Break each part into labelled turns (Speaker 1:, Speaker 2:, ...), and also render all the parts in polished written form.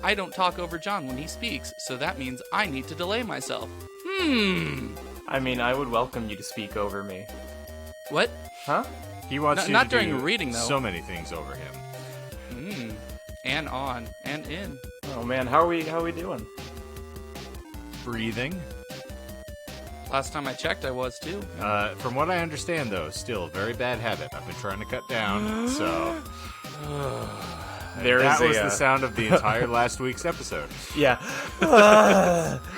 Speaker 1: I don't talk over John when he speaks, so that means I need to delay myself.
Speaker 2: I mean, I would welcome you to speak over me.
Speaker 1: What?
Speaker 2: Huh?
Speaker 3: He wants you
Speaker 1: Not
Speaker 3: to
Speaker 1: during
Speaker 3: do
Speaker 1: reading, though.
Speaker 3: so many things over him.
Speaker 1: And on, and in.
Speaker 2: Oh man, how are we doing?
Speaker 3: Breathing.
Speaker 1: Last time I checked, I was too.
Speaker 3: From what I understand, though, still a very bad habit. I've been trying to cut down, so... that was the sound of the entire last week's episode.
Speaker 2: Yeah.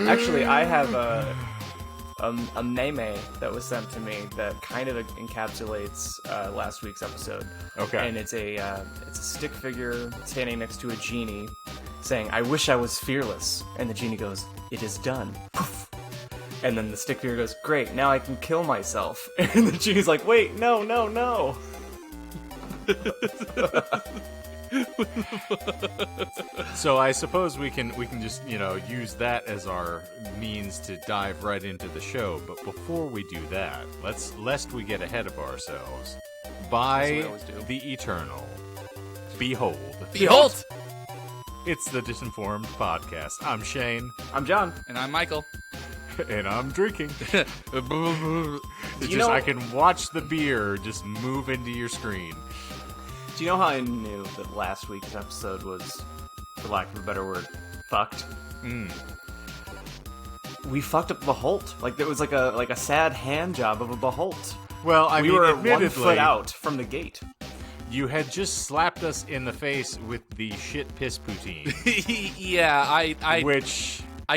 Speaker 2: Actually, I have a meme that was sent to me that kind of encapsulates last week's episode.
Speaker 3: Okay.
Speaker 2: And it's a stick figure standing next to a genie saying, "I wish I was fearless." And the genie goes, "It is done." Poof. And then the stick figure goes, "Great, now I can kill myself." And the genie's like, "Wait, no."
Speaker 3: So I suppose we can just, use that as our means to dive right into the show. But before we do that, lest we get ahead of ourselves, by the eternal, behold. It's the Disinformed podcast. I'm Shane.
Speaker 2: I'm John.
Speaker 1: And I'm Michael.
Speaker 3: And I'm drinking. I can watch the beer just move into your screen.
Speaker 2: Do you know how I knew that last week's episode was, for lack of a better word, fucked? We fucked up Beholt. Like, there was like a sad hand job of a Beholt.
Speaker 3: Well,
Speaker 2: we were 1 foot out from the gate.
Speaker 3: You had just slapped us in the face with the shit piss poutine.
Speaker 1: Yeah, I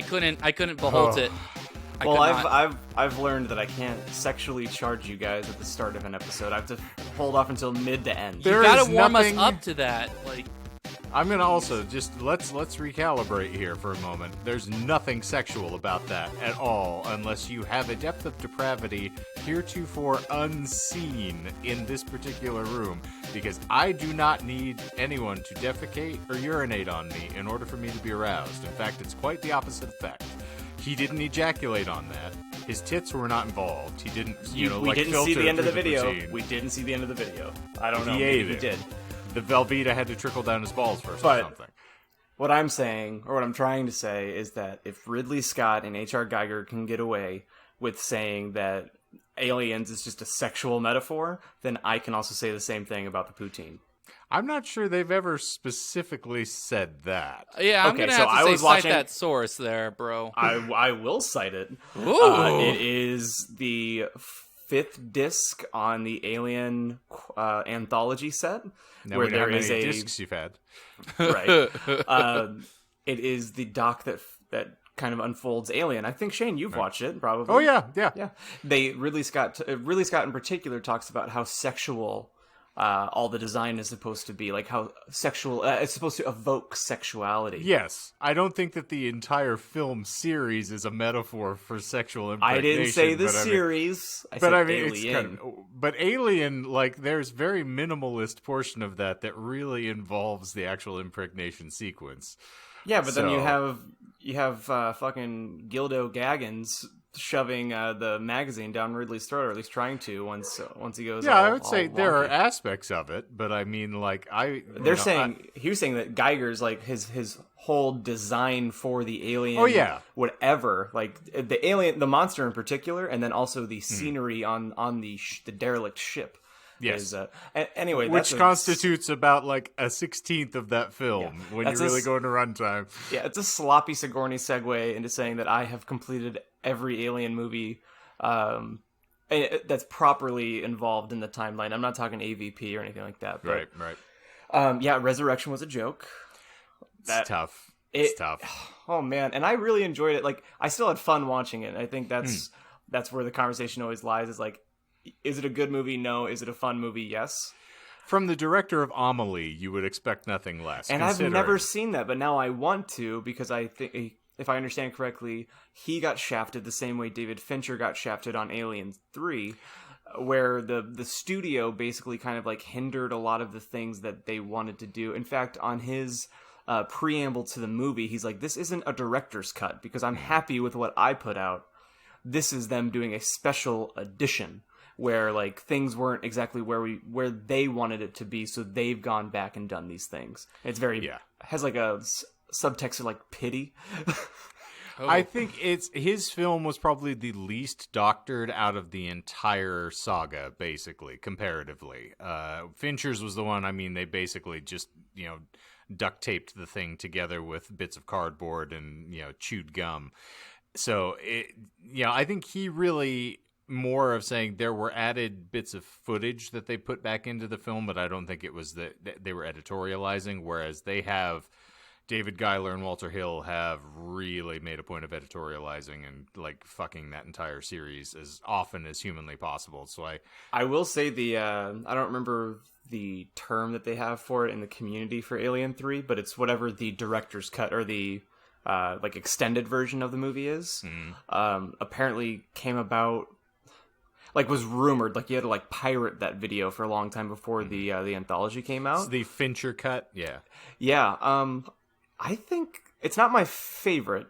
Speaker 1: couldn't Beholt it.
Speaker 2: Well, I've learned that I can't sexually charge you guys at the start of an episode. I have to hold off until mid to end.
Speaker 1: You gotta warm us up to that.
Speaker 3: I'm gonna also just let's recalibrate here for a moment. There's nothing sexual about that at all, unless you have a depth of depravity heretofore unseen in this particular room. Because I do not need anyone to defecate or urinate on me in order for me to be aroused. In fact, it's quite the opposite effect. He didn't ejaculate on that. His tits were not involved. He didn't,
Speaker 2: we didn't see the end of the video. We didn't see the end of the video. I don't know.
Speaker 3: Maybe
Speaker 2: he did.
Speaker 3: The Velveeta had to trickle down his balls first or something.
Speaker 2: What I'm saying, or what I'm trying to say, is that if Ridley Scott and H.R. Geiger can get away with saying that aliens is just a sexual metaphor, then I can also say the same thing about the poutine.
Speaker 3: I'm not sure they've ever specifically said that.
Speaker 1: Yeah, I'm going to have to cite that source there, bro.
Speaker 2: I will cite it. It is the 5th disc on the Alien anthology set.
Speaker 3: Now where there is discs you've had.
Speaker 2: Right. It is the doc that kind of unfolds Alien. I think, Shane, you've watched it, probably.
Speaker 3: Oh, yeah.
Speaker 2: Ridley Scott in particular talks about how sexual all the design is supposed to be, like how sexual it's supposed to evoke sexuality.
Speaker 3: Yes, I don't think that the entire film series is a metaphor for sexual impregnation.
Speaker 2: I didn't say the series. I said Alien.
Speaker 3: It's kind of, but Alien, like, there's very minimalist portion of that really involves the actual impregnation sequence.
Speaker 2: Yeah, but then you have fucking Dildo Gaggins shoving the magazine down Ridley's throat, or at least trying to once he goes.
Speaker 3: Yeah, I would say there are aspects of it, but I mean, like he was saying that Geiger's like his whole design for the alien.
Speaker 2: Oh yeah, whatever, like the monster in particular, and then also the scenery on the derelict ship.
Speaker 3: Yes.
Speaker 2: Anyway,
Speaker 3: which constitutes about like a 16th of that film when you really go into runtime.
Speaker 2: Yeah, it's a sloppy Sigourney segue into saying that I have completed every Alien movie that's properly involved in the timeline. I'm not talking AVP or anything like that. But,
Speaker 3: right.
Speaker 2: Resurrection was a joke.
Speaker 3: It's tough. It's tough.
Speaker 2: Oh man, and I really enjoyed it. Like, I still had fun watching it. I think that's where the conversation always lies. Is like, is it a good movie? No. Is it a fun movie? Yes.
Speaker 3: From the director of Amelie, you would expect nothing less.
Speaker 2: And I've never seen that, but now I want to, because I think, if I understand correctly, he got shafted the same way David Fincher got shafted on Alien 3, where the studio basically kind of like hindered a lot of the things that they wanted to do. In fact, on his preamble to the movie, he's like, this isn't a director's cut, because I'm happy with what I put out. This is them doing a special edition, where like things weren't exactly where they wanted it to be, so they've gone back and done these things. It's very has like a subtext of like pity.
Speaker 1: Oh.
Speaker 3: I think his film was probably the least doctored out of the entire saga, basically, comparatively. Fincher's was the one, I mean, they basically just, duct taped the thing together with bits of cardboard and, chewed gum. So, I think he really more of saying there were added bits of footage that they put back into the film, but I don't think it was that they were editorializing, whereas they have... David Giler and Walter Hill have really made a point of editorializing and like fucking that entire series as often as humanly possible. So
Speaker 2: I will say I don't remember the term that they have for it in the community for Alien 3, but it's whatever the director's cut or the like extended version of the movie is. Apparently came about, like was rumored, like you had to like pirate that video for a long time before the anthology came out.
Speaker 3: It's the Fincher cut, yeah.
Speaker 2: Yeah. I think it's not my favorite,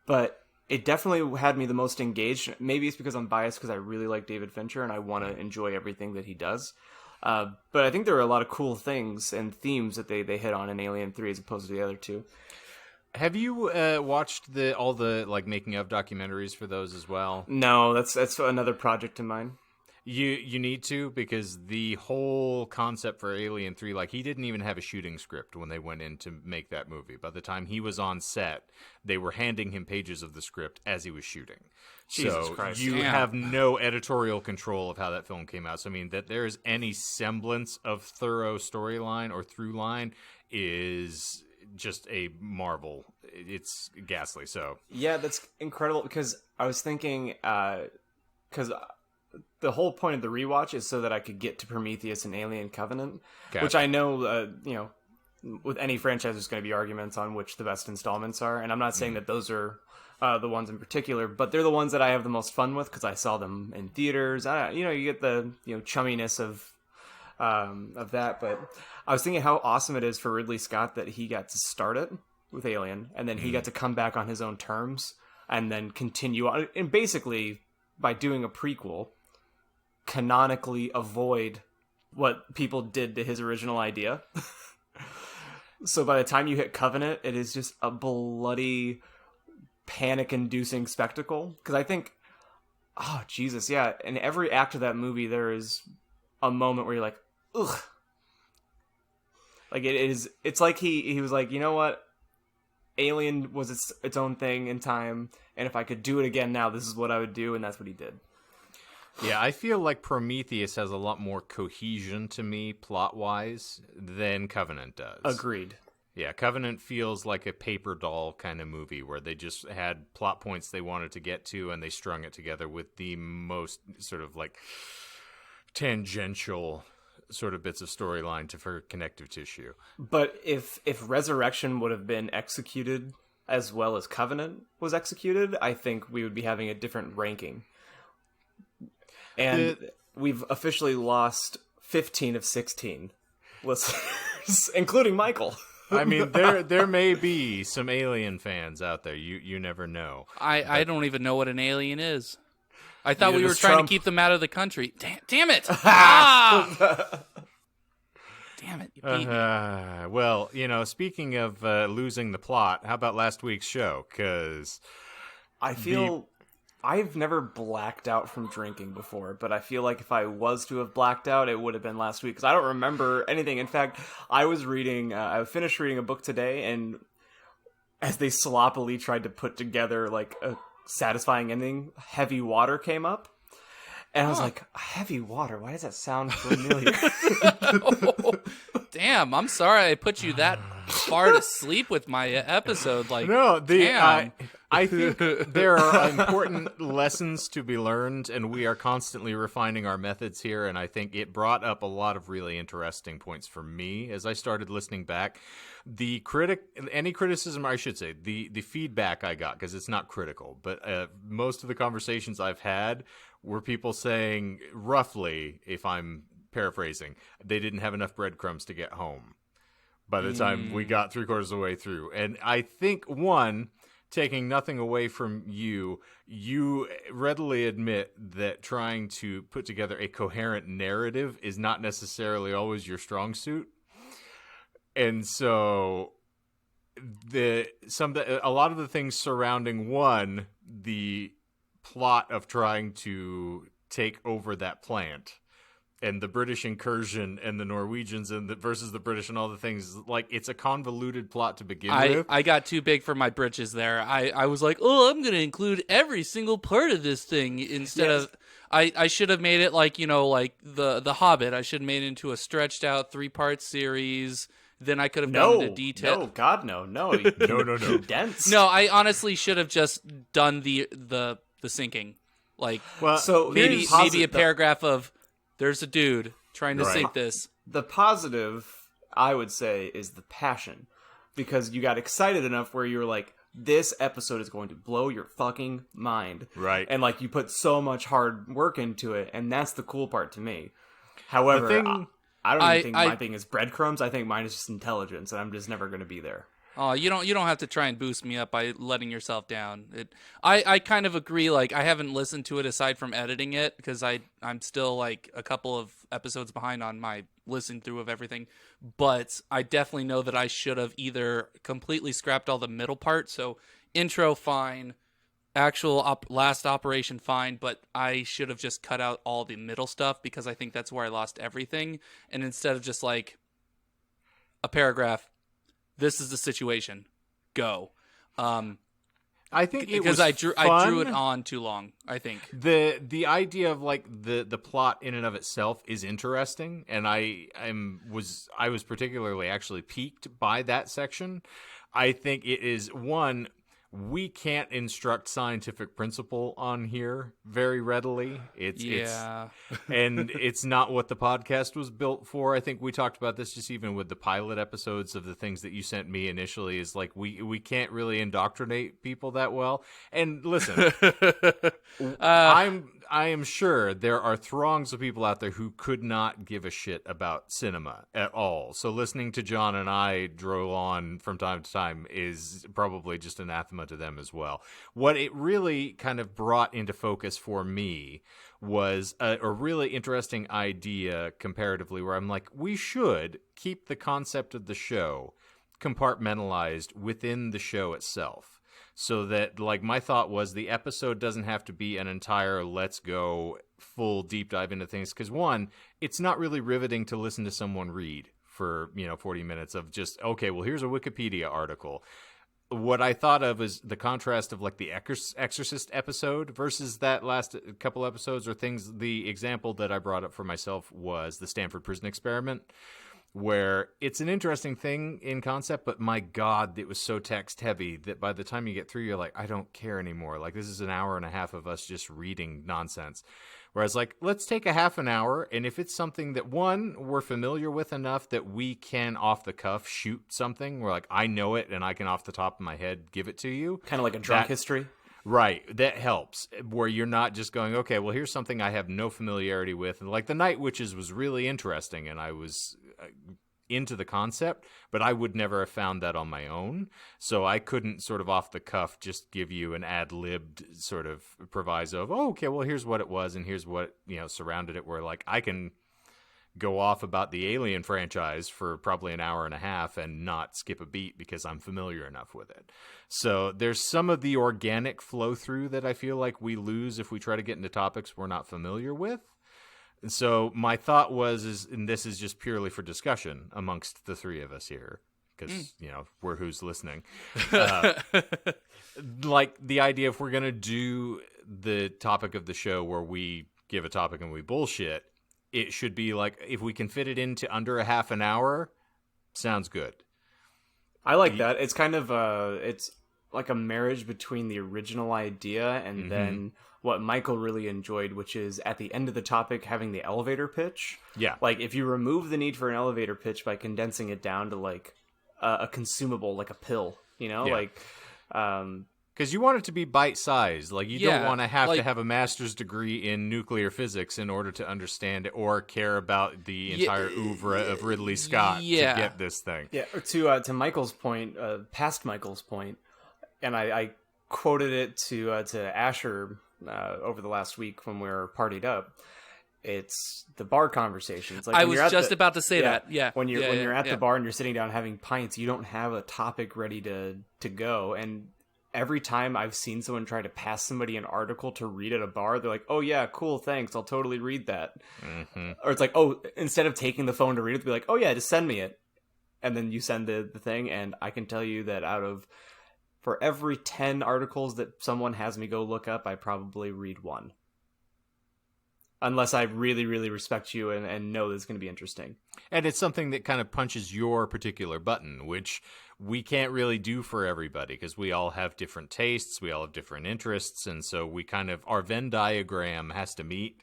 Speaker 2: but it definitely had me the most engaged. Maybe it's because I'm biased because I really like David Fincher and I want to enjoy everything that he does. But I think there are a lot of cool things and themes that they hit on in Alien 3 as opposed to the other two.
Speaker 3: Have you watched all the like making of documentaries for those as well?
Speaker 2: No, that's another project of mine.
Speaker 3: You need to, because the whole concept for Alien 3, like he didn't even have a shooting script when they went in to make that movie. By the time he was on set, they were handing him pages of the script as he was shooting.
Speaker 2: Jesus Christ.
Speaker 3: You have no editorial control of how that film came out. So I mean, that there is any semblance of thorough storyline or through line is just a marvel. It's ghastly. So
Speaker 2: yeah, that's incredible, because I was thinking, because the whole point of the rewatch is so that I could get to Prometheus and Alien Covenant, which I know, with any franchise there's going to be arguments on which the best installments are, and I'm not saying that those are the ones in particular, but they're the ones that I have the most fun with because I saw them in theaters. You get the chumminess of that, but I was thinking how awesome it is for Ridley Scott that he got to start it with Alien, and then he got to come back on his own terms, and then continue on, and basically by doing a prequel, canonically avoid what people did to his original idea. So by the time you hit Covenant, it is just a bloody, panic-inducing spectacle. Because I think, oh Jesus, yeah, in every act of that movie there is a moment where you're like, ugh. Like it's like he was like, you know what? Alien was its own thing in time, and if I could do it again now, this is what I would do, and that's what he did.
Speaker 3: Yeah, I feel like Prometheus has a lot more cohesion to me, plot-wise, than Covenant does.
Speaker 2: Agreed.
Speaker 3: Yeah, Covenant feels like a paper doll kind of movie where they just had plot points they wanted to get to, and they strung it together with the most sort of like tangential sort of bits of storyline for connective tissue.
Speaker 2: But if Resurrection would have been executed as well as Covenant was executed, I think we would be having a different ranking. And we've officially lost 15 of 16 listeners, including Michael.
Speaker 3: I mean, there may be some Alien fans out there. You never know.
Speaker 1: I don't even know what an alien is. I thought
Speaker 2: Neither
Speaker 1: we were
Speaker 2: does
Speaker 1: trying
Speaker 2: Trump.
Speaker 1: to keep them out of the country. Damn it! Ah! Damn it! You beat me.
Speaker 3: Well, speaking of losing the plot, how about last week's show? Because
Speaker 2: I feel I've never blacked out from drinking before, but I feel like if I was to have blacked out, it would have been last week, because I don't remember anything. In fact, I finished reading a book today, and as they sloppily tried to put together like a satisfying ending, heavy water came up. And I was like, heavy water? Why does that sound familiar?
Speaker 1: Damn, I'm sorry I put you that far to sleep with my episode. Like,
Speaker 3: no,
Speaker 1: damn.
Speaker 3: I think there are important lessons to be learned, and we are constantly refining our methods here, and I think it brought up a lot of really interesting points for me as I started listening back. The criticism, I should say, the feedback I got, because it's not critical, but most of the conversations I've had were people saying, roughly, if I'm paraphrasing, they didn't have enough breadcrumbs to get home by the time we got 3/4 of the way through. And I think, one, taking nothing away from you readily admit that trying to put together a coherent narrative is not necessarily always your strong suit. And so a lot of the things surrounding the plot of trying to take over that plant and the British incursion and the Norwegians versus the British and all the things, like, it's a convoluted plot to begin with.
Speaker 1: I got too big for my britches there. I was like, oh, I'm going to include every single part of this thing instead of... I should have made it like, like the Hobbit. I should have made it into a stretched out 3-part series. Then I could have gone into detail.
Speaker 2: No, God, no. No. Dense.
Speaker 1: No, I honestly should have just done the sinking. Like,
Speaker 3: well,
Speaker 2: so
Speaker 1: maybe a paragraph of, there's a dude trying to sink this.
Speaker 2: The positive, I would say, is the passion. Because you got excited enough where you were like, this episode is going to blow your fucking mind.
Speaker 3: Right.
Speaker 2: And, like, you put so much hard work into it, and that's the cool part to me. However, I don't even think my thing is breadcrumbs. I think mine is just intelligence, and I'm just never going to be there.
Speaker 1: Oh, you don't have to try and boost me up by letting yourself down. I kind of agree. Like, I haven't listened to it aside from editing it because I'm still like a couple of episodes behind on my listening through of everything. But I definitely know that I should have either completely scrapped all the middle part. So intro, fine. Actual last operation, fine. But I should have just cut out all the middle stuff because I think that's where I lost everything. And instead of just like a paragraph, this is the situation. Go.
Speaker 3: I think it
Speaker 1: because
Speaker 3: was
Speaker 1: I drew it on too long. I think
Speaker 3: the idea of like the plot in and of itself is interesting, and I was particularly actually piqued by that section. I think it is one. We can't instruct scientific principle on here very readily. And it's not what the podcast was built for. I think we talked about this just even with the pilot episodes of the things that you sent me initially is like, we can't really indoctrinate people that well. And listen, I am sure there are throngs of people out there who could not give a shit about cinema at all. So listening to John and I droll on from time to time is probably just anathema to them as well. What it really kind of brought into focus for me was a really interesting idea comparatively where I'm like, we should keep the concept of the show compartmentalized within the show itself. So that, like, my thought was the episode doesn't have to be an entire let's go full deep dive into things. Because, one, it's not really riveting to listen to someone read for, 40 minutes of just, okay, well, here's a Wikipedia article. What I thought of is the contrast of, like, the Exorcist episode versus that last couple episodes or things. The example that I brought up for myself was the Stanford Prison Experiment, where it's an interesting thing in concept, but my God, it was so text heavy that by the time you get through, you're like, I don't care anymore. Like, this is an hour and a half of us just reading nonsense. Whereas, like, let's take a half an hour, and if it's something that, one, we're familiar with enough that we can off the cuff shoot something, where, like, I know it and I can off the top of my head give it to you.
Speaker 2: Kind of like a drunk history.
Speaker 3: Right, that helps, where you're not just going, okay, well, here's something I have no familiarity with. And like the Night Witches was really interesting, and I was into the concept, but I would never have found that on my own. So I couldn't sort of off the cuff just give you an ad-libbed sort of proviso of, oh, okay, well, here's what it was, and here's what, surrounded it, where like I can go off about the Alien franchise for probably an hour and a half and not skip a beat because I'm familiar enough with it. So there's some of the organic flow through that I feel like we lose if we try to get into topics we're not familiar with. And so my thought was, and this is just purely for discussion amongst the three of us here, because, we're who's listening. Like the idea if we're going to do the topic of the show where we give a topic and we bullshit, it should be like, if we can fit it into under a half an hour, sounds good.
Speaker 2: I like that. It's kind of it's like a marriage between the original idea and then what Michael really enjoyed, which is at the end of the topic having the elevator pitch.
Speaker 3: Yeah.
Speaker 2: Like if you remove the need for an elevator pitch by condensing it down to like a consumable, like a pill, like
Speaker 3: because you want it to be bite-sized. Like, you don't want to have a master's degree in nuclear physics in order to understand it or care about the entire oeuvre of Ridley Scott to get this thing.
Speaker 2: Yeah, to Michael's point, past Michael's point, and I quoted it to Asher over the last week when we were partied up, It's the bar conversations. Like
Speaker 1: I
Speaker 2: when
Speaker 1: was
Speaker 2: you're at
Speaker 1: just
Speaker 2: the-
Speaker 1: about to say that. Yeah.
Speaker 2: When you're at
Speaker 1: yeah.
Speaker 2: the bar and you're sitting down having pints, you don't have a topic ready to go. And every time I've seen someone try to pass somebody an article to read at a bar, they're like, "Oh yeah, cool, thanks, I'll totally read that."
Speaker 3: Mm-hmm.
Speaker 2: Or it's like, "Oh," instead of taking the phone to read it, they'll be like, "Oh yeah, just send me it." And then you send the thing, and I can tell you that for every 10 articles that someone has me go look up, I probably read one. Unless I really, really respect you and know that it's going to be interesting.
Speaker 3: And it's something that kind of punches your particular button, which we can't really do for everybody because we all have different tastes, we all have different interests, and so we kind of, our Venn diagram has to meet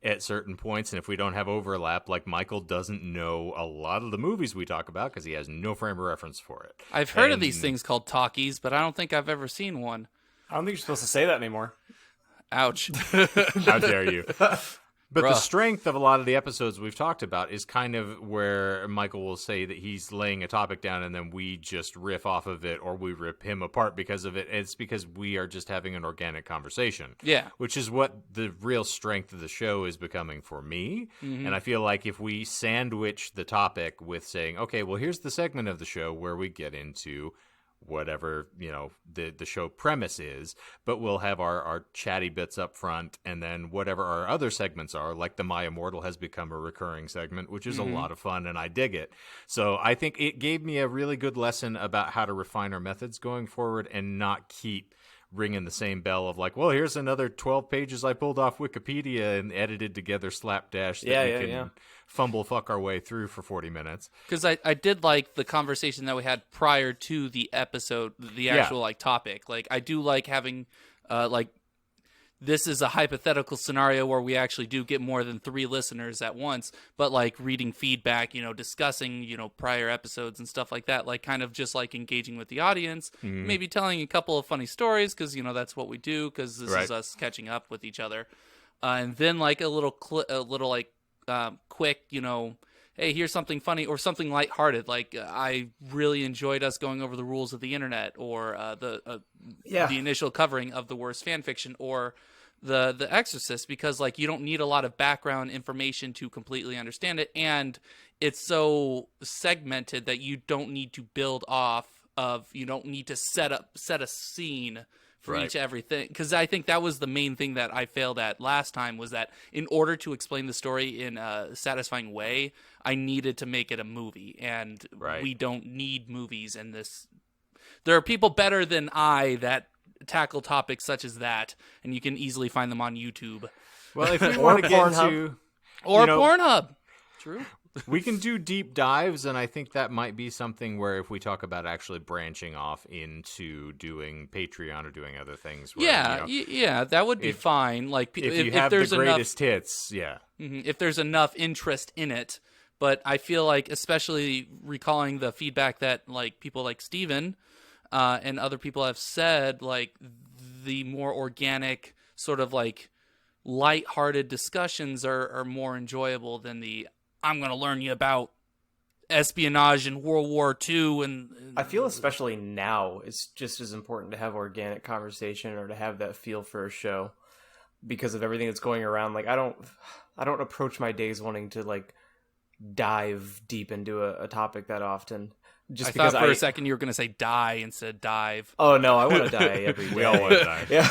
Speaker 3: at certain points, and if we don't have overlap, like Michael doesn't know a lot of the movies we talk about because he has no frame of reference for it.
Speaker 1: I've heard of these things called talkies, but I don't think I've ever seen one.
Speaker 2: I don't think you're supposed to say that anymore.
Speaker 1: Ouch.
Speaker 3: How dare you? But the
Speaker 1: Bruh.
Speaker 3: strength of a lot of the episodes we've talked about is kind of where Michael will say that he's laying a topic down and then we just riff off of it or we rip him apart because of it. It's because we are just having an organic conversation.
Speaker 1: Yeah.
Speaker 3: Which is what the real strength of the show is becoming for me.
Speaker 1: Mm-hmm.
Speaker 3: And I feel like if we sandwich the topic with saying, okay, well, here's the segment of the show where we get into whatever, the show premise is, but we'll have our chatty bits up front, and then whatever our other segments are, like the My Immortal has become a recurring segment, which is a lot of fun, and I dig it. So I think it gave me a really good lesson about how to refine our methods going forward and not keep ringing the same bell of like, well, here's another 12 pages I pulled off Wikipedia and edited together slapdash that we can fumble fuck our way through for 40 minutes.
Speaker 1: Because I did like the conversation that we had prior to the episode, the actual like topic. Like I do like having this is a hypothetical scenario where we actually do get more than 3 listeners at once, but like reading feedback, discussing, prior episodes and stuff like that, like kind of just like engaging with the audience, maybe telling a couple of funny stories because, that's what we do because this is us catching up with each other. And then like a little quick, hey, here's something funny or something lighthearted. Like I really enjoyed us going over the rules of the internet or the initial covering of the worst fan fiction or the Exorcist, because like you don't need a lot of background information to completely understand it, and it's so segmented that you don't need to build off of, you don't need to set a scene for each everything, because I think that was the main thing that I failed at last time, was that in order to explain the story in a satisfying way, I needed to make it a movie, and we don't need movies in this. There are people better than I that tackle topics such as that, and you can easily find them on YouTube.
Speaker 3: Well, if we want to get into...
Speaker 1: Or Pornhub. True.
Speaker 3: We can do deep dives, and I think that might be something where if we talk about actually branching off into doing Patreon or doing other things. Where,
Speaker 1: that would be fine. Like
Speaker 3: if you have
Speaker 1: there's
Speaker 3: the greatest hits,
Speaker 1: if there's enough interest in it. But I feel like, especially recalling the feedback that like people like Steven and other people have said, like the more organic sort of like lighthearted discussions are more enjoyable than the I'm going to learn you about espionage in World War II. And
Speaker 2: I feel especially now it's just as important to have organic conversation or to have that feel for a show because of everything that's going around. Like I don't approach my days wanting to like dive deep into a topic that often. Just
Speaker 1: I
Speaker 2: because
Speaker 1: thought for a second you were going to say die instead of dive.
Speaker 2: Oh no, I want to die every day.
Speaker 3: we all want to die.
Speaker 2: Yeah,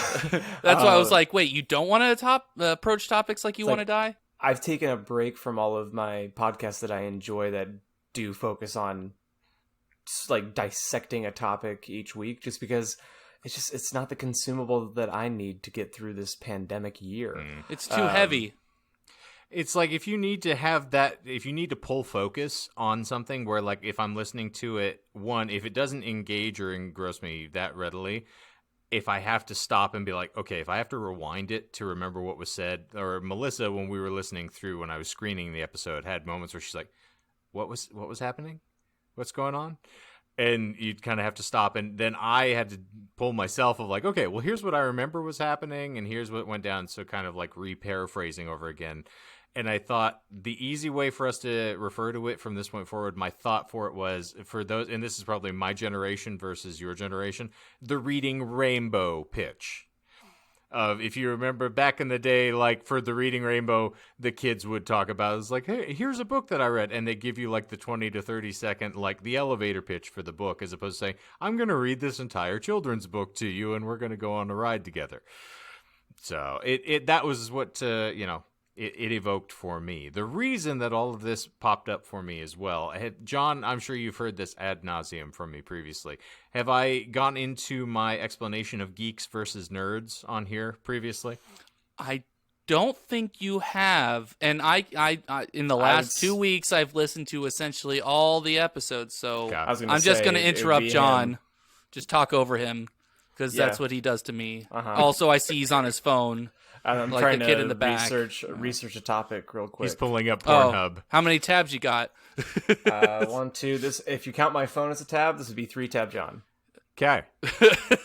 Speaker 1: that's why I was like, wait, you don't want to approach topics like you want to die?
Speaker 2: I've taken a break from all of my podcasts that I enjoy that do focus on just like dissecting a topic each week, just because it's not the consumable that I need to get through this pandemic year.
Speaker 1: It's too heavy.
Speaker 3: It's like if you need to pull focus on something where like if I'm listening to it, if it doesn't engage or engross me that readily, if I have to stop and be like, okay, if I have to rewind it to remember what was said, or Melissa, when we were listening through, when I was screening the episode, had moments where she's like, what was happening? What's going on? And you'd kind of have to stop. And then I had to pull myself of like, okay, well, here's what I remember was happening. And here's what went down. So kind of like re-paraphrasing over again. And I thought the easy way for us to refer to it from this point forward, my thought for it was, for those, and this is probably my generation versus your generation, the reading rainbow pitch. If you remember back in the day, like for the Reading Rainbow, the kids would talk about, it's like, hey, here's a book that I read. And they give you like the 20 to 30 second, like the elevator pitch for the book, as opposed to saying, I'm going to read this entire children's book to you and we're going to go on a ride together. So that was what, it evoked for me. The reason that all of this popped up for me as well, John, I'm sure you've heard this ad nauseum from me previously. Have I gone into my explanation of geeks versus nerds on here previously?
Speaker 1: I don't think you have. And I in the last 2 weeks, I've listened to essentially all the episodes. So I'm just going to interrupt John. Just talk over him because that's what he does to me. Also, I see he's on his phone.
Speaker 2: I'm
Speaker 1: like
Speaker 2: trying
Speaker 1: the kid
Speaker 2: to
Speaker 1: in the back.
Speaker 2: research a topic real quick.
Speaker 3: He's pulling up Pornhub.
Speaker 1: How many tabs you got?
Speaker 2: 1, 2. This, if you count my phone as a tab, this would be 3 tab John.
Speaker 3: Okay,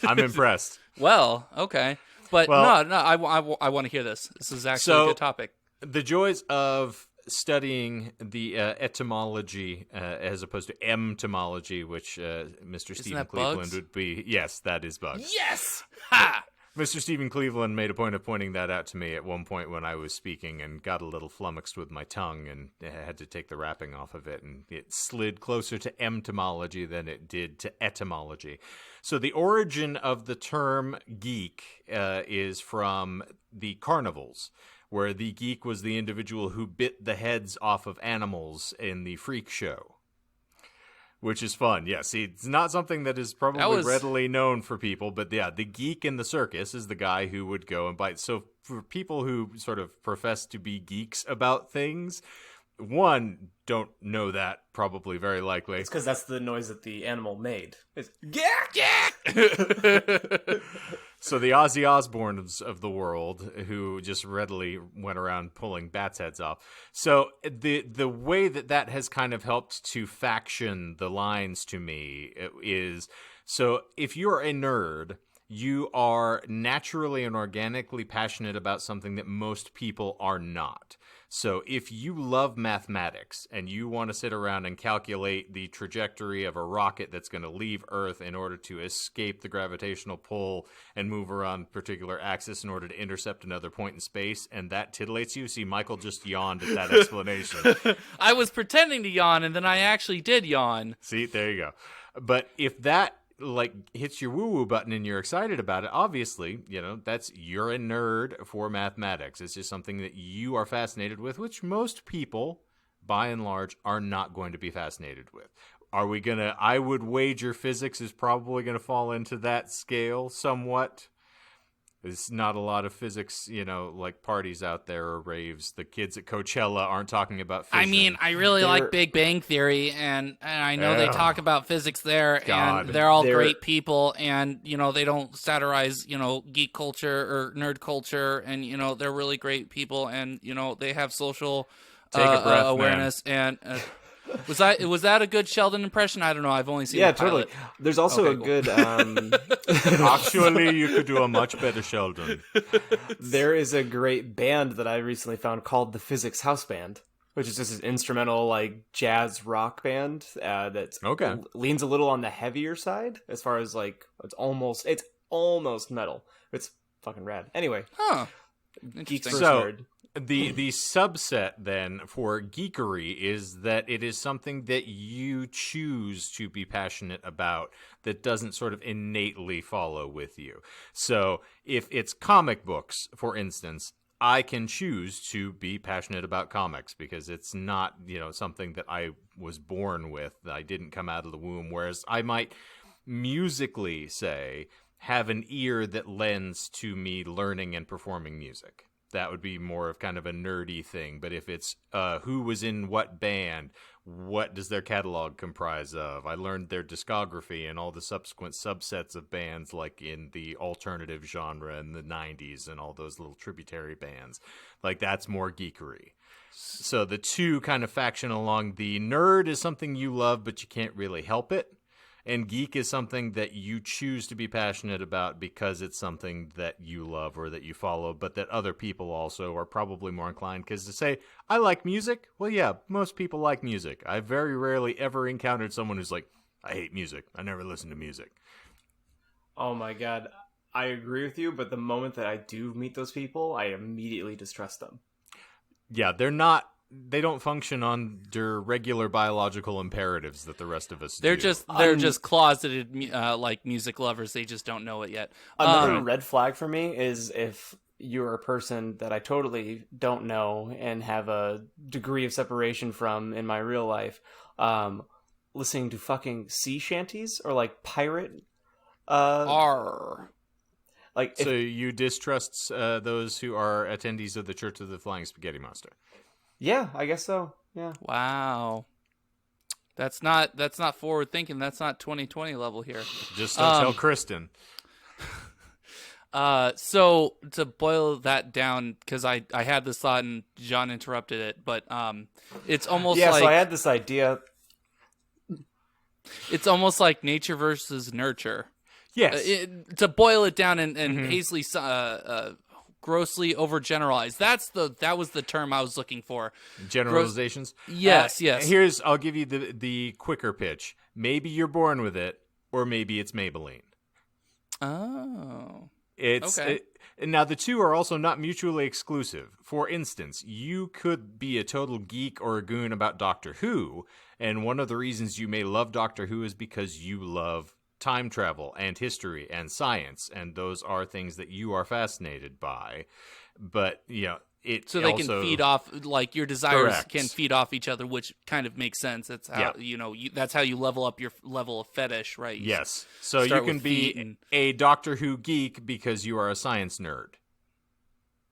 Speaker 3: I'm impressed.
Speaker 1: Well, okay, but no, I want to hear this. This is actually a good topic.
Speaker 3: The joys of studying the etymology as opposed to emtomology, which Mr. Stephen Cleveland
Speaker 1: bugs?
Speaker 3: would be. Yes, that is bugs.
Speaker 1: Yes! Ha!
Speaker 3: Mr. Stephen Cleveland made a point of pointing that out to me at one point when I was speaking and got a little flummoxed with my tongue and had to take the wrapping off of it, and it slid closer to emtomology than it did to etymology. So the origin of the term geek is from the carnivals, where the geek was the individual who bit the heads off of animals in the freak show. Which is fun. Yeah, see, it's not something that is probably readily known for people, but yeah, the geek in the circus is the guy who would go and bite. So for people who sort of profess to be geeks about things, one, don't know that, probably, very likely.
Speaker 2: It's because that's the noise that the animal made. It's
Speaker 3: So the Ozzy Osbournes of the world, who just readily went around pulling bats' heads off. So the way that has kind of helped to faction the lines to me is, so if you're a nerd, you are naturally and organically passionate about something that most people are not. So if you love mathematics and you want to sit around and calculate the trajectory of a rocket that's going to leave Earth in order to escape the gravitational pull and move around a particular axis in order to intercept another point in space, and that titillates you, see, Michael just yawned at that explanation.
Speaker 1: I was pretending to yawn, and then I actually did yawn.
Speaker 3: See, there you go. But if that hits your woo-woo button and you're excited about it, obviously, you're a nerd for mathematics. It's just something that you are fascinated with, which most people, by and large, are not going to be fascinated with. I would wager physics is probably going to fall into that scale somewhat. There's not a lot of physics, like parties out there or raves. The kids at Coachella aren't talking about fission.
Speaker 1: I mean, I really like Big Bang Theory, and I know they talk about physics there, and they're all great people, and, they don't satirize, geek culture or nerd culture, and, they're really great people, and, they have social awareness, man. And... Was that a good Sheldon impression? I don't know. I've only seen the pilot.
Speaker 2: Totally. There's also good.
Speaker 3: Actually, you could do a much better Sheldon.
Speaker 2: There is a great band that I recently found called the Physics House Band, which is just an instrumental jazz rock band that leans a little on the heavier side as far as it's almost metal. It's fucking rad. Anyway, Geeks first nerd.
Speaker 3: The subset then for geekery is that it is something that you choose to be passionate about that doesn't sort of innately follow with you. So if it's comic books, for instance, I can choose to be passionate about comics because it's not, something that I was born with. I didn't come out of the womb. Whereas I might musically, say, have an ear that lends to me learning and performing music. That would be more of kind of a nerdy thing. But if it's who was in what band, what does their catalog comprise of? I learned their discography and all the subsequent subsets of bands like in the alternative genre in the 90s and all those little tributary bands. That's more geekery. So the two kind of faction along. The nerd is something you love, but you can't really help it. And geek is something that you choose to be passionate about because it's something that you love or that you follow, but that other people also are probably more inclined. Because to say, I like music, well, yeah, most people like music. I very rarely ever encountered someone who's like, I hate music. I never listen to music.
Speaker 2: Oh my God. I agree with you, but the moment that I do meet those people, I immediately distrust them.
Speaker 3: Yeah, they don't function under regular biological imperatives that the rest of us
Speaker 1: They're
Speaker 3: do.
Speaker 1: just closeted like music lovers. They just don't know it yet.
Speaker 2: Another red flag for me is if you're a person that I totally don't know and have a degree of separation from in my real life, listening to fucking sea shanties or like pirate.
Speaker 1: Arr.
Speaker 2: Like
Speaker 3: So you distrust those who are attendees of the Church of the Flying Spaghetti Monster?
Speaker 2: yeah, I guess so. Yeah.
Speaker 1: Wow. That's not forward thinking. That's not 2020 level here.
Speaker 3: Just don't tell Kristen.
Speaker 1: So to boil that down, because I had this thought and John interrupted it, but it's almost like
Speaker 2: So I had this idea.
Speaker 1: it's almost like nature versus nurture.
Speaker 3: Yes.
Speaker 1: To boil it down and hastily grossly overgeneralize. That was the term I was looking for.
Speaker 3: Generalizations?
Speaker 1: Yes, yes.
Speaker 3: I'll give you the quicker pitch. Maybe you're born with it, or maybe it's Maybelline.
Speaker 1: Oh.
Speaker 3: It's
Speaker 1: Okay.
Speaker 3: Now the two are also not mutually exclusive. For instance, you could be a total geek or a goon about Doctor Who, and one of the reasons you may love Doctor Who is because you love time travel and history and science, and those are things that you are fascinated by. But it
Speaker 1: So they
Speaker 3: also,
Speaker 1: can feed off, like your desires
Speaker 3: Correct.
Speaker 1: can feed off each other, which kind of makes sense. That's how that's how you level up your level of fetish, right?
Speaker 3: Yes. So you
Speaker 1: start
Speaker 3: can
Speaker 1: with
Speaker 3: be
Speaker 1: feet and-
Speaker 3: a Doctor Who geek because you are a science nerd.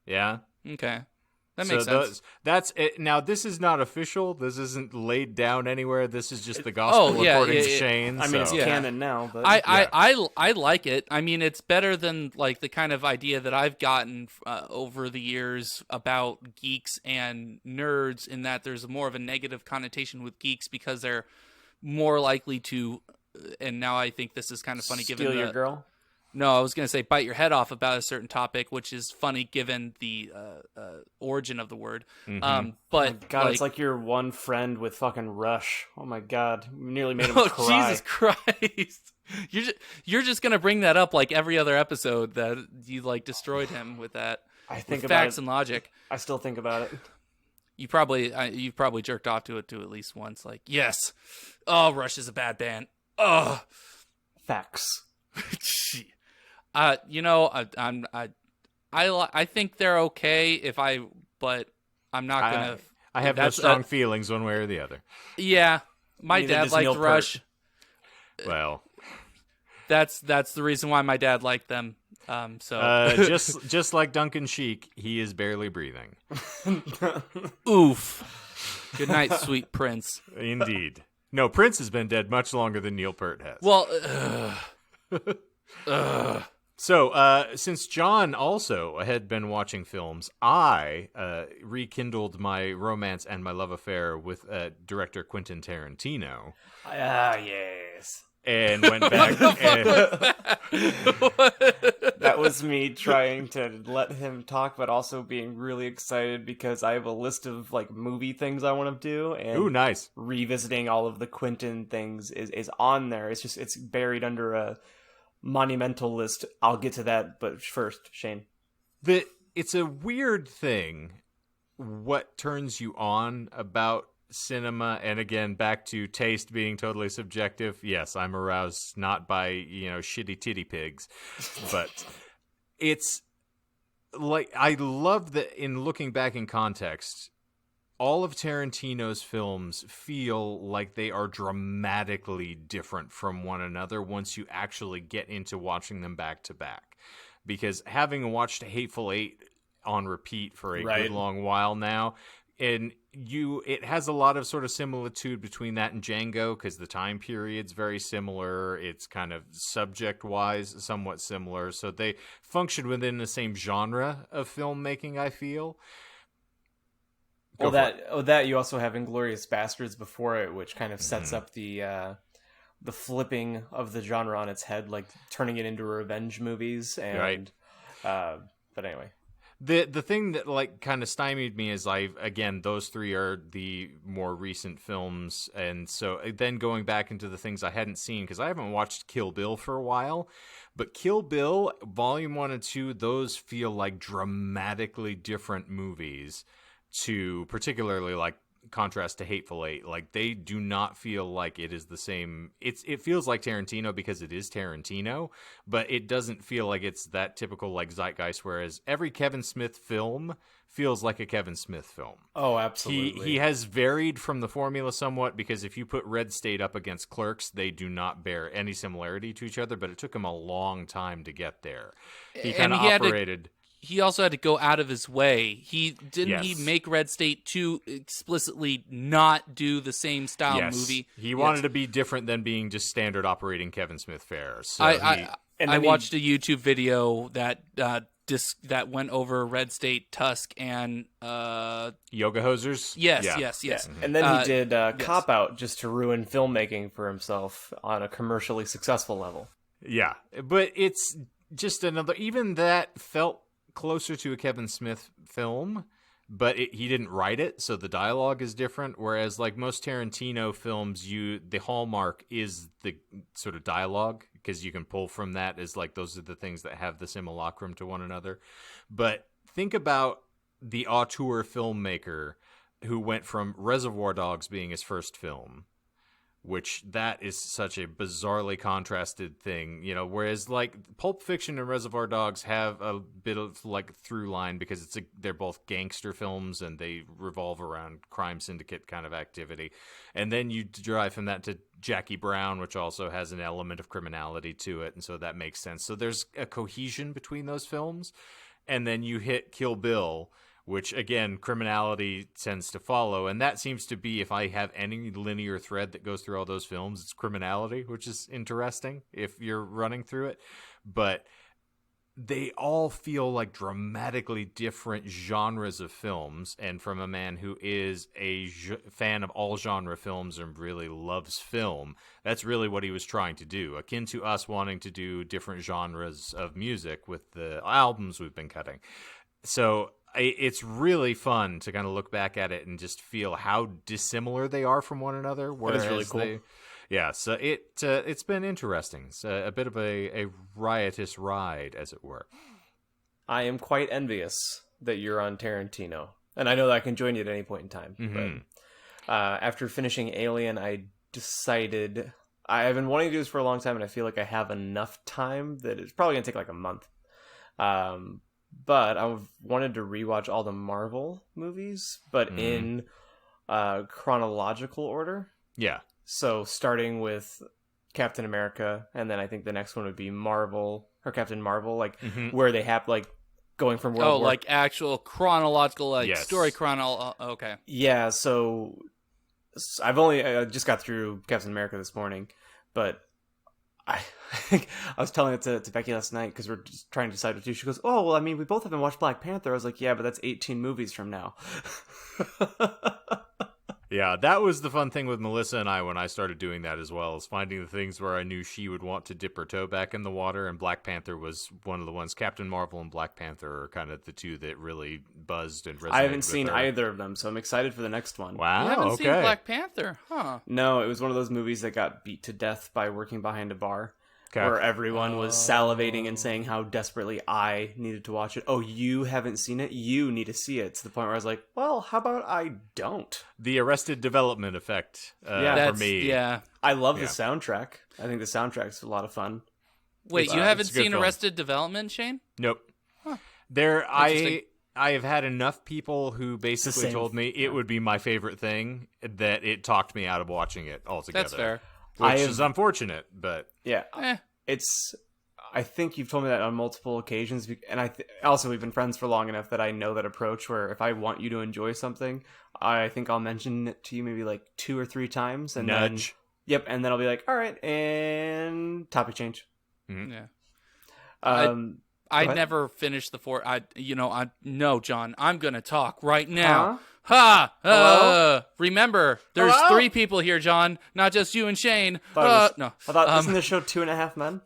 Speaker 3: Yeah?
Speaker 1: Okay, that makes
Speaker 3: So
Speaker 1: sense.
Speaker 3: that's it. Now, this is not official. This isn't laid down anywhere. This is just the gospel
Speaker 1: yeah,
Speaker 3: according to
Speaker 1: yeah.
Speaker 3: Shane.
Speaker 2: I mean, it's
Speaker 3: so-
Speaker 2: canon now, but
Speaker 1: I like it. I mean, it's better than like the kind of idea that I've gotten over the years about geeks and nerds, in that there's more of a negative connotation with geeks because they're more likely to. And now I think this is kind of funny given
Speaker 2: steal your girl.
Speaker 1: No, I was going to say bite your head off about a certain topic, which is funny given the origin of the word. But
Speaker 2: God, it's like your one friend with fucking Rush. Oh my God, you nearly made him
Speaker 1: oh,
Speaker 2: cry.
Speaker 1: Jesus Christ! You're just going to bring that up like every other episode that you like destroyed him with that.
Speaker 2: I think
Speaker 1: with
Speaker 2: about
Speaker 1: facts
Speaker 2: it.
Speaker 1: and logic.
Speaker 2: I still think about it.
Speaker 1: You've probably jerked off to it too at least once. Like, yes, oh, Rush is a bad band. Oh,
Speaker 2: Facts.
Speaker 1: I think they're okay but I'm not gonna.
Speaker 3: I have no
Speaker 1: that's
Speaker 3: strong feelings one way or the other.
Speaker 1: Yeah, my
Speaker 2: Neither
Speaker 1: dad
Speaker 2: does
Speaker 1: liked
Speaker 2: Neil
Speaker 1: Rush.
Speaker 3: Well,
Speaker 1: That's the reason why my dad liked them. So
Speaker 3: just like Duncan Sheik, he is barely breathing.
Speaker 1: oof. Good night, sweet prince.
Speaker 3: Indeed. No, Prince has been dead much longer than Neil Peart has.
Speaker 1: Well,
Speaker 3: So, since John also had been watching films, I rekindled my romance and my love affair with director Quentin Tarantino.
Speaker 2: Ah, yes.
Speaker 3: And went back.
Speaker 2: That was me trying to let him talk, but also being really excited because I have a list of like movie things I want to do, and
Speaker 3: Ooh, nice.
Speaker 2: revisiting all of the Quentin things is on there. It's buried under a monumental list. I'll get to that, but first, Shane.
Speaker 3: It's a weird thing what turns you on about cinema, and again, back to taste being totally subjective. Yes, I'm aroused not by, shitty titty pigs, but it's like, I love that in looking back in context, all of Tarantino's films feel like they are dramatically different from one another once you actually get into watching them back to back. Because having watched Hateful Eight on repeat for a good long while now, and it has a lot of sort of similitude between that and Django, because the time period's very similar. It's kind of subject-wise somewhat similar. So they function within the same genre of filmmaking, I feel.
Speaker 2: That you also have Inglourious Bastards before it, which kind of sets up the flipping of the genre on its head, like turning it into revenge movies. And,
Speaker 3: Right.
Speaker 2: But anyway.
Speaker 3: The thing that like kind of stymied me is those three are the more recent films, and so then going back into the things I hadn't seen because I haven't watched Kill Bill for a while, but Kill Bill Volume 1 and 2, those feel like dramatically different movies to particularly like contrast to Hateful Eight. Like they do not feel like it is the same. It feels like Tarantino because it is Tarantino, but it doesn't feel like it's that typical like zeitgeist, whereas every Kevin Smith film feels like a Kevin Smith film.
Speaker 4: Oh, absolutely.
Speaker 3: He has varied from the formula somewhat because if you put Red State up against Clerks, they do not bear any similarity to each other, but it took him a long time to get there. He kind of operated...
Speaker 1: He also had to go out of his way. He
Speaker 3: Yes.
Speaker 1: make Red State to explicitly not do the same style movie.
Speaker 3: He wanted to be different than being just standard operating Kevin Smith fare. So
Speaker 1: I watched a YouTube video that that went over Red State, Tusk, and
Speaker 3: Yoga Hosers.
Speaker 1: Yes.
Speaker 4: Mm-hmm. And then he did Cop Out just to ruin filmmaking for himself on a commercially successful level.
Speaker 3: Yeah, but it's just another. Even that felt closer to a Kevin Smith film, but he didn't write it, so the dialogue is different. Whereas, like most Tarantino films, the hallmark is the sort of dialogue because you can pull from that as like those are the things that have the simulacrum to one another. But think about the auteur filmmaker who went from Reservoir Dogs being his first film, which that is such a bizarrely contrasted thing, whereas like Pulp Fiction and Reservoir Dogs have a bit of like through line because they're both gangster films and they revolve around crime syndicate kind of activity. And then you drive from that to Jackie Brown, which also has an element of criminality to it. And so that makes sense. So there's a cohesion between those films. And then you hit Kill Bill, which, again, criminality tends to follow. And that seems to be, if I have any linear thread that goes through all those films, it's criminality, which is interesting if you're running through it. But they all feel like dramatically different genres of films. And from a man who is a fan of all genre films and really loves film, that's really what he was trying to do. Akin to us wanting to do different genres of music with the albums we've been cutting. So it's really fun to kind of look back at it and just feel how dissimilar they are from one another.
Speaker 4: That is really cool.
Speaker 3: So it's been interesting. It's a bit of a riotous ride, as it were.
Speaker 4: I am quite envious that you're on Tarantino, and I know that I can join you at any point in time.
Speaker 3: Mm-hmm.
Speaker 4: But after finishing Alien, I decided I've been wanting to do this for a long time, and I feel like I have enough time that it's probably gonna take like a month. But I wanted to rewatch all the Marvel movies, but in chronological order.
Speaker 3: Yeah.
Speaker 4: So starting with Captain America, and then I think the next one would be Marvel or Captain Marvel, like where they have like going from World War.
Speaker 1: Like actual chronological, like
Speaker 3: Yes.
Speaker 1: story okay.
Speaker 4: Yeah. So I just got through Captain America this morning, but I was telling it to Becky last night because we're just trying to decide what to do. She goes, "Oh, well, I mean, we both haven't watched Black Panther." I was like, "Yeah, but that's 18 movies from now."
Speaker 3: Yeah, that was the fun thing with Melissa and I when I started doing that as well, is finding the things where I knew she would want to dip her toe back in the water, and Black Panther was one of the ones. Captain Marvel and Black Panther are kind of the two that really buzzed and resonated.
Speaker 4: I haven't seen
Speaker 3: her.
Speaker 4: either of them, so I'm excited for the next one.
Speaker 3: Wow,
Speaker 1: You haven't
Speaker 3: okay.
Speaker 1: seen Black Panther, huh?
Speaker 4: No, it was one of those movies that got beat to death by working behind a bar.
Speaker 3: Okay.
Speaker 4: Where everyone was salivating and saying how desperately I needed to watch it. Oh, you haven't seen it? You need to see it. To the point where I was like, well, how about I don't?
Speaker 3: The Arrested Development effect for me.
Speaker 1: Yeah.
Speaker 4: I love the soundtrack. I think the soundtrack's a lot of fun.
Speaker 1: Wait, you haven't
Speaker 3: it's a good
Speaker 1: seen
Speaker 3: film.
Speaker 1: Arrested Development, Shane?
Speaker 3: Nope.
Speaker 1: Huh.
Speaker 3: I have had enough people who basically
Speaker 4: same-
Speaker 3: told me it would be my favorite thing that it talked me out of watching it altogether.
Speaker 1: That's fair.
Speaker 3: Which is unfortunate, but...
Speaker 4: Yeah. I think you've told me that on multiple occasions, and also we've been friends for long enough that I know that approach where if I want you to enjoy something, I think I'll mention it to you maybe like 2 or 3 times, and
Speaker 3: Nudge.
Speaker 4: then and then I'll be like, all right, and topic change.
Speaker 1: Yeah.
Speaker 4: I
Speaker 1: never finished the 4. No, John, I'm gonna talk right now. Ha! Remember, there's
Speaker 4: Hello?
Speaker 1: 3 people here, John, not just you and Shane.
Speaker 4: I
Speaker 1: No.
Speaker 4: thought isn't this show 2.5 Men?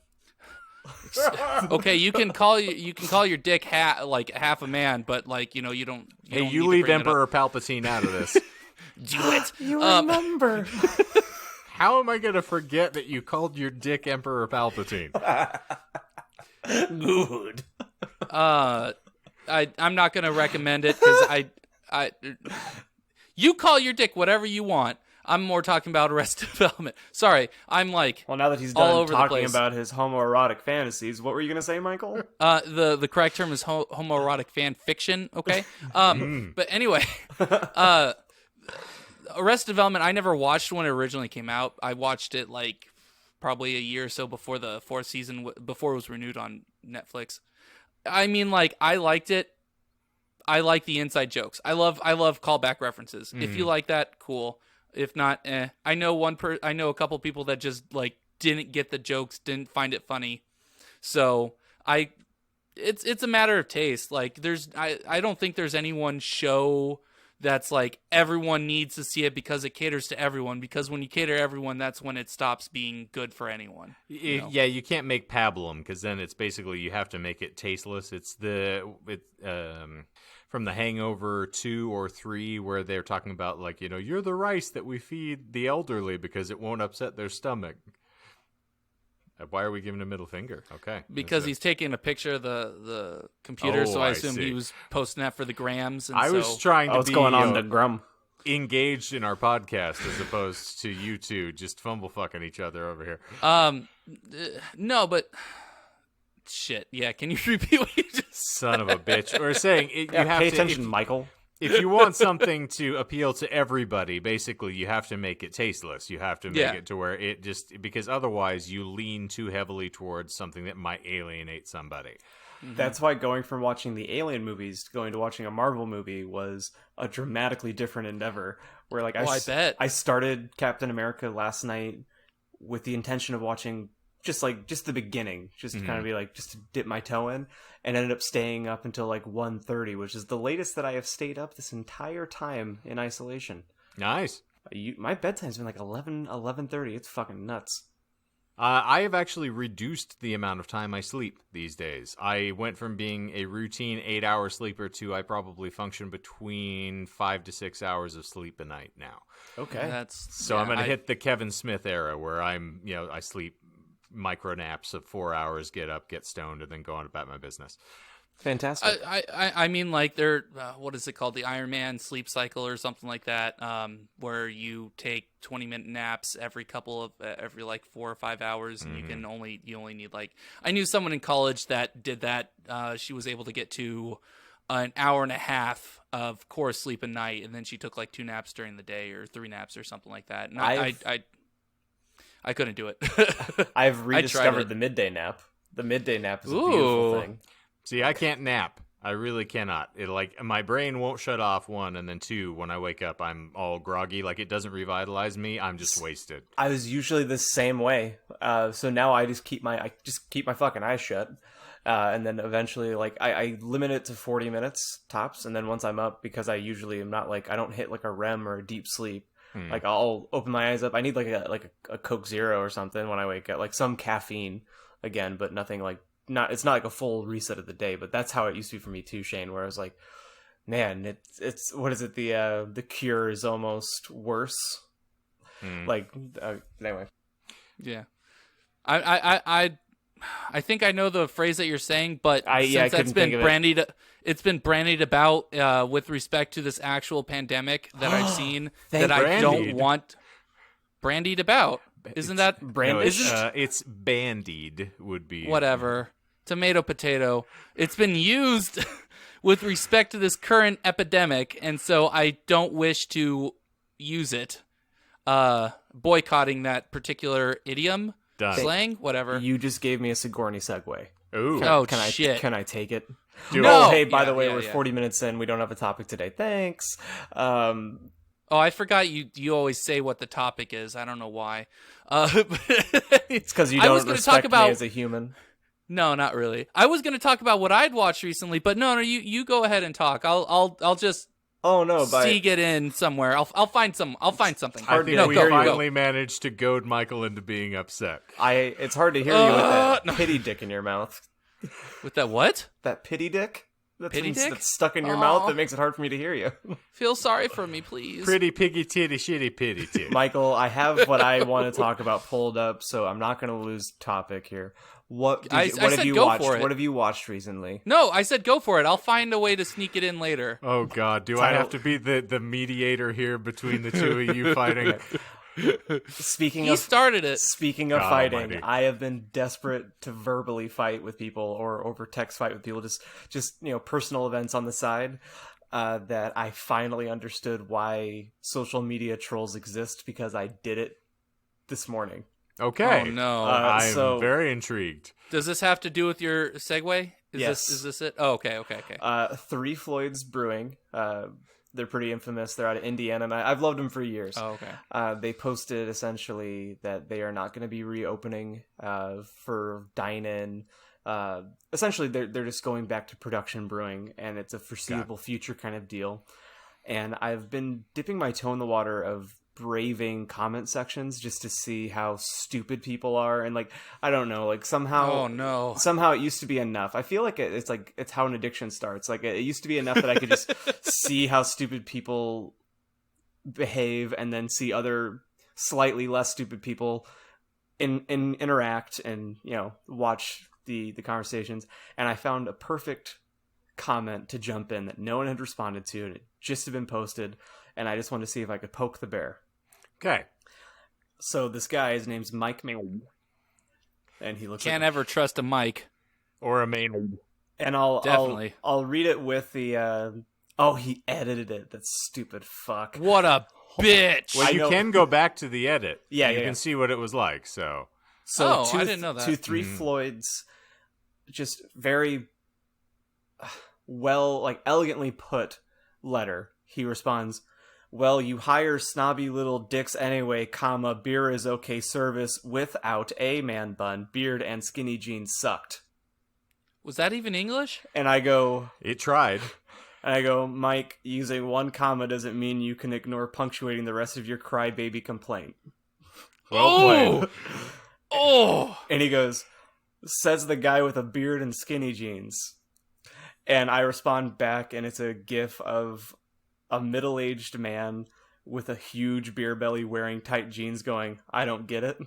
Speaker 1: Okay, you can call your dick like half a man, but like you don't.
Speaker 3: Hey,
Speaker 1: don't
Speaker 3: you
Speaker 1: need to
Speaker 3: leave
Speaker 1: bring it
Speaker 3: Emperor
Speaker 1: up.
Speaker 3: Palpatine out of this.
Speaker 1: Do it.
Speaker 2: You remember?
Speaker 3: How am I going to forget that you called your dick Emperor Palpatine?
Speaker 2: Good.
Speaker 1: I'm not gonna recommend it because you call your dick whatever you want. I'm more talking about Arrested Development. Sorry, I'm like
Speaker 2: Well, now that he's
Speaker 1: all
Speaker 2: done
Speaker 1: over the
Speaker 2: talking
Speaker 1: place.
Speaker 2: about his homoerotic fantasies, what were you gonna say, Michael?
Speaker 1: The correct term is homoerotic fan fiction. Okay. But anyway, Arrested Development. I never watched when it originally came out. I watched it like probably a year or so before the fourth season, before it was renewed on Netflix. I mean, like, I liked it. I like the inside jokes. I love callback references. If you like that, cool. If not, I know I know a couple people that just like didn't get the jokes, didn't find it funny. So it's a matter of taste. Like, I don't think there's any one show that's like everyone needs to see it because it caters to everyone. Because when you cater to everyone, that's when it stops being good for anyone.
Speaker 3: Yeah, you can't make pablum because then it's basically you have to make it tasteless. It's from The Hangover 2 or 3 where they're talking about like, you're the rice that we feed the elderly because it won't upset their stomach. Why are we giving a middle finger? Okay.
Speaker 1: Because he's taking a picture of the computer, so I assume he was posting that for the grams. And
Speaker 3: I was trying to
Speaker 2: What's
Speaker 3: be
Speaker 2: going on, the Grum?
Speaker 3: engaged in our podcast as opposed to you two just fumble fucking each other over here.
Speaker 1: No, but shit. Yeah, can you repeat what you just
Speaker 3: Son of a bitch. We're saying you have
Speaker 2: Pay
Speaker 3: to
Speaker 2: attention, Michael.
Speaker 3: if you want something to appeal to everybody, basically you have to make it tasteless. You have to make it to where it just because otherwise you lean too heavily towards something that might alienate somebody.
Speaker 2: That's why going from watching the Alien movies to going to watching a Marvel movie was a dramatically different endeavor. Where like
Speaker 1: I bet.
Speaker 2: I started Captain America last night with the intention of watching just the beginning, just to kind of be like just to dip my toe in, and ended up staying up until like 1:30, which is the latest that I have stayed up this entire time in isolation.
Speaker 3: Nice.
Speaker 2: My bedtime's been like 11:30. It's fucking nuts.
Speaker 3: I have actually reduced the amount of time I sleep these days. I went from being a routine 8-hour sleeper to I probably function between 5 to 6 hours of sleep a night now.
Speaker 2: Okay.
Speaker 3: So I'm going to hit the Kevin Smith era where I'm, I sleep micro naps of 4 hours, get up, get stoned, and then go on about my business.
Speaker 2: Fantastic.
Speaker 1: I mean, like, they're what is it called, the Iron Man sleep cycle or something like that, where you take 20-minute naps every like 4 or 5 hours, and you only need like, I knew someone in college that did that. She was able to get to an hour and a half of core sleep a night, and then she took like 2 naps during the day or 3 naps or something like that. And I couldn't do it.
Speaker 2: I've rediscovered the midday nap. The midday nap is a beautiful thing.
Speaker 3: See, I can't nap. I really cannot. My brain won't shut off, 1, and then 2, when I wake up, I'm all groggy. Like, it doesn't revitalize me. I'm just wasted.
Speaker 2: I was usually the same way. So now I just keep my fucking eyes shut. And then eventually, like, I limit it to 40 minutes tops. And then once I'm up, because I usually am not like, I don't hit like a REM or a deep sleep. Like, I'll open my eyes up. I need like a Coke Zero or something when I wake up, like some caffeine again, but nothing like, it's not like a full reset of the day, but that's how it used to be for me too, Shane, where I was like, man, it's what is it? The cure is almost worse. Like, anyway.
Speaker 1: Yeah. I think I know the phrase that you're saying, but since that's been brandied, it's been brandied about with respect to this actual pandemic that I've seen that I don't want brandied about. Isn't that
Speaker 2: brandied?
Speaker 3: It's bandied would be
Speaker 1: whatever. Tomato, potato. It's been used with respect to this current epidemic, and so I don't wish to use it. Boycotting that particular idiom.
Speaker 3: Done.
Speaker 1: Slang, whatever.
Speaker 2: You just gave me a Sigourney segue.
Speaker 3: Ooh.
Speaker 1: Shit.
Speaker 2: Can I take it?
Speaker 1: No.
Speaker 2: Hey, by the way, we're 40 minutes in. We don't have a topic today. Thanks.
Speaker 1: Oh, I forgot you always say what the topic is. I don't know why.
Speaker 2: It's because you don't respect me as a human.
Speaker 1: No, not really. I was going to talk about what I'd watched recently, but no, you go ahead and talk. I'll just
Speaker 4: Oh no, but
Speaker 1: Sneak it in somewhere. I'll find some. I'll find something.
Speaker 3: I think
Speaker 1: No,
Speaker 3: we
Speaker 1: go,
Speaker 3: finally managed to goad Michael into being upset.
Speaker 4: it's hard to hear you with that
Speaker 1: No.
Speaker 4: pity dick in your mouth.
Speaker 1: With that what?
Speaker 4: That pity dick?
Speaker 1: Pity dick?
Speaker 4: That's stuck in your mouth that makes it hard for me to hear you.
Speaker 1: Feel sorry for me, please.
Speaker 3: Pretty piggy titty shitty pity titty.
Speaker 4: Michael, I have what I want to talk about pulled up, so I'm not going to lose topic here. What
Speaker 1: I
Speaker 4: have
Speaker 1: said
Speaker 4: you
Speaker 1: go
Speaker 4: watched?
Speaker 1: for it.
Speaker 4: What have you watched recently?
Speaker 1: No, I said go for it. I'll find a way to sneak it in later.
Speaker 3: Oh God, do I have to be the mediator here between the two of you fighting?
Speaker 4: Speaking
Speaker 1: He
Speaker 4: of
Speaker 1: started it.
Speaker 4: Speaking of
Speaker 3: God
Speaker 4: fighting,
Speaker 3: almighty.
Speaker 4: I have been desperate to verbally fight with people or over text fight with people. Just personal events on the side. That I finally understood why social media trolls exist because I did it this morning.
Speaker 3: Okay.
Speaker 1: Oh no.
Speaker 3: I'm very intrigued.
Speaker 1: Does this have to do with your segue?
Speaker 4: Yes.
Speaker 1: Is this it? Oh, okay.
Speaker 4: 3 Floyds Brewing. They're pretty infamous. They're out of Indiana, and I've loved them for years.
Speaker 1: Oh, okay.
Speaker 4: They posted essentially that they are not going to be reopening for dine-in. Essentially, they're just going back to production brewing, and it's a foreseeable future kind of deal. And I've been dipping my toe in the water of braving comment sections just to see how stupid people are, and I don't know, somehow
Speaker 1: Oh no.
Speaker 4: somehow it used to be enough. I feel like it's how an addiction starts. It used to be enough that I could just see how stupid people behave and then see other slightly less stupid people interact and watch the conversations. And I found a perfect comment to jump in that no one had responded to, and it just had been posted, and I just wanted to see if I could poke the bear.
Speaker 3: Okay.
Speaker 4: So this guy, his name's Mike Main, and he looks
Speaker 1: Can't
Speaker 4: like,
Speaker 1: ever trust a mic.
Speaker 3: Or a main.
Speaker 4: and I'll
Speaker 1: Definitely.
Speaker 4: I'll read it with the oh, he edited it. That stupid fuck.
Speaker 1: What a bitch.
Speaker 3: Well,
Speaker 4: I
Speaker 3: you
Speaker 4: know-
Speaker 3: can go back to the edit.
Speaker 4: Yeah,
Speaker 3: you
Speaker 4: yeah,
Speaker 3: can
Speaker 4: yeah.
Speaker 3: see what it was like. So
Speaker 4: So
Speaker 1: Oh, I didn't know that.
Speaker 4: To 3 Floyds, just very well, elegantly put letter. He responds, "Well, you hire snobby little dicks anyway, comma, beer is okay service without a man bun, beard and skinny jeans sucked."
Speaker 1: Was that even English?
Speaker 4: And I go,
Speaker 3: it tried.
Speaker 4: Mike, using one comma doesn't mean you can ignore punctuating the rest of your crybaby complaint.
Speaker 3: Well played.
Speaker 1: Oh.
Speaker 4: And he goes, says the guy with a beard and skinny jeans. And I respond back, and it's a gif of a middle-aged man with a huge beer belly wearing tight jeans going, "I don't get it."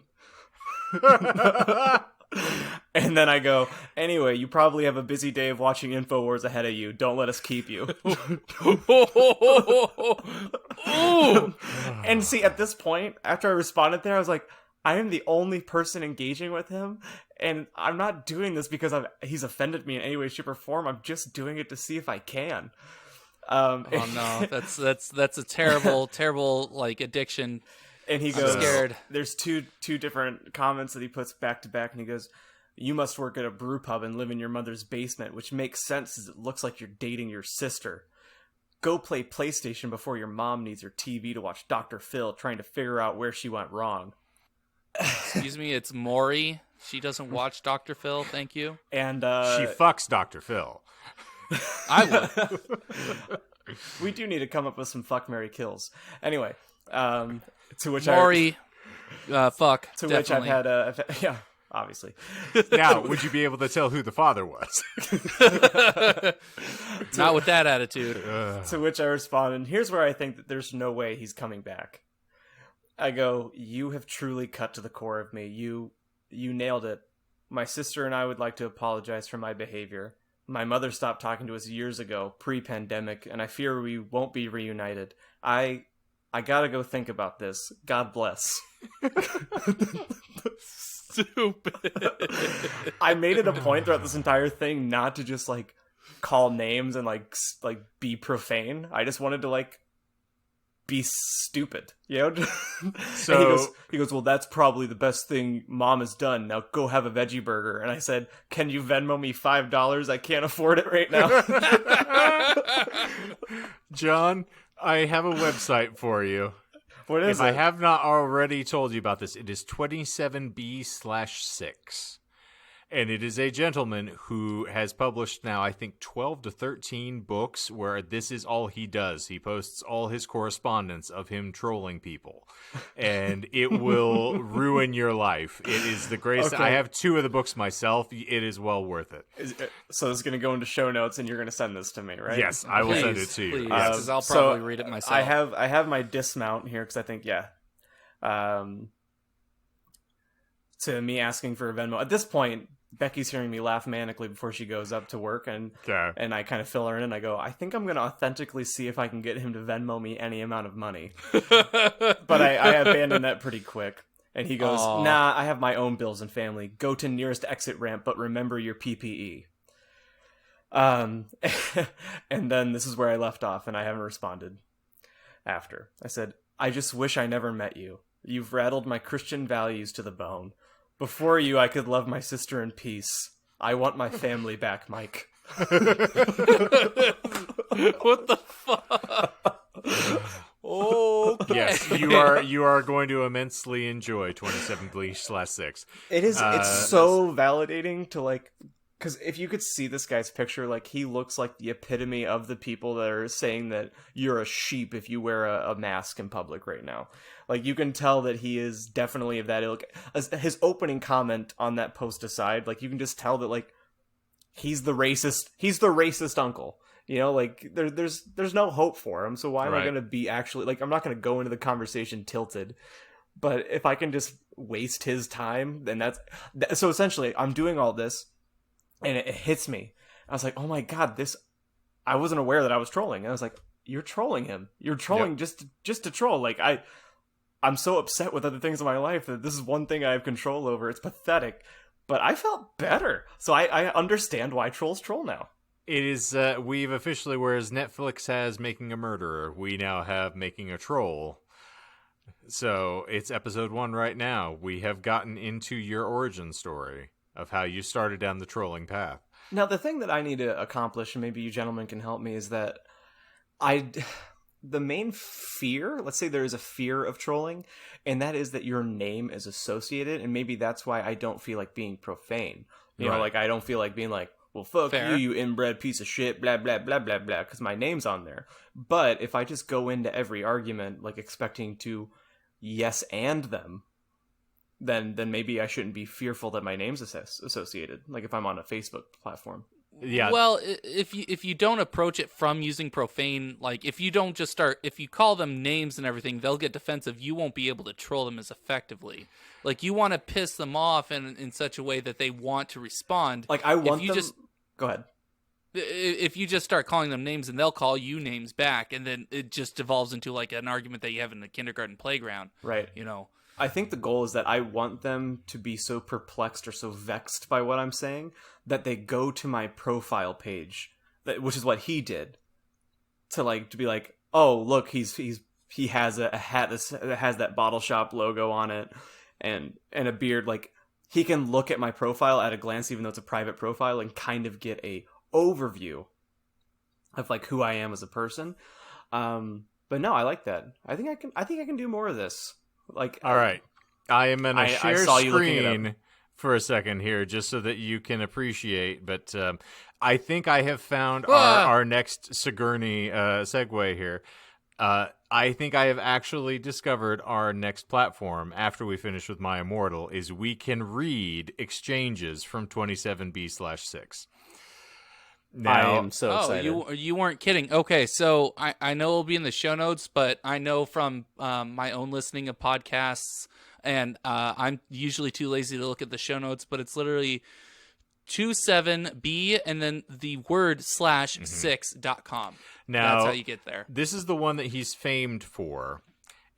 Speaker 4: And then I go, "Anyway, you probably have a busy day of watching InfoWars ahead of you. Don't let us keep you." And see, at this point, after I responded there, I was like, I am the only person engaging with him, and I'm not doing this because he's offended me in any way, shape, or form. I'm just doing it to see if I can.
Speaker 1: Oh no, that's a terrible addiction.
Speaker 4: And he
Speaker 1: I'm
Speaker 4: goes,
Speaker 1: scared.
Speaker 4: There's two different comments that he puts back to back, and he goes, "You must work at a brew pub and live in your mother's basement, which makes sense as it looks like you're dating your sister. Go play PlayStation before your mom needs her TV to watch Dr. Phil trying to figure out where she went wrong."
Speaker 1: Excuse me, it's Maury. She doesn't watch Dr. Phil, thank you.
Speaker 4: And
Speaker 3: She fucks Dr. Phil.
Speaker 1: I would.
Speaker 4: we do need to come up with some fuck, marry, kills. Anyway, to which
Speaker 1: Maury, fuck,
Speaker 4: to
Speaker 1: definitely.
Speaker 4: which I've had yeah, obviously.
Speaker 3: Now, would you be able to tell who the father was?
Speaker 1: Not with that attitude.
Speaker 4: To which I respond, and here's where I think that there's no way he's coming back. I go, "You have truly cut to the core of me. You nailed it. My sister and I would like to apologize for my behavior. My mother stopped talking to us years ago, pre-pandemic, and I fear we won't be reunited. I gotta go think about this. God bless."
Speaker 1: Stupid.
Speaker 4: I made it a point throughout this entire thing not to just call names and be profane. I just wanted to be stupid,
Speaker 3: So-
Speaker 4: and he goes, "Well, that's probably the best thing Mom has done. Now go have a veggie burger." And I said, "Can you Venmo me $5? I can't afford it right now."
Speaker 3: John, I have a website for you.
Speaker 4: What is
Speaker 3: If I
Speaker 4: it?
Speaker 3: have not already told you about this, it is 27B/6. And it is a gentleman who has published now, I think, 12 to 13 books where this is all he does. He posts all his correspondence of him trolling people. And it will ruin your life. It is the greatest.
Speaker 4: Okay.
Speaker 3: I have 2 of the books myself. It is well worth it.
Speaker 4: So this is going to go into show notes, and you're going to send this to me, right?
Speaker 3: Yes, I will send it
Speaker 1: Please,
Speaker 3: to you.
Speaker 1: please.
Speaker 3: Yes.
Speaker 1: 'Cause I'll
Speaker 4: So
Speaker 1: probably read it myself.
Speaker 4: I have my dismount here because I think to me asking for a Venmo at this point. Becky's hearing me laugh manically before she goes up to work, and
Speaker 3: Okay.
Speaker 4: I kind of fill her in, and I go, I think I'm going to authentically see if I can get him to Venmo me any amount of money. But I abandoned that pretty quick. And he goes,
Speaker 1: Aw.
Speaker 4: nah, I have my own bills and family. Go to nearest exit ramp, but remember your PPE. And then this is where I left off, and I haven't responded after. I said, I just wish I never met you. You've rattled my Christian values to the bone. Before you, I could love my sister in peace. I want my family back, Mike.
Speaker 1: What the fuck? Okay.
Speaker 3: Yes, you are going to immensely enjoy 27 Bleach/6.
Speaker 4: It is. It's so validating to like, because if you could see this guy's picture, like he looks like the epitome of the people that are saying that you're a sheep if you wear a mask in public right now. Like you can tell that he is definitely of that ilk. His opening comment on that post aside, like you can just tell that like he's the racist. He's the racist uncle. You know, like there's no hope for him. So why am I
Speaker 3: Right.
Speaker 4: going to be actually like I'm not going to go into the conversation tilted. But if I can just waste his time, then so essentially I'm doing all this. And it hits me. I was like, oh my god, I wasn't aware that I was trolling. And I was like, you're trolling him. You're trolling just to troll. Like, I'm so upset with other things in my life that this is one thing I have control over. It's pathetic. But I felt better. So I understand why trolls troll now.
Speaker 3: It is, we've officially, whereas Netflix has Making a Murderer, we now have Making a Troll. So it's episode 1 right now. We have gotten into your origin story of how you started down the trolling path.
Speaker 4: Now, the thing that I need to accomplish, and maybe you gentlemen can help me, is that the main fear, let's say there is a fear of trolling, and that is that your name is associated, and maybe that's why I don't feel like being profane. You know,
Speaker 3: Right.
Speaker 4: like I don't feel like being like, well, fuck
Speaker 1: Fair.
Speaker 4: you inbred piece of shit, blah, blah, blah, blah, blah, because my name's on there. But if I just go into every argument, like expecting to yes and them, then maybe I shouldn't be fearful that my name's associated. Like if I'm on a Facebook platform.
Speaker 3: Yeah.
Speaker 1: Well, if you don't approach it from using profane, like if you don't just if you call them names and everything, they'll get defensive. You won't be able to troll them as effectively. Like you want to piss them off in such a way that they want to respond.
Speaker 4: Like I want
Speaker 1: you
Speaker 4: them.
Speaker 1: just
Speaker 4: Go ahead.
Speaker 1: if you just start calling them names and they'll call you names back, and then it just devolves into like an argument that you have in the kindergarten playground.
Speaker 4: Right.
Speaker 1: You know.
Speaker 4: I think the goal is that I want them to be so perplexed or so vexed by what I'm saying that they go to my profile page, which is what he did, to be like, oh look, he has a hat that has that bottle shop logo on it, and a beard. Like he can look at my profile at a glance, even though it's a private profile, and kind of get a overview of like who I am as a person. But no, I like that. I think I can do more of this. Like,
Speaker 3: All right. I am going to share
Speaker 4: saw you looking it up.
Speaker 3: screen for a second here just so that you can appreciate. But I think I have found our next Sigourney segue here. I think I have actually discovered our next platform after we finish with My Immortal is we can read exchanges from 27B/6. Now,
Speaker 4: I am so excited.
Speaker 1: You weren't kidding. Okay, so I know it'll be in the show notes, but I know from my own listening of podcasts, and I'm usually too lazy to look at the show notes, but it's literally 27B and then the word /6.com.
Speaker 3: Now,
Speaker 1: that's how you get there.
Speaker 3: This is the one that he's famed for.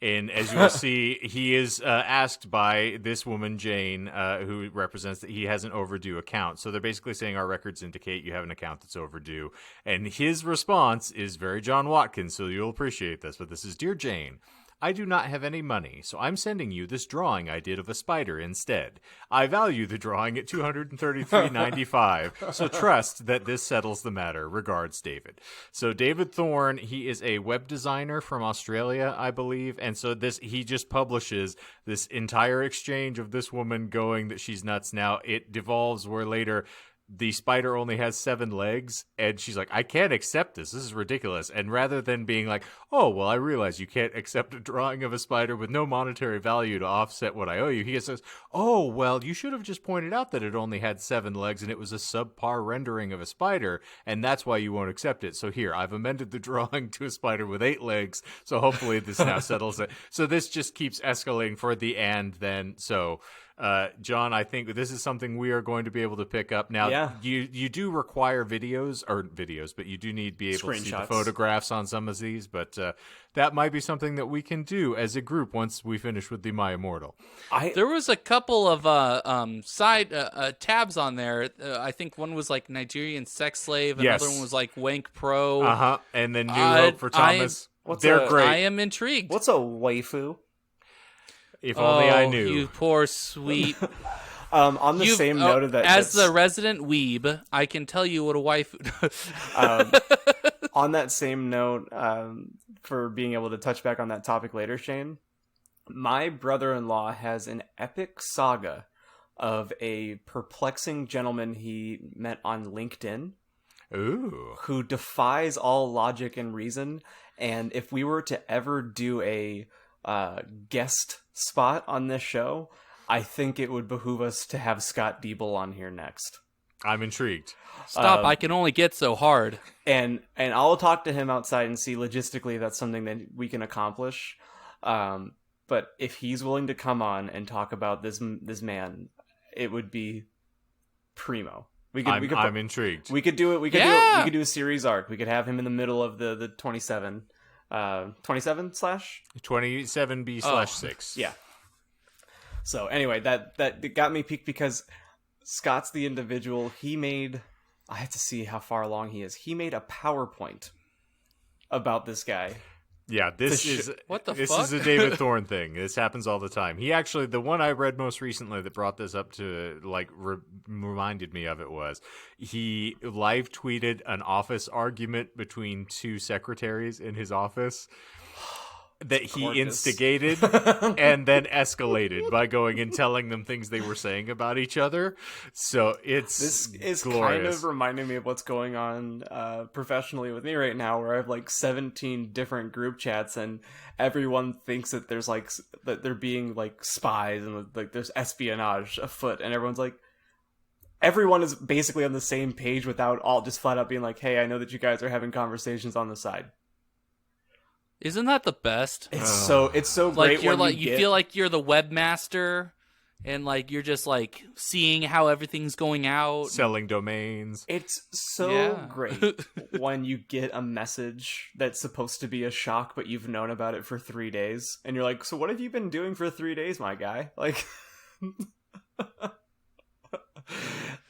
Speaker 3: And as you will see, he is asked by this woman, Jane, who represents that he has an overdue account. So they're basically saying our records indicate you have an account that's overdue. And his response is very John Watkins, so you'll appreciate this. But this is, Dear Jane, I do not have any money, so I'm sending you this drawing I did of a spider instead. I value the drawing at $233.95, so trust that this settles the matter. Regards, David. So David Thorne, he is a web designer from Australia, I believe, and so he just publishes this entire exchange of this woman going that she's nuts. Now it devolves where later the spider only has 7 legs, and she's like, I can't accept this. This is ridiculous. And rather than being like, oh, well, I realize you can't accept a drawing of a spider with no monetary value to offset what I owe you, he says, oh, well, you should have just pointed out that it only had 7 legs and it was a subpar rendering of a spider, and that's why you won't accept it. So here, I've amended the drawing to a spider with 8 legs, so hopefully this now settles it. So this just keeps escalating for the end then. So John, I think this is something we are going to be able to pick up. Now, you do require but you do need to be able to see the photographs on some of these, but that might be something that we can do as a group once we finish with the My Immortal.
Speaker 1: There was a couple of side tabs on there. I think one was like Nigerian sex slave, another one was like Wank Pro.
Speaker 3: And then New Hope for Thomas. They're great.
Speaker 1: I am intrigued.
Speaker 2: What's a waifu?
Speaker 3: If only I knew.
Speaker 1: You poor sweet.
Speaker 2: On the same note of that,
Speaker 1: as the resident weeb, I can tell you what a wife.
Speaker 2: On that same note, for being able to touch back on that topic later, Shane, my brother-in-law has an epic saga of a perplexing gentleman he met on LinkedIn.
Speaker 3: Ooh.
Speaker 2: Who defies all logic and reason. And if we were to ever do a guest spot on this show, I think it would behoove us to have Scott Diebel on here next.
Speaker 3: I'm intrigued.
Speaker 1: Stop, I can only get so hard.
Speaker 2: And I'll talk to him outside and see logistically that's something that we can accomplish. But if he's willing to come on and talk about this man, it would be primo. I'm
Speaker 3: intrigued.
Speaker 2: We could do it. We could do a series arc. We could have him in the middle of the 27.
Speaker 3: 27B/6.
Speaker 2: Yeah. So anyway, that got me peaked because Scott's the individual. I have to see how far along he is. He made a PowerPoint about this guy.
Speaker 3: Yeah, this is a David Thorne thing. This happens all the time. He actually, the one I read most recently that brought this up to reminded me of it was he live tweeted an office argument between 2 secretaries in his offiis that he instigated and then escalated by going and telling them things they were saying about each other. So this is glorious.
Speaker 2: Kind of reminding me of what's going on professionally with me right now, where I have like 17 different group chats and everyone thinks that there's like that they're being like spies and like there's espionage afoot, and everyone is basically on the same page without all just flat out being like, hey, I know that you guys are having conversations on the side.
Speaker 1: Isn't that the best?
Speaker 2: It's so great.
Speaker 1: Like you feel like you're the webmaster, and like you're just like seeing how everything's going out,
Speaker 3: selling domains.
Speaker 2: It's so great when you get a message that's supposed to be a shock, but you've known about it for 3 days, and you're like, "So what have you been doing for 3 days, my guy?" Like,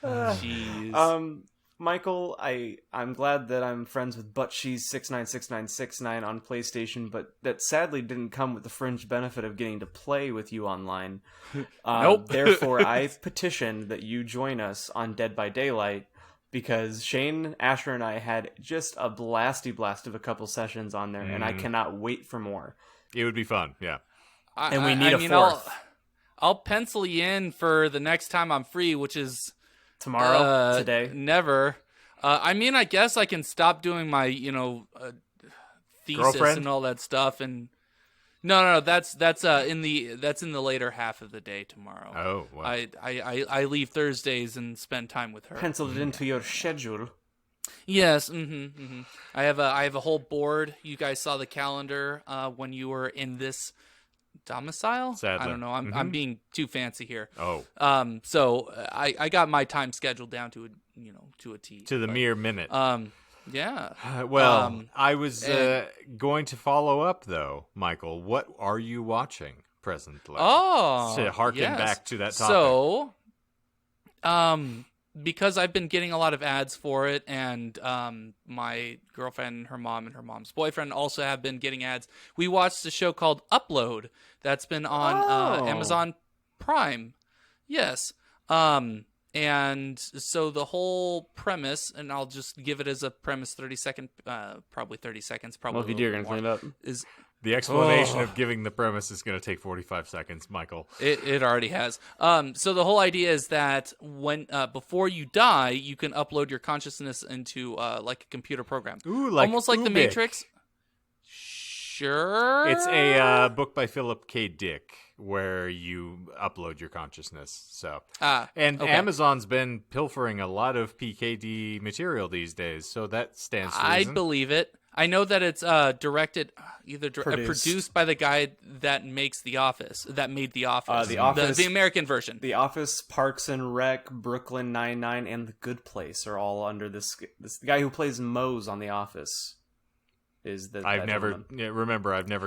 Speaker 1: jeez.
Speaker 2: Michael, I'm glad that I'm friends with ButtShe's696969 on PlayStation, but that sadly didn't come with the fringe benefit of getting to play with you online.
Speaker 1: Nope.
Speaker 2: Therefore, I've petitioned that you join us on Dead by Daylight, because Shane, Asher, and I had just a blasty blast of a couple sessions on there, and I cannot wait for more.
Speaker 3: It would be fun, yeah.
Speaker 2: And we need a fourth.
Speaker 1: I'll pencil you in for the next time I'm free, which is...
Speaker 2: tomorrow, today,
Speaker 1: never. I mean, I guess I can stop doing my, thesis
Speaker 3: Girlfriend?
Speaker 1: and all that stuff. And no, that's in the later half of the day tomorrow.
Speaker 3: Oh, wow.
Speaker 1: I leave Thursdays and spend time with her.
Speaker 2: Pencil it into your schedule.
Speaker 1: Yes. I have a whole board. You guys saw the calendar when you were in this domicile.
Speaker 3: Sadly.
Speaker 1: I don't know. I'm being too fancy here.
Speaker 3: Oh.
Speaker 1: So I got my time scheduled down to a T.
Speaker 3: To the mere minute.
Speaker 1: Yeah.
Speaker 3: I was going to follow up though, Michael. What are you watching presently?
Speaker 1: Oh.
Speaker 3: To harken back to that topic.
Speaker 1: So, because I've been getting a lot of ads for it, and my girlfriend, her mom, and her mom's boyfriend also have been getting ads. We watched a show called Upload that's been on Amazon Prime. Yes. And so the whole premise, and I'll just give it as a premise, 30 seconds, probably 30 seconds, probably.
Speaker 2: Well, if you do, you're going to clean it up.
Speaker 1: Is
Speaker 3: The explanation of giving the premise is going to take 45 seconds, Michael.
Speaker 1: It already has. So the whole idea is that when before you die, you can upload your consciousness into like a computer program.
Speaker 3: Ooh, like
Speaker 1: almost like the
Speaker 3: Ubik.
Speaker 1: Matrix. Sure.
Speaker 3: It's a book by Philip K. Dick where you upload your consciousness. So, and
Speaker 1: okay.
Speaker 3: Amazon's been pilfering a lot of PKD material these days, so that stands to
Speaker 1: I
Speaker 3: reason.
Speaker 1: believe it. I know that it's directed, produced by the guy that makes The Office, that made The Office.
Speaker 2: The Office,
Speaker 1: the American version.
Speaker 2: The Office, Parks and Rec, Brooklyn Nine-Nine, and The Good Place are all under this guy who plays Mose on The Office.
Speaker 3: I've never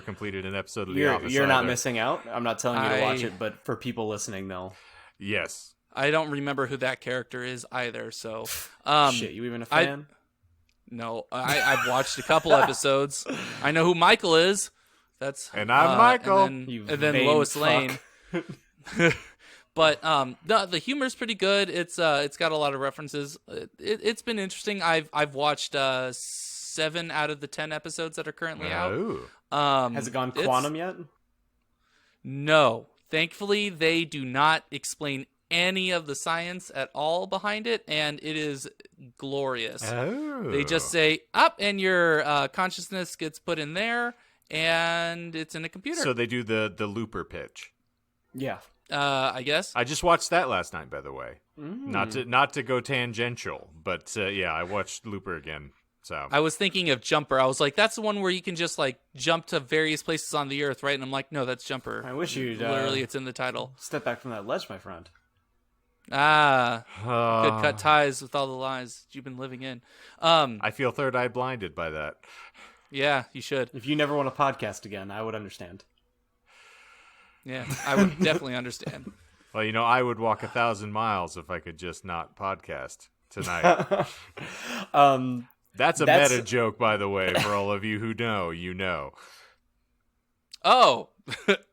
Speaker 3: completed an episode of The Office.
Speaker 2: You're not
Speaker 3: either.
Speaker 2: missing out. I'm not telling you to watch it, but for people listening, they'll.
Speaker 3: Yes.
Speaker 1: I don't remember who that character is either. So,
Speaker 2: shit, you even a fan?
Speaker 1: No, I've watched a couple episodes. I know who Michael is.
Speaker 3: And I'm Michael.
Speaker 1: And then Lois Lane. But the humor's pretty good. It's got a lot of references. It's been interesting. I've watched 7 out of the 10 episodes that are currently out.
Speaker 2: Has it gone quantum yet?
Speaker 1: No. Thankfully, they do not explain any of the science at all behind it, and it is glorious. They just say, up, and your consciousness gets put in there, and it's in a computer.
Speaker 3: So they do the Looper pitch.
Speaker 2: Yeah.
Speaker 1: I guess.
Speaker 3: I just watched that last night, by the way. Not to go tangential, but yeah, I watched Looper again. So
Speaker 1: I was thinking of Jumper. I was like, that's the one where you can just like jump to various places on the earth, right? And I'm like, no, that's Jumper.
Speaker 2: I wish you'd
Speaker 1: literally, it's in the title.
Speaker 2: Step back from that ledge, my friend.
Speaker 1: Good cut ties with all the lies you've been living in.
Speaker 3: I feel third eye blinded by that.
Speaker 1: Yeah, you should.
Speaker 2: If you never want to podcast again, I would understand.
Speaker 1: Yeah, I would definitely understand.
Speaker 3: Well, I would walk 1,000 miles if I could just not podcast tonight. That's a meta joke, by the way, for all of you who know, you know.
Speaker 1: Oh,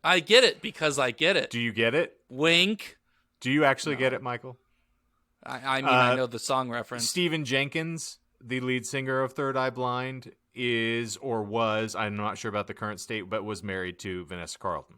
Speaker 1: I get it because I get it.
Speaker 3: Do you get it?
Speaker 1: Wink.
Speaker 3: Do you actually get it, Michael?
Speaker 1: I mean, I know the song reference.
Speaker 3: Stephen Jenkins, the lead singer of Third Eye Blind, is or was, I'm not sure about the current state, but was married to Vanessa Carlton.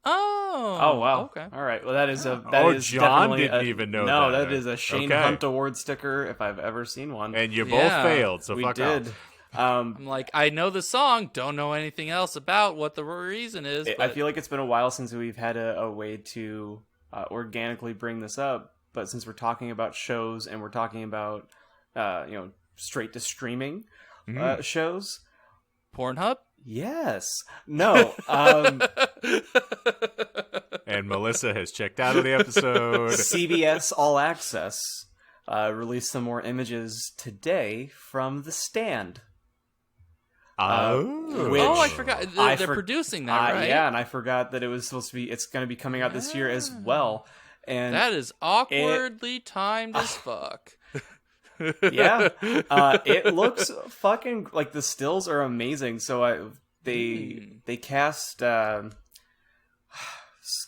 Speaker 1: Oh,
Speaker 2: wow.
Speaker 1: Okay.
Speaker 2: All right. Well, that is
Speaker 3: John
Speaker 2: definitely
Speaker 3: didn't even know
Speaker 2: no,
Speaker 3: that.
Speaker 2: that is a Shane Hunt Award sticker if I've ever seen one.
Speaker 3: And you both failed, so
Speaker 2: we
Speaker 3: fuck
Speaker 2: did.
Speaker 3: off.
Speaker 1: I'm like, I know the song, don't know anything else about what the reason is.
Speaker 2: I feel like it's been a while since we've had a way to organically bring this up, but since we're talking about shows and we're talking about straight to streaming shows,
Speaker 1: Pornhub?
Speaker 2: Yes. No.
Speaker 3: And Melissa has checked out of the episode.
Speaker 2: CBS All Access released some more images today from The Stand.
Speaker 1: I forgot. They're producing that, right?
Speaker 2: Yeah, and I forgot that it was supposed to be. It's going to be coming out this year as well. And
Speaker 1: that is awkwardly timed as fuck.
Speaker 2: Yeah, it looks fucking like the stills are amazing. So they cast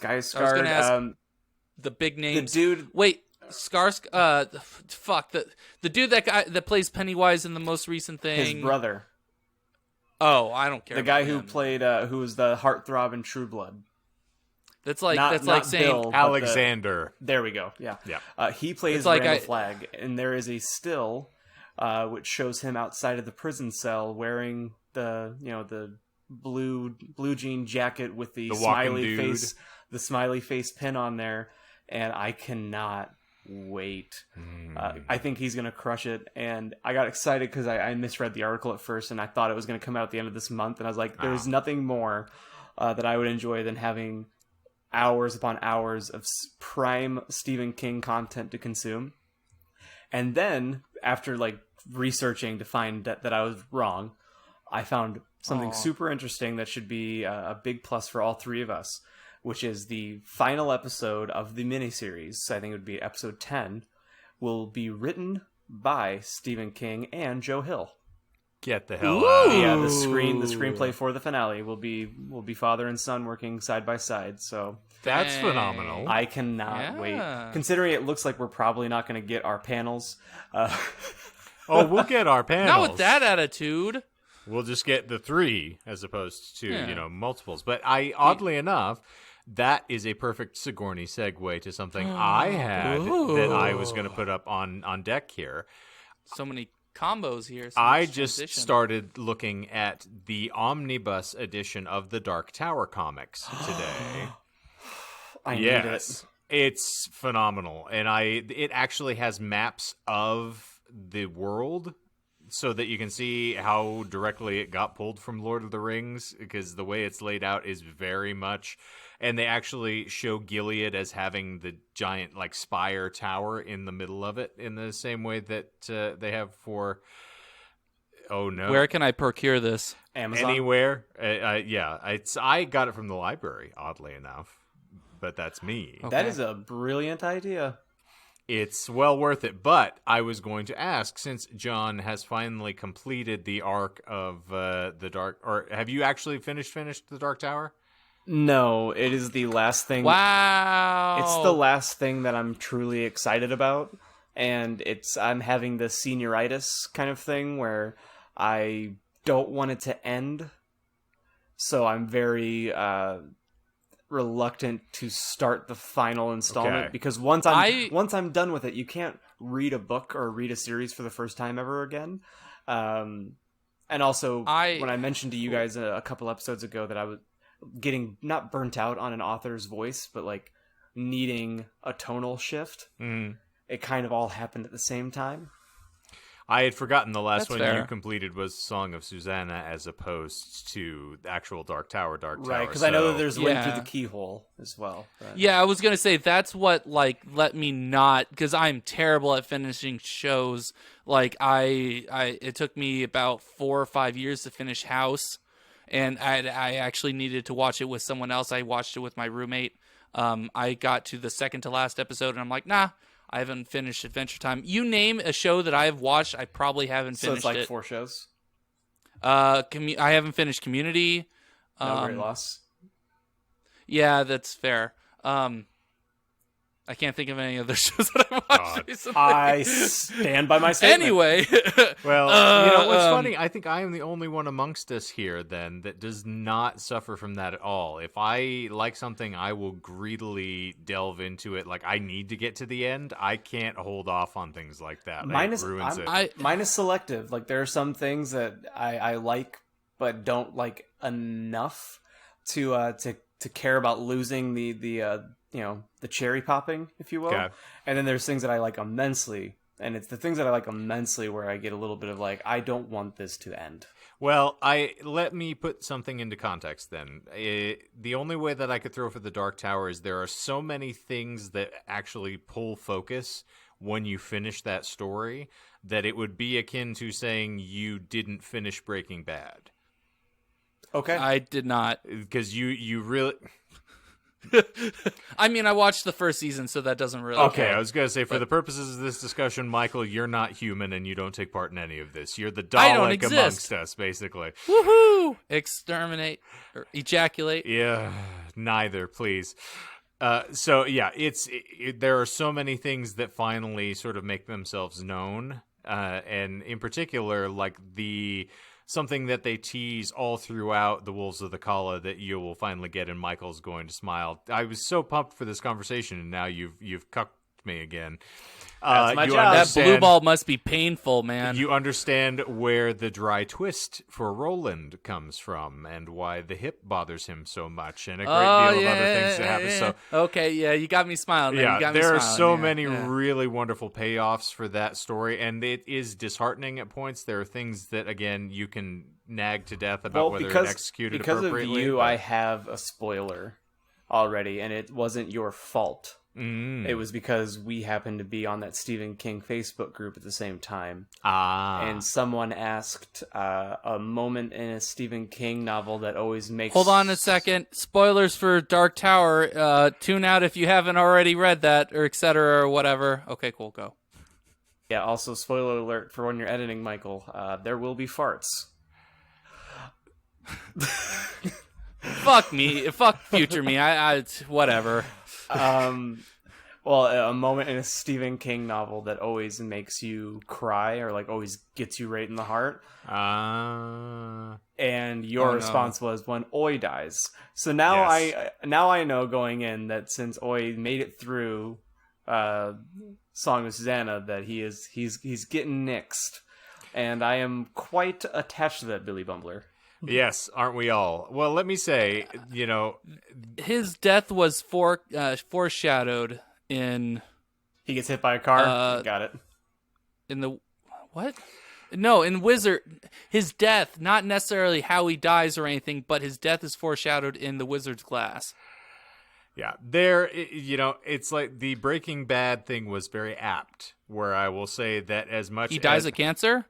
Speaker 2: Skarsgård,
Speaker 1: the big names.
Speaker 2: the dude.
Speaker 1: Wait, fuck the dude that plays Pennywise in the most recent thing.
Speaker 2: His brother.
Speaker 1: Oh, I don't care.
Speaker 2: The guy
Speaker 1: about
Speaker 2: who
Speaker 1: him.
Speaker 2: played who was the heartthrob in True Blood.
Speaker 1: That's like
Speaker 2: Not
Speaker 1: saying
Speaker 2: Bill,
Speaker 3: Alexander.
Speaker 2: there we go. Yeah. He plays
Speaker 1: It's like
Speaker 2: Randall Flagg, and there is a still which shows him outside of the prison cell wearing the blue jean jacket with the smiley
Speaker 3: dude.
Speaker 2: the smiley face pin on there, and I cannot wait. I think he's gonna crush it, and I got excited because I misread the article at first, and I thought it was gonna come out at the end of this month, and I was like, there's nothing more that I would enjoy than having hours upon hours of prime Stephen King content to consume. And then, after researching to find that I was wrong, I found something super interesting that should be a big plus for all three of us, which is the final episode of the miniseries. I think it would be episode 10, will be written by Stephen King and Joe Hill.
Speaker 3: Get the hell out.
Speaker 2: Yeah, the screenplay for the finale will be father and son working side by side. So
Speaker 3: That's
Speaker 1: Dang.
Speaker 3: phenomenal.
Speaker 2: I cannot
Speaker 1: Yeah.
Speaker 2: wait. Considering it looks like we're probably not going to get our panels.
Speaker 3: Oh, we'll get our panels.
Speaker 1: Not with that attitude.
Speaker 3: We'll just get the 3 as opposed to,
Speaker 1: Yeah.
Speaker 3: multiples. But oddly enough, that is a perfect Sigourney segue to something I had that I was going to put up on deck here.
Speaker 1: So many combos here. So
Speaker 3: I
Speaker 1: much
Speaker 3: just
Speaker 1: transition.
Speaker 3: started looking at the omnibus edition of the Dark Tower comics today.
Speaker 2: I need
Speaker 3: Yes.
Speaker 2: it.
Speaker 3: It's phenomenal. And it actually has maps of the world so that you can see how directly it got pulled from Lord of the Rings, because the way it's laid out is very much, and they actually show Gilead as having the giant like spire tower in the middle of it in the same way that they have for
Speaker 1: Where can I procure this?
Speaker 2: Amazon.
Speaker 3: anywhere. I got it from the library, oddly enough, but that's me.
Speaker 1: Okay.
Speaker 2: That is a brilliant idea.
Speaker 3: It's well worth it, but I was going to ask, since John has finally completed the arc of the Dark, or have you actually finished the Dark Tower?
Speaker 2: No, it is the last thing.
Speaker 1: Wow.
Speaker 2: It's the last thing that I'm truly excited about, and I'm having the senioritis kind of thing where I don't want it to end, so I'm very reluctant to start the final installment.
Speaker 3: Okay.
Speaker 2: Because once I'm done with it, you can't read a book or read a series for the first time ever again. And also, when I mentioned to you guys a couple episodes ago that I was getting not burnt out on an author's voice, but like needing a tonal shift, it kind of all happened at the same time.
Speaker 3: I had forgotten the last
Speaker 1: That's
Speaker 3: one
Speaker 1: fair.
Speaker 3: you completed was Song of Susanna as opposed to the actual Dark Tower.
Speaker 2: Right, because I know that there's Wind Through
Speaker 1: Yeah.
Speaker 2: the Keyhole as well. But...
Speaker 1: Yeah, I was gonna say that's what like let me not, because I'm terrible at finishing shows. Like it took me about 4 or 5 years to finish House, and I actually needed to watch it with someone else. I watched it with my roommate. I got to the second to last episode, and I'm like, nah, I haven't finished Adventure Time. You name a show that I have watched, I probably haven't
Speaker 2: So
Speaker 1: finished
Speaker 2: it's like
Speaker 1: it.
Speaker 2: 4 shows.
Speaker 1: I haven't finished Community.
Speaker 2: No Great Loss.
Speaker 1: Yeah, that's fair. I can't think of any other shows that I've watched
Speaker 3: God.
Speaker 1: recently.
Speaker 2: I stand by my statement.
Speaker 1: Anyway,
Speaker 3: Well, what's funny, I think I am the only one amongst us here then that does not suffer from that at all. If I like something, I will greedily delve into it. Like, I need to get to the end. I can't hold off on things like that.
Speaker 2: Mine
Speaker 3: It
Speaker 2: is
Speaker 3: ruins it.
Speaker 2: mine is selective. Like there are some things that I like but don't like enough to care about losing the cherry popping, if you will.
Speaker 3: Okay.
Speaker 2: And then there's things that I like immensely, and it's the things that I like immensely where I get a little bit of like, I don't want this to end.
Speaker 3: Well, let me put something into context then. The only way that I could throw for the Dark Tower is there are so many things that actually pull focus when you finish that story that it would be akin to saying you didn't finish Breaking Bad.
Speaker 2: Okay.
Speaker 1: I did not.
Speaker 3: Because you really...
Speaker 1: I mean, I watched the first season, so that doesn't really.
Speaker 3: Okay, I was going to say, for the purposes of this discussion, Michael, you're not human and you don't take part in any of this. You're the
Speaker 1: I don't
Speaker 3: Dalek
Speaker 1: exist.
Speaker 3: amongst us, basically.
Speaker 1: Woohoo! Exterminate or ejaculate.
Speaker 3: Yeah, neither, please. So, yeah, there are so many things that finally sort of make themselves known. And in particular, like something that they tease all throughout the Wolves of the Kala that you will finally get, and Michael's going to smile. I was so pumped for this conversation, and now you've cucked me again.
Speaker 2: That's my
Speaker 3: you
Speaker 2: job.
Speaker 1: That blue
Speaker 3: understand-
Speaker 1: ball must be painful, man.
Speaker 3: You understand where the dry twist for Roland comes from, and why the hip bothers him so much, and a great deal of other things that happen. So,
Speaker 1: Okay, yeah, you got me smiling. Man.
Speaker 3: yeah,
Speaker 1: you got me
Speaker 3: there are
Speaker 1: smiling,
Speaker 3: so
Speaker 1: yeah,
Speaker 3: many
Speaker 1: yeah.
Speaker 3: really wonderful payoffs for that story, and it is disheartening at points. There are things that, again, you can nag to death about whether it executed
Speaker 2: because of
Speaker 3: appropriately.
Speaker 2: you,
Speaker 3: but-
Speaker 2: I have a spoiler already, and it wasn't your fault.
Speaker 3: Mm.
Speaker 2: It was because we happened to be on that Stephen King Facebook group at the same time.
Speaker 3: And
Speaker 2: Someone asked a moment in a Stephen King novel that always makes...
Speaker 1: Hold on a second. Spoilers for Dark Tower. Tune out if you haven't already read that, or etc. or whatever. Okay, cool. Go.
Speaker 2: Yeah, also, spoiler alert for when you're editing, Michael, there will be farts.
Speaker 1: Fuck me. Fuck future me. I whatever.
Speaker 2: Well, a moment in a Stephen King novel that always makes you cry or like always gets you right in the heart. And your response was when Oi dies. So now
Speaker 3: Yes.
Speaker 2: I know going in that since Oi made it through Song of Susanna that he's getting nixed, and I am quite attached to that Billy Bumbler.
Speaker 3: Yes, aren't we all? Well, let me say,
Speaker 1: His death was foreshadowed in
Speaker 2: He gets hit by a car. Got it.
Speaker 1: the what? No, in Wizard, his death, not necessarily how he dies or anything, but his death is foreshadowed in the Wizard's Glass.
Speaker 3: yeah, it's like the Breaking Bad thing was very apt, where I will say that as much
Speaker 1: He dies
Speaker 3: as
Speaker 1: of cancer?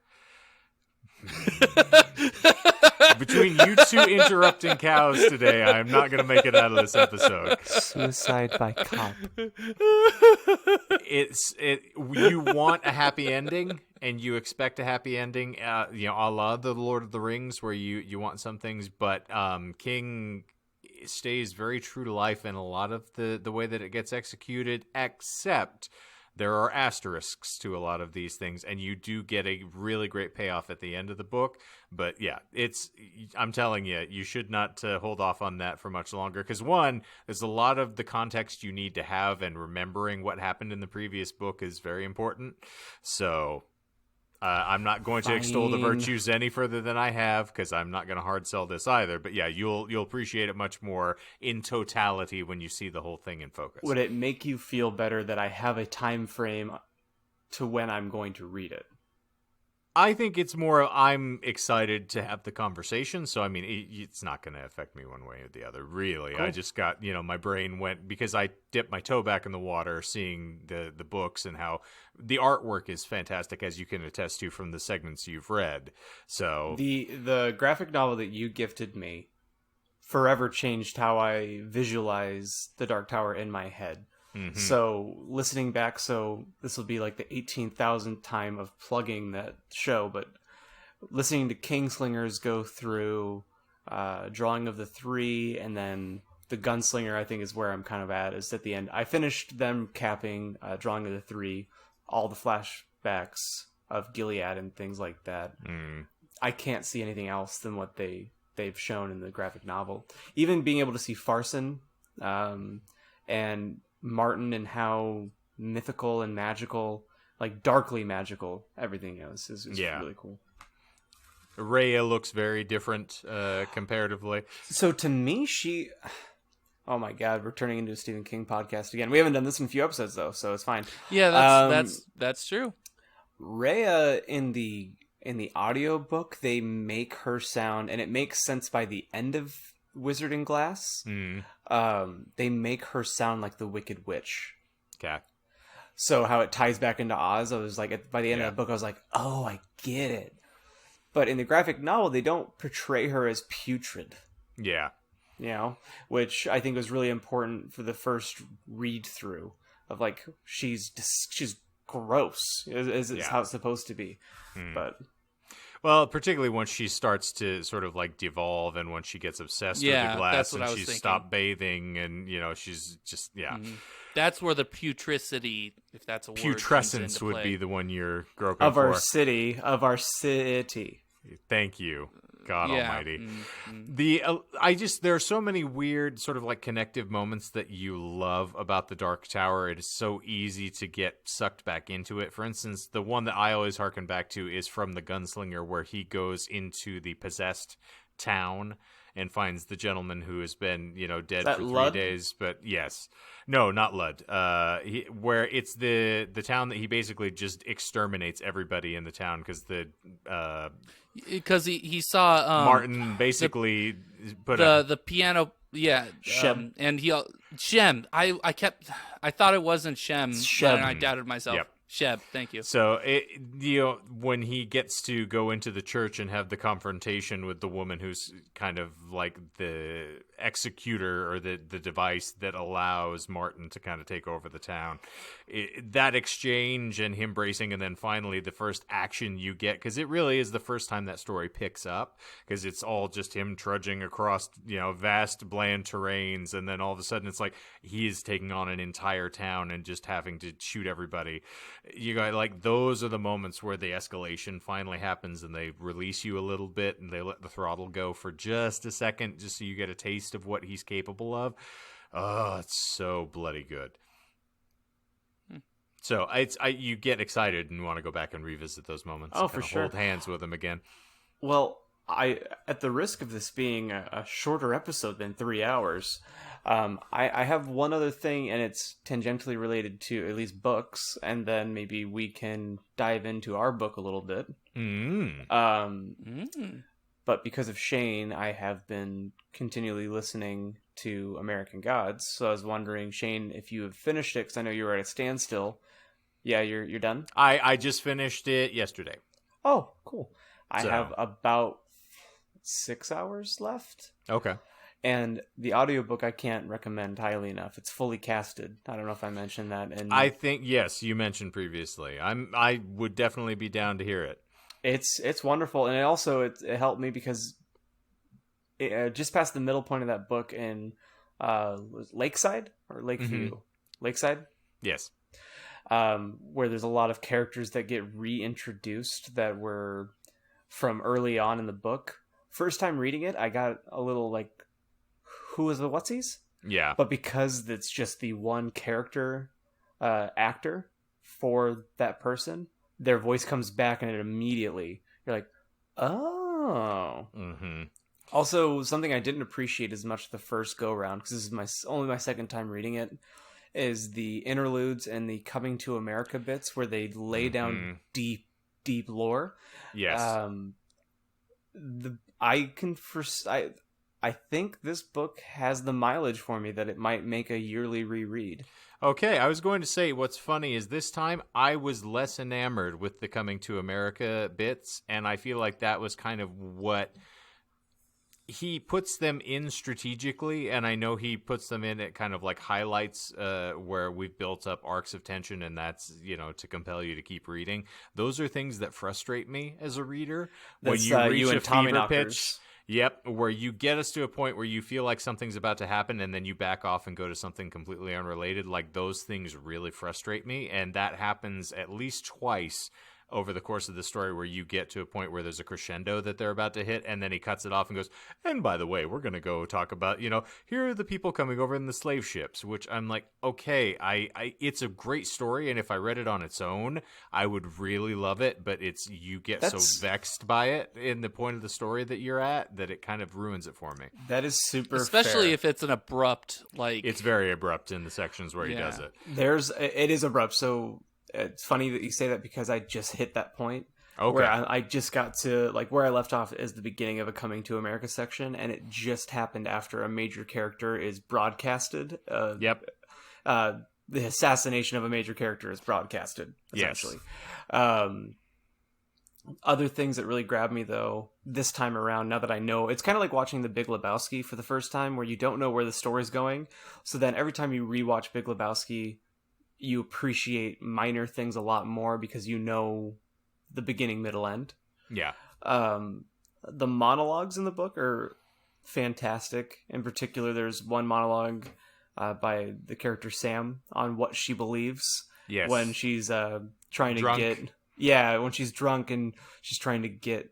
Speaker 3: between you two interrupting cows today, I'm not going to make it out of this episode.
Speaker 2: Suicide by cop.
Speaker 3: You want a happy ending, and you expect a happy ending, a la the Lord of the Rings, where you want some things, but King stays very true to life in a lot of the way that it gets executed, except there are asterisks to a lot of these things, and you do get a really great payoff at the end of the book. But yeah, I'm telling you, you should not hold off on that for much longer, because one, there's a lot of the context you need to have, and remembering what happened in the previous book is very important. So I'm not going to extol the virtues any further than I have, because I'm not going to hard sell this either. But yeah, you'll appreciate it much more in totality when you see the whole thing in focus.
Speaker 2: Would it make you feel better that I have a time frame to when I'm going to read it?
Speaker 3: I think it's more I'm excited to have the conversation. So, I mean, it's not going to affect me one way or the other, really. Cool. I just got, my brain went, because I dipped my toe back in the water seeing the books and how the artwork is fantastic, as you can attest to from the segments you've read. So
Speaker 2: the graphic novel that you gifted me forever changed how I visualize the Dark Tower in my head. Mm-hmm. So listening back, so this will be like the 18,000th time of plugging that show, but listening to Kingslingers go through Drawing of the Three, and then the Gunslinger, I think is where I'm kind of at, is at the end. I finished them capping Drawing of the Three, all the flashbacks of Gilead and things like that. I can't see anything else than what they've shown in the graphic novel. Even being able to see Farson and Martin, and how mythical and magical, like darkly magical, everything is really cool.
Speaker 3: Rhea looks very different comparatively.
Speaker 2: So to me, oh my god, we're turning into a Stephen King podcast again. We haven't done this in a few episodes though, so it's fine.
Speaker 1: Yeah, that's true.
Speaker 2: Rhea in the audiobook, they make her sound, and it makes sense by the end of Wizard and Glass. They make her sound like the Wicked Witch.
Speaker 3: Okay.
Speaker 2: So how it ties back into Oz, I was like, by the end of the book, I was like, oh, I get it. But in the graphic novel, they don't portray her as putrid.
Speaker 3: Yeah.
Speaker 2: Which I think was really important for the first read through of like, she's gross, is how it's supposed to be. But
Speaker 3: well, particularly once she starts to sort of like devolve, and when she gets obsessed with the glass, and she's stopped bathing, and she's just
Speaker 1: That's where the putricity, if that's a word,
Speaker 3: putrescence would be the one you're groping
Speaker 2: of
Speaker 3: for.
Speaker 2: Of our city.
Speaker 3: Thank you, God Almighty. There are so many weird sort of like connective moments that you love about the Dark Tower. It is so easy to get sucked back into it. For instance, the one that I always harken back to is from the Gunslinger, where he goes into the possessed town and finds the gentleman who has been, dead for 3 days. But yes, no, not Lud. Where it's the town that he basically just exterminates everybody in the town
Speaker 1: because he saw
Speaker 3: Martin basically put
Speaker 1: the piano. Yeah,
Speaker 2: Shem.
Speaker 1: and Shem. I thought it wasn't Shem,
Speaker 2: Shem.
Speaker 1: and I doubted myself.
Speaker 3: Yep.
Speaker 1: Sheb, thank you.
Speaker 3: So when he gets to go into the church and have the confrontation with the woman who's kind of like the executor or the device that allows Martin to kind of take over the town, that exchange and him bracing, and then finally the first action you get, because it really is the first time that story picks up, because it's all just him trudging across vast bland terrains, and then all of a sudden it's like he is taking on an entire town and just having to shoot everybody. You got like those are the moments where the escalation finally happens, and they release you a little bit, and they let the throttle go for just a second, just so you get a taste of what he's capable of. Oh, it's so bloody good. So you get excited and want to go back and revisit those moments.
Speaker 2: Oh,
Speaker 3: and
Speaker 2: for sure.
Speaker 3: Hold hands with him again.
Speaker 2: Well, at the risk of this being a shorter episode than 3 hours, I have one other thing, and it's tangentially related to at least books, and then maybe we can dive into our book a little bit. But because of Shane, I have been continually listening to American Gods, so I was wondering, Shane, if you have finished it, because I know you were at a standstill. Yeah, you're done?
Speaker 3: I just finished it yesterday.
Speaker 2: Oh, cool. I have about 6 hours left.
Speaker 3: Okay.
Speaker 2: And the audiobook I can't recommend highly enough. It's fully casted. I don't know if I mentioned that. And
Speaker 3: I think, yes, you mentioned previously. I would definitely be down to hear it.
Speaker 2: It's wonderful, and it helped me because just past the middle point of that book in Lakeside or Lakeview, Lakeside.
Speaker 3: Yes.
Speaker 2: Where there's a lot of characters that get reintroduced that were from early on in the book. First time reading it, I got a little like, who was the whatsies?
Speaker 3: Yeah.
Speaker 2: But because it's just the one character actor for that person, their voice comes back and it immediately, you're like, oh.
Speaker 3: Mm-hmm.
Speaker 2: Also, something I didn't appreciate as much the first go-round, because this is only my second time reading it, is the interludes and the coming to America bits where they lay down deep lore.
Speaker 3: Yes.
Speaker 2: I think this book has the mileage for me that it might make a yearly reread.
Speaker 3: Okay, I was going to say, what's funny is this time I was less enamored with the Coming to America bits, and I feel like that was kind of what he puts them in strategically, and I know he puts them in at kind of like highlights where we've built up arcs of tension, and that's, to compel you to keep reading. Those are things that frustrate me as a reader.
Speaker 2: That's,
Speaker 3: when you reach
Speaker 2: you
Speaker 3: a
Speaker 2: and Tommy
Speaker 3: fever
Speaker 2: Knockers.
Speaker 3: pitch. Yep, where you get us to a point where you feel like something's about to happen and then you back off and go to something completely unrelated. Like, those things really frustrate me, and that happens at least twice over the course of the story, where you get to a point where there's a crescendo that they're about to hit, and then he cuts it off and goes, and by the way, we're going to go talk about, here are the people coming over in the slave ships, which I'm like, okay, it's a great story, and if I read it on its own, I would really love it, but you get so vexed by it in the point of the story that you're at that it kind of ruins it for me.
Speaker 2: That is super
Speaker 1: Especially
Speaker 2: fair.
Speaker 1: if it's an abrupt, like...
Speaker 3: It's very abrupt in the sections where he does it.
Speaker 2: It is abrupt, so... It's funny that you say that because I just hit that point where I just got to, like, where I left off is the beginning of a Coming to America section, and it just happened after a major character is broadcasted.
Speaker 3: Yep.
Speaker 2: The assassination of a major character is broadcasted, essentially. Yes. Other things that really grabbed me, though, this time around, now that I know, it's kind of like watching The Big Lebowski for the first time, where you don't know where the story's going. So then every time you rewatch Big Lebowski, you appreciate minor things a lot more because you know the beginning, middle, end.
Speaker 3: Yeah.
Speaker 2: The monologues in the book are fantastic. In particular, there's one monologue by the character Sam on what she believes.
Speaker 3: Yes.
Speaker 2: When she's trying to
Speaker 3: Drunk.
Speaker 2: when she's drunk and she's trying to get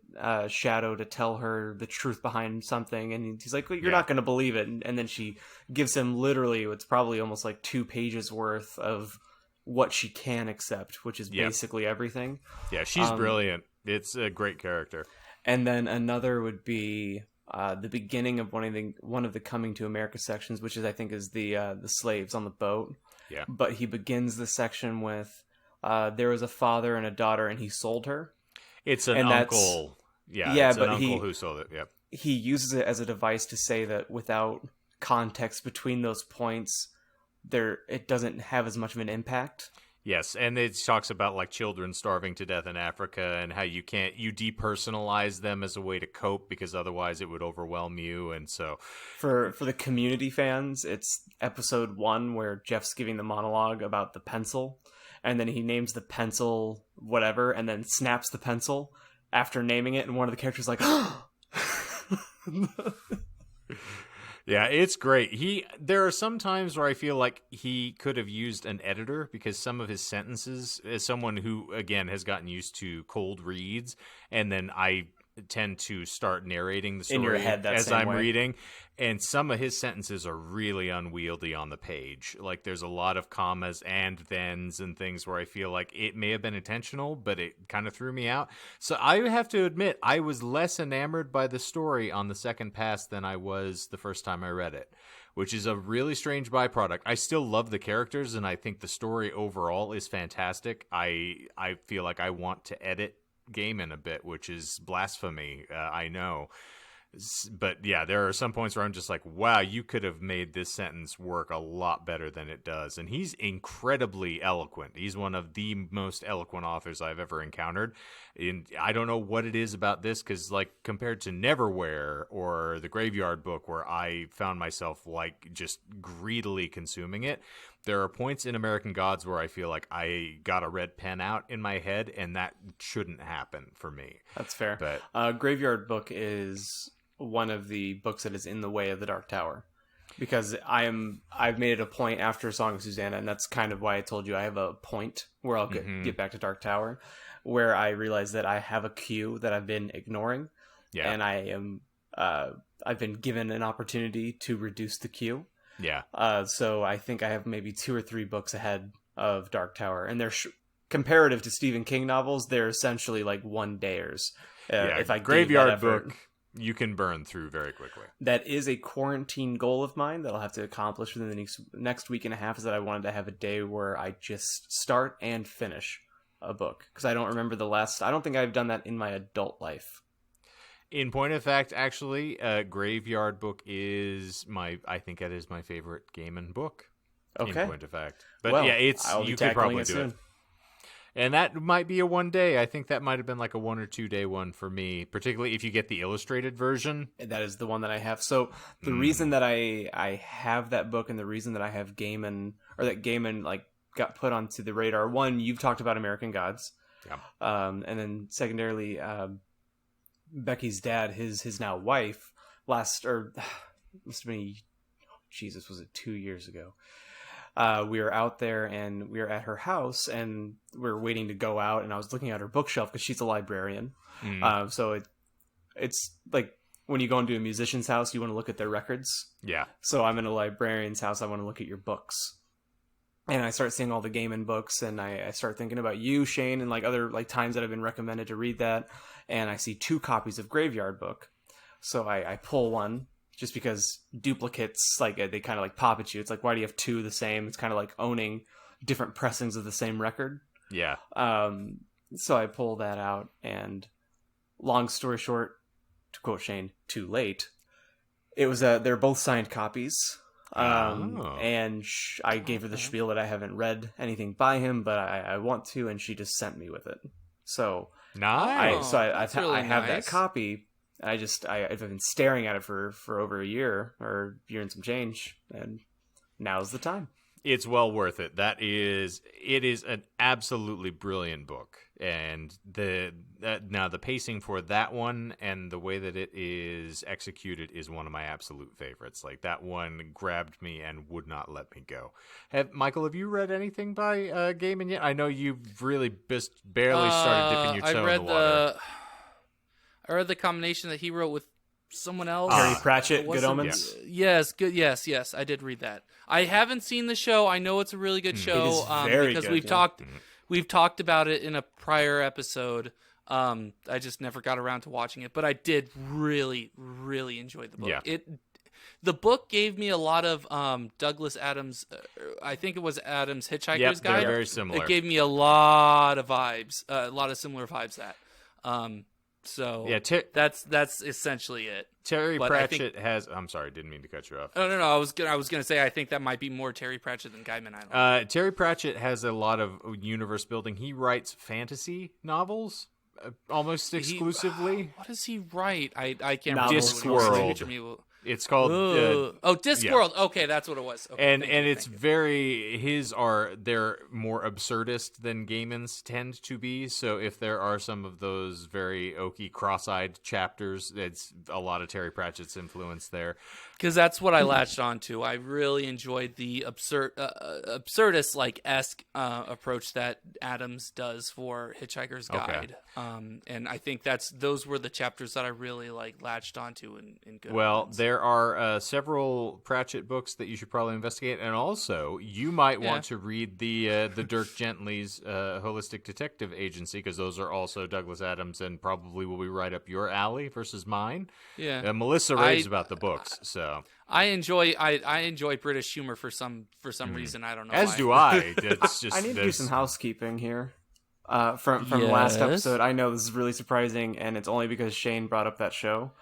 Speaker 2: Shadow to tell her the truth behind something, and he's like, well, you're not going to believe it, and then she gives him literally, it's probably almost like 2 pages worth of what she can accept, which is basically everything. Yeah,
Speaker 3: she's brilliant. It's a great character.
Speaker 2: And then another would be the beginning of one of the Coming to America sections, which I think is the slaves on the boat.
Speaker 3: Yeah.
Speaker 2: But he begins the section with there was a father and a daughter, and he sold her.
Speaker 3: It's an uncle. Yeah, it's an uncle who sold it. Yep.
Speaker 2: He uses it as a device to say that without context between those points, it doesn't have as much of an impact.
Speaker 3: Yes, and it talks about like children starving to death in Africa and how you depersonalize them as a way to cope because otherwise it would overwhelm you. And so
Speaker 2: For the community fans, it's episode 1 where Jeff's giving the monologue about the pencil, and then he names the pencil whatever, and then snaps the pencil after naming it, and one of the characters is like,
Speaker 3: yeah, it's great. There are some times where I feel like he could have used an editor because some of his sentences, as someone who, again, has gotten used to cold reads, and then I tend to start narrating the story
Speaker 2: in your head that
Speaker 3: as
Speaker 2: same
Speaker 3: I'm
Speaker 2: way.
Speaker 3: reading, and some of his sentences are really unwieldy on the page. Like there's a lot of commas and thens and things where I feel like it may have been intentional, but it kind of threw me out. So I have to admit, I was less enamored by the story on the second pass than I was the first time I read it, which is a really strange byproduct. I still love the characters, and I think the story overall is fantastic. I feel like I want to edit Gaiman a bit, which is blasphemy, I know. But yeah, there are some points where I'm just like, wow, you could have made this sentence work a lot better than it does. And he's incredibly eloquent. He's one of the most eloquent authors I've ever encountered. And I don't know what it is about this, because like compared to Neverwhere or the Graveyard Book, where I found myself like just greedily consuming it, there are points in American Gods where I feel like I got a red pen out in my head, and that shouldn't happen for me.
Speaker 2: That's fair.
Speaker 3: But
Speaker 2: Graveyard Book is one of the books that is in the way of the Dark Tower, because I've made it a point after Song of Susanna, and that's kind of why I told you I have a point where I'll get back to Dark Tower, where I realize that I have a queue that I've been ignoring, and I've been given an opportunity to reduce the queue.
Speaker 3: Yeah.
Speaker 2: So I think I have maybe 2 or 3 books ahead of Dark Tower, and they're comparative to Stephen King novels, they're essentially like one dayers. If I
Speaker 3: Graveyard Book, you can burn through very quickly.
Speaker 2: That is a quarantine goal of mine that I'll have to accomplish within the next week and a half, is that I wanted to have a day where I just start and finish a book, because I don't remember I don't think I've done that in my adult life.
Speaker 3: In point of fact, actually, Graveyard Book I think that is my favorite Gaiman book.
Speaker 2: Okay.
Speaker 3: In point of fact. But
Speaker 2: well,
Speaker 3: yeah,
Speaker 2: I'll
Speaker 3: you
Speaker 2: be
Speaker 3: could probably
Speaker 2: tackling it
Speaker 3: do
Speaker 2: soon.
Speaker 3: it. And that might be a one day. I think that might have been like a 1 or 2 day one for me, particularly if you get the illustrated version.
Speaker 2: That is the one that I have. So the reason that I have that book, and the reason that I have Gaiman, or that Gaiman like got put onto the radar, one, you've talked about American Gods.
Speaker 3: Yeah.
Speaker 2: And then secondarily, Becky's dad, his now wife, must have been, Jesus, was it 2 years ago? We were out there, and we were at her house, and we were waiting to go out, and I was looking at her bookshelf because she's a librarian. So it's like when you go into a musician's house, you want to look at their records.
Speaker 3: Yeah.
Speaker 2: So I'm in a librarian's house, I want to look at your books. And I start seeing all the Gaiman books, and I start thinking about you, Shane, and like other like times that I've been recommended to read that. And I see 2 copies of Graveyard Book. So I pull one, just because duplicates, like they kind of like pop at you. It's like, why do you have 2 the same? It's kind of like owning different pressings of the same record.
Speaker 3: Yeah.
Speaker 2: So I pull that out, and long story short, to quote Shane, too late. It was they're both signed copies. And I gave her the spiel that I haven't read anything by him, but I want to, and she just sent me with it. So
Speaker 3: nice.
Speaker 2: I have that copy. I've been staring at it for over a year, or a year and some change, and now's the time.
Speaker 3: It's well worth it. It is an absolutely brilliant book, and the pacing for that one and the way that it is executed is one of my absolute favorites. Like, that one grabbed me and would not let me go. Michael, have you read anything by Gaiman yet? I know you've really barely started dipping your toe in the water.
Speaker 1: I read the combination that he wrote with someone else.
Speaker 2: Terry Pratchett, Good Omens.
Speaker 1: Yes, good. Yes, I did read that. I haven't seen the show. I know it's a really good show.
Speaker 2: It is very
Speaker 1: because
Speaker 2: good,
Speaker 1: we've talked about it in a prior episode. I just never got around to watching it, but I did really, really enjoy the book.
Speaker 3: Yeah.
Speaker 1: The book gave me a lot of Douglas Adams. I think it was Adams' Hitchhiker's Guide.
Speaker 3: They're very similar.
Speaker 1: It gave me a lot of vibes, a lot of similar vibes. So
Speaker 3: Yeah,
Speaker 1: that's essentially it.
Speaker 3: Terry
Speaker 1: But I
Speaker 3: Pratchett has. I'm sorry, didn't mean to cut you off.
Speaker 1: Oh no, I was gonna say I think that might be more Terry Pratchett than Gaiman. I don't know.
Speaker 3: Terry Pratchett has a lot of universe building. He writes fantasy novels almost exclusively.
Speaker 1: What does he write? I can't
Speaker 2: Novels.
Speaker 1: remember.
Speaker 3: Discworld. It's called
Speaker 1: Discworld. Yeah. Okay, that's what it was. Okay,
Speaker 3: and it's very they're more absurdist than Gaiman's tend to be. So if there are some of those very oaky, cross-eyed chapters, it's a lot of Terry Pratchett's influence there.
Speaker 1: Because that's what I latched onto. I really enjoyed the absurdist like esque approach that Adams does for Hitchhiker's Guide. And I think those were the chapters that I really like latched onto in good.
Speaker 3: Well,
Speaker 1: ones.
Speaker 3: there are several Pratchett books that you should probably investigate, and also you might want to read the Dirk Gently's Holistic Detective Agency, because those are also Douglas Adams and probably will be right up your alley versus mine.
Speaker 1: Yeah,
Speaker 3: Melissa raves about the books, so
Speaker 1: I enjoy British humor for some reason. I don't know.
Speaker 3: As
Speaker 1: why.
Speaker 3: do I. It's just
Speaker 2: I need to do some housekeeping here. From last episode, I know this is really surprising, and it's only because Shane brought up that show.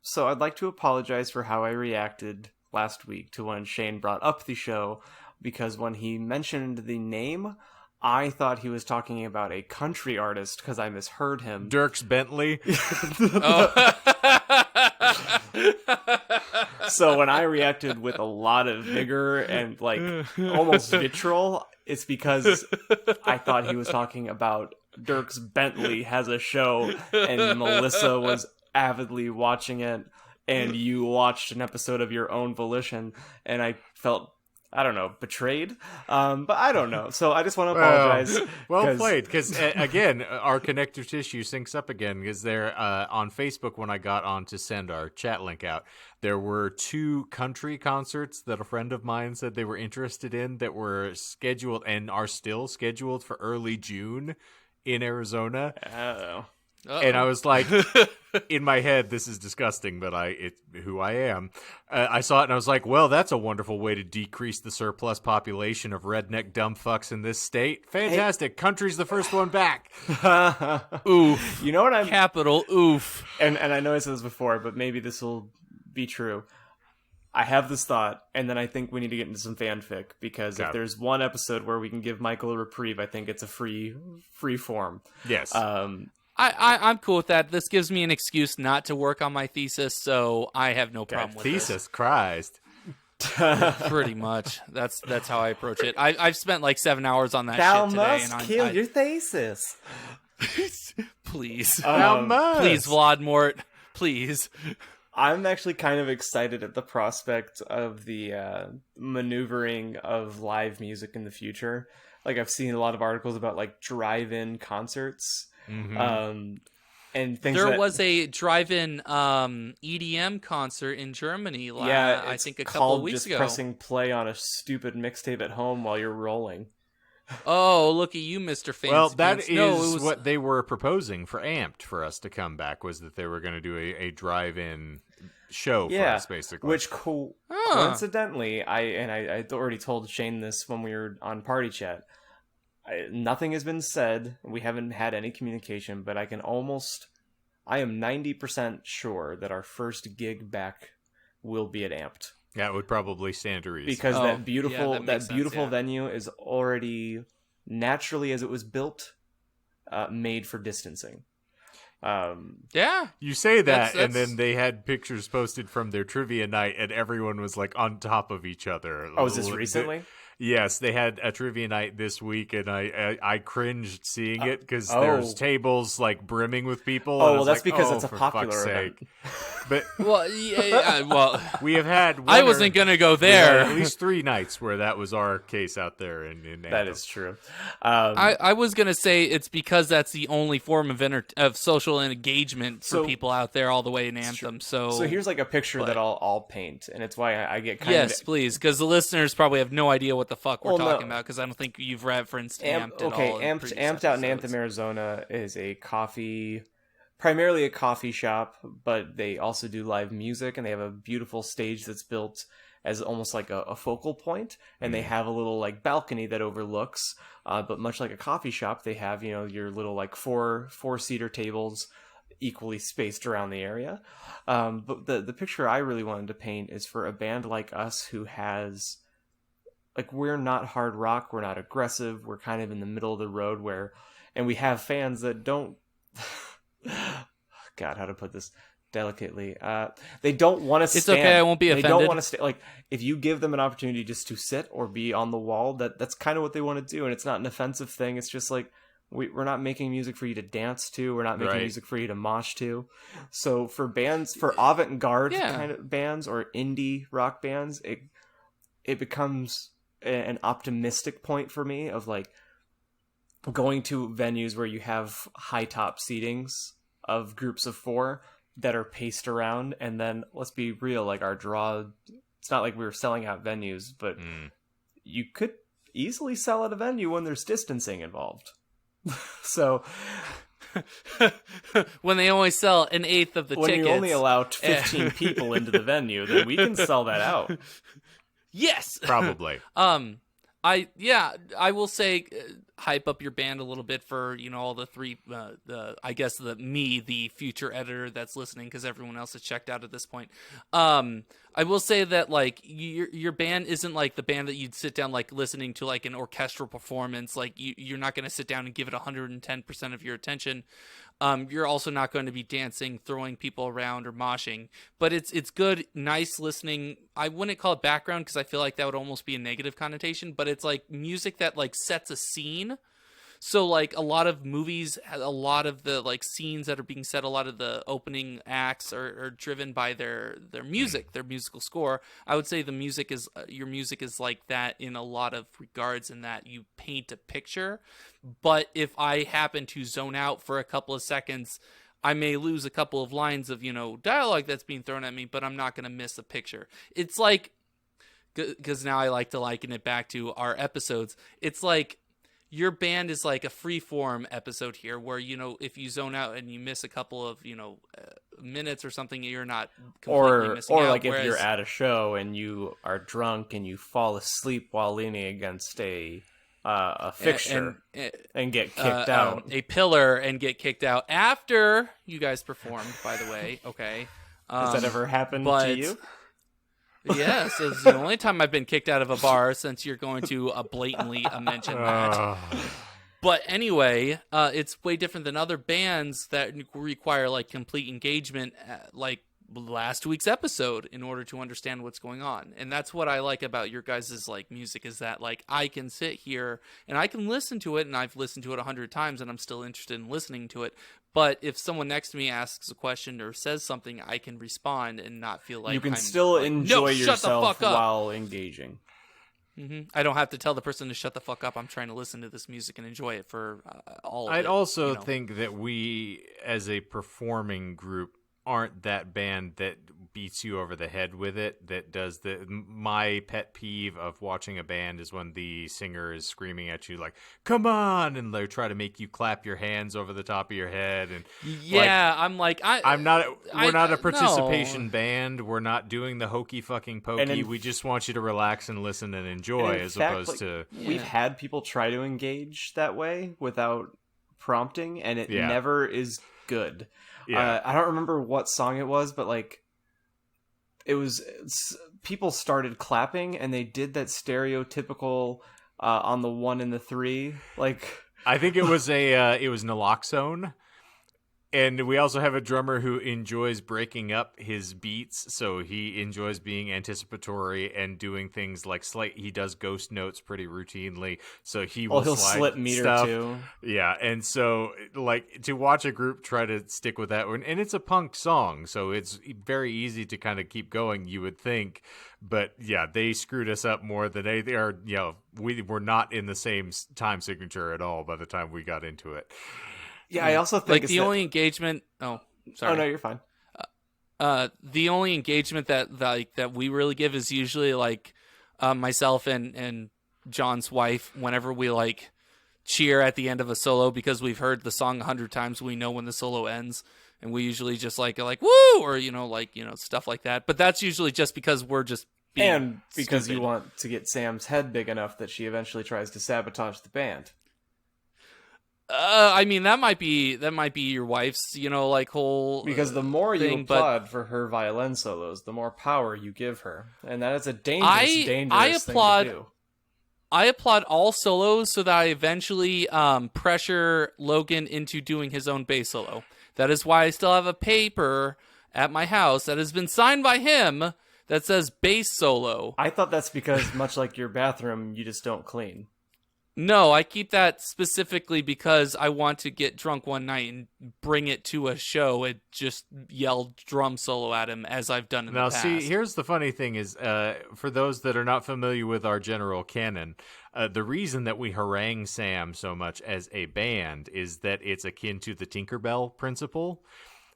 Speaker 2: So I'd like to apologize for how I reacted last week to when Shane brought up the show, because when he mentioned the name, I thought he was talking about a country artist because I misheard him.
Speaker 3: Dierks Bentley.
Speaker 2: So when I reacted with a lot of vigor and like almost vitriol, it's because I thought he was talking about Dierks Bentley has a show, and Melissa was avidly watching it, and you watched an episode of your own volition, and I felt, I don't know, betrayed. But I don't know. So I just want to apologize.
Speaker 3: Well played, because again, our connective tissue syncs up again, because there on Facebook, when I got on to send our chat link out, there were 2 country concerts that a friend of mine said they were interested in that were scheduled and are still scheduled for early June in Arizona.
Speaker 2: Oh.
Speaker 3: And I was like, in my head, this is disgusting, but who I am. I saw it and I was like, well, that's a wonderful way to decrease the surplus population of redneck dumb fucks in this state. Fantastic. Hey. Country's the first one back.
Speaker 1: Oof.
Speaker 2: You know what I'm...
Speaker 1: Capital oof.
Speaker 2: And I know I said this before, but maybe this will be true. I have this thought, and then I think we need to get into some fanfic, because if there's one episode where we can give Michael a reprieve, I think it's a free form.
Speaker 3: Yes.
Speaker 1: I'm cool with that. This gives me an excuse not to work on my thesis, so I have no problem with
Speaker 3: thesis, Christ.
Speaker 1: Pretty much. That's how I approach it. I've spent like 7 hours on that
Speaker 2: Thou
Speaker 1: shit today.
Speaker 2: must
Speaker 1: and
Speaker 2: kill your thesis.
Speaker 1: Please.
Speaker 3: Thou must.
Speaker 1: Please, Vladmort. Please.
Speaker 2: I'm actually kind of excited at the prospect of the maneuvering of live music in the future. Like, I've seen a lot of articles about like drive-in concerts.
Speaker 3: Mm-hmm.
Speaker 2: And things
Speaker 1: there was a drive-in EDM concert in Germany. I think a couple of weeks ago.
Speaker 2: Pressing play on a stupid mixtape at home while you're rolling.
Speaker 1: Oh, look at you, Mr. Fancy.
Speaker 3: Well, that is what they were proposing for Amped for us to come back, was that they were going to do a drive-in show for us, basically.
Speaker 2: Which coincidentally, I already told Shane this when we were on Party Chat. Nothing has been said. We haven't had any communication, but I am 90% sure that our first gig back will be at Amped.
Speaker 3: That would probably stand to reason.
Speaker 2: Because that beautiful
Speaker 1: sense.
Speaker 2: venue is already, naturally as it was built, made for distancing.
Speaker 1: Yeah.
Speaker 3: You say that, and then they had pictures posted from their trivia night, and everyone was like on top of each other.
Speaker 2: Oh, is this recently?
Speaker 3: Yes, they had a trivia night this week, and I cringed seeing it, because there's tables like brimming with people.
Speaker 2: Oh, well, that's because it's a popular event.
Speaker 3: But
Speaker 1: well,
Speaker 3: we have had.
Speaker 1: I wasn't gonna go there.
Speaker 3: At least 3 nights where that was our case out there in Anthem.
Speaker 2: That is true.
Speaker 1: I was gonna say it's because that's the only form of social engagement for people out there all the way in Anthem. So
Speaker 2: here's like a picture that I'll paint, and it's why I get kind of...
Speaker 1: Yes, please, because the listeners probably have no idea what the fuck we're talking about, because I don't think you've referenced Amped at all.
Speaker 2: Amped out in Anthem, Arizona is primarily a coffee shop, but they also do live music, and they have a beautiful stage that's built,
Speaker 4: as almost like a focal point, and they have a little like balcony that overlooks. But much like a coffee shop, they have your little like four-seater tables equally spaced around the area. But the picture I really wanted to paint is for a band like us who has, like, we're not hard rock, we're not aggressive, we're kind of in the middle of the road and we have fans that don't, God, how to put this delicately, they don't want to stand.
Speaker 1: It's okay, I won't be offended.
Speaker 4: They don't want to stay. Like, if you give them an opportunity just to sit or be on the wall, that's kind of what they want to do, and it's not an offensive thing. It's just like, we're not making music for you to dance to. We're not making music for you to mosh to. So for bands, for avant-garde kind of bands or indie rock bands, it becomes an optimistic point for me of like going to venues where you have high top seatings of groups of 4 that are paced around. And then let's be real, like our draw, it's not like we were selling out venues, but you could easily sell at a venue when there's distancing involved. So
Speaker 1: when they only sell an eighth of the
Speaker 4: when
Speaker 1: tickets,
Speaker 4: you only allow 15 people into the venue, then we can sell that out.
Speaker 1: Yes,
Speaker 3: Probably.
Speaker 1: I will say, hype up your band a little bit for all the three. The future editor that's listening, because everyone else has checked out at this point. I will say that like your band isn't like the band that you'd sit down like listening to like an orchestral performance. Like you're not going to sit down and give it 110% of your attention. You're also not going to be dancing, throwing people around, or moshing. But it's good, nice listening. I wouldn't call it background because I feel like that would almost be a negative connotation. But it's like music that like sets a scene. So like a lot of movies, a lot of the like scenes that are being set, a lot of the opening acts are driven by their music, their musical score. I would say the music is your music is like that in a lot of regards, in that you paint a picture. But if I happen to zone out for a couple of seconds, I may lose a couple of lines of dialogue that's being thrown at me, but I'm not going to miss a picture. It's like, because now I like to liken it back to our episodes. It's like your band is like a free-form episode here where, if you zone out and you miss a couple of, minutes or something, you're not completely missing out.
Speaker 4: Or like if you're at a show and you are drunk and you fall asleep while leaning against a fixture and get kicked out.
Speaker 1: A pillar and get kicked out after you guys performed, by the way. Okay.
Speaker 4: Has that ever happened to you?
Speaker 1: Yes, it's the only time I've been kicked out of a bar, since you're going to blatantly mention that. But anyway, it's way different than other bands that require like complete engagement, like last week's episode, in order to understand what's going on. And that's what I like about your guys' like music, is that like I can sit here and I can listen to it, and I've listened to it 100 times and I'm still interested in listening to it. But if someone next to me asks a question or says something, I can respond and not feel like
Speaker 4: you can
Speaker 1: I'm
Speaker 4: still
Speaker 1: like,
Speaker 4: enjoy yourself
Speaker 1: up
Speaker 4: while engaging.
Speaker 1: I don't have to tell the person to shut the fuck up. I'm trying to listen to this music and enjoy it for all of it.
Speaker 3: I'd also think that we, as a performing group, aren't that band that beats you over the head with it, that does my pet peeve of watching a band is when the singer is screaming at you like, come on, and they try to make you clap your hands over the top of your head. And we're not a participation band. We're not doing the hokey fucking pokey. We just want you to relax and listen and enjoy,
Speaker 4: we've had people try to engage that way without prompting, and it never is good. I don't remember what song it was, but like people started clapping and they did that stereotypical on the 1 and the 3. Like,
Speaker 3: I think it was naloxone. And we also have a drummer who enjoys breaking up his beats, so he enjoys being anticipatory and doing things like he does ghost notes pretty routinely, so he'll
Speaker 4: slip meter
Speaker 3: stuff.
Speaker 4: too.
Speaker 3: Yeah, and so like to watch a group try to stick with that one, and it's a punk song, so it's very easy to kind of keep going, you would think, but yeah, they screwed us up more than they are. We were not in the same time signature at all by the time we got into it.
Speaker 4: Yeah, I also think
Speaker 1: like the only engagement. Oh, sorry.
Speaker 4: Oh no, you're fine.
Speaker 1: The only engagement that we really give is usually like myself and John's wife. Whenever we like cheer at the end of a solo because we've heard the song 100 times, we know when the solo ends, and we usually just like woo, or stuff like that. But that's usually just because we're just being
Speaker 2: And because you
Speaker 1: stupid.
Speaker 2: want to get Sam's head big enough that she eventually tries to sabotage the band.
Speaker 1: I mean, that might be your wife's, like whole
Speaker 2: Because the more you
Speaker 1: thing, but
Speaker 2: applaud for her violin solos, the more power you give her. And that is a dangerous, dangerous thing to do.
Speaker 1: I applaud all solos so that I eventually pressure Logan into doing his own bass solo. That is why I still have a paper at my house that has been signed by him that says bass solo.
Speaker 2: I thought that's because, much like your bathroom, you just don't clean.
Speaker 1: No, I keep that specifically because I want to get drunk one night and bring it to a show and just yell drum solo at him as I've done in the past.
Speaker 3: Now, see, here's the funny thing is, for those that are not familiar with our general canon, the reason that we harangue Sam so much as a band is that it's akin to the Tinkerbell principle,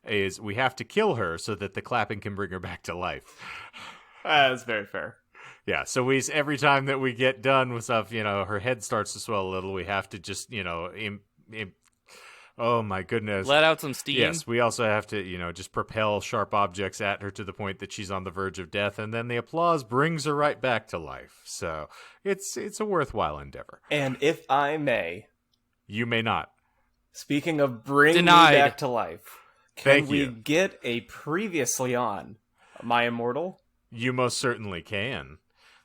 Speaker 3: is we have to kill her so that the clapping can bring her back to life.
Speaker 2: That's very fair.
Speaker 3: Yeah, so every time that we get done with stuff, her head starts to swell a little, we have to just, oh my goodness.
Speaker 1: Let out some steam.
Speaker 3: Yes, we also have to, just propel sharp objects at her to the point that she's on the verge of death, and then the applause brings her right back to life. So it's a worthwhile endeavor.
Speaker 2: And if I may,
Speaker 3: You may not.
Speaker 2: speaking of bringing
Speaker 1: Denied.
Speaker 2: me back to life, can
Speaker 3: Thank
Speaker 2: we
Speaker 3: you.
Speaker 2: get a previously on My Immortal?
Speaker 3: You most certainly can.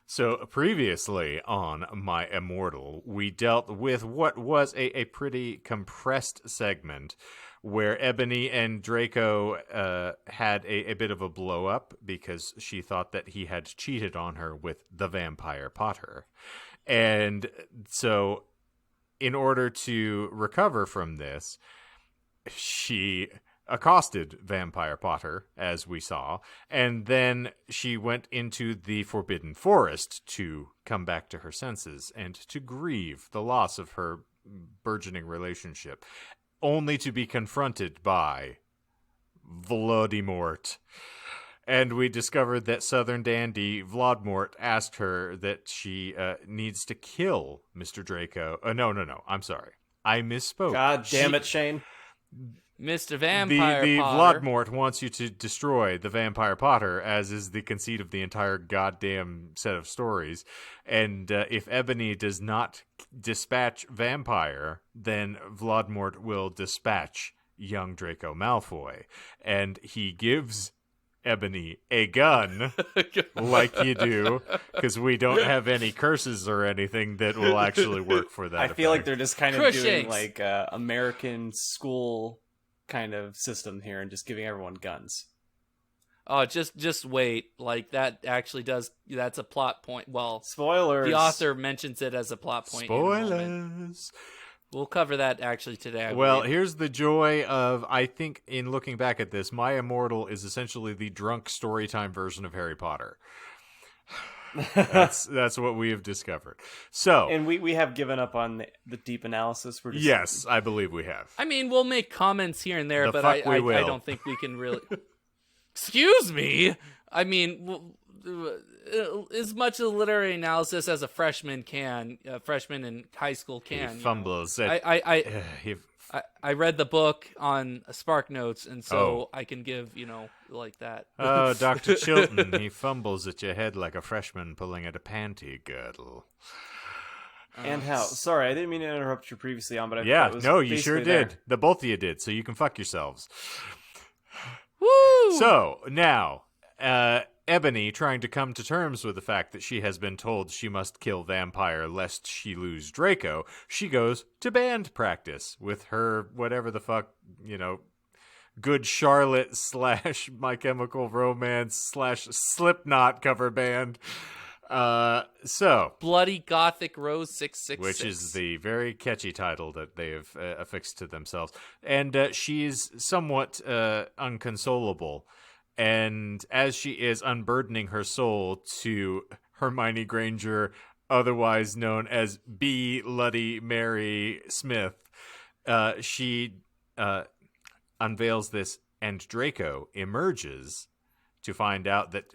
Speaker 3: So previously on My Immortal, we dealt with what was a pretty compressed segment where Ebony and Draco had a bit of a blow up because she thought that he had cheated on her with the vampire Potter. And so in order to recover from this, she accosted Vampire Potter, as we saw, and then she went into the Forbidden Forest to come back to her senses and to grieve the loss of her burgeoning relationship, only to be confronted by Voldemort. And we discovered that Southern Dandy Voldemort asked her that she needs to kill Mr. Draco. No, I'm sorry. I misspoke.
Speaker 2: God damn it, Shane.
Speaker 1: Mr. Vampire
Speaker 3: the
Speaker 1: Potter.
Speaker 3: Voldemort wants you to destroy the Vampire Potter, as is the conceit of the entire goddamn set of stories. And if Ebony does not dispatch Vampire, then Voldemort will dispatch young Draco Malfoy. And he gives Ebony a gun, like you do, because we don't have any curses or anything that will actually work for that.
Speaker 2: I feel like
Speaker 3: effect.
Speaker 2: they're just kind of
Speaker 1: Crush
Speaker 2: doing
Speaker 1: eggs.
Speaker 2: like American school kind of system here and just giving everyone guns.
Speaker 1: Oh, just wait. Like that actually does. That's a plot point. Well,
Speaker 2: Spoilers.
Speaker 1: the author mentions it as a plot point. in a moment.
Speaker 3: Spoilers.
Speaker 1: We'll cover that actually today. I
Speaker 3: Well,
Speaker 1: believe.
Speaker 3: here's the joy of, I think, in looking back at this, My Immortal is essentially the drunk storytime version of Harry Potter. That's what we have discovered. So,
Speaker 2: And we have given up on the deep analysis. We're just,
Speaker 3: yes, I believe we have.
Speaker 1: I mean, we'll make comments here and there,
Speaker 3: The
Speaker 1: but
Speaker 3: fuck we
Speaker 1: I
Speaker 3: will.
Speaker 1: don't think we can really. Excuse me. I mean, as much of literary analysis as a freshman can, a freshman in high school can.
Speaker 3: He
Speaker 1: you know.
Speaker 3: fumbles.
Speaker 1: I read the book on Spark Notes, and so I can give like that.
Speaker 3: Oh, Dr. Chilton, he fumbles at your head like a freshman pulling at a panty girdle.
Speaker 2: And how? Sorry, I didn't mean to interrupt you previously on, but I
Speaker 3: Yeah,
Speaker 2: thought it was
Speaker 3: no, you sure
Speaker 2: basically
Speaker 3: did.
Speaker 2: there.
Speaker 3: The both of you did, so you can fuck yourselves.
Speaker 1: Woo!
Speaker 3: So, now, Ebony, trying to come to terms with the fact that she has been told she must kill Vampire lest she lose Draco, she goes to band practice with her whatever the fuck, Good Charlotte / My Chemical Romance / Slipknot cover band. So,
Speaker 1: Bloody Gothic Rose 666,
Speaker 3: which is the very catchy title that they have affixed to themselves. And she's somewhat unconsolable. And as she is unburdening her soul to Hermione Granger, otherwise known as B. Bloody Mary Smith, she unveils this, and Draco emerges to find out that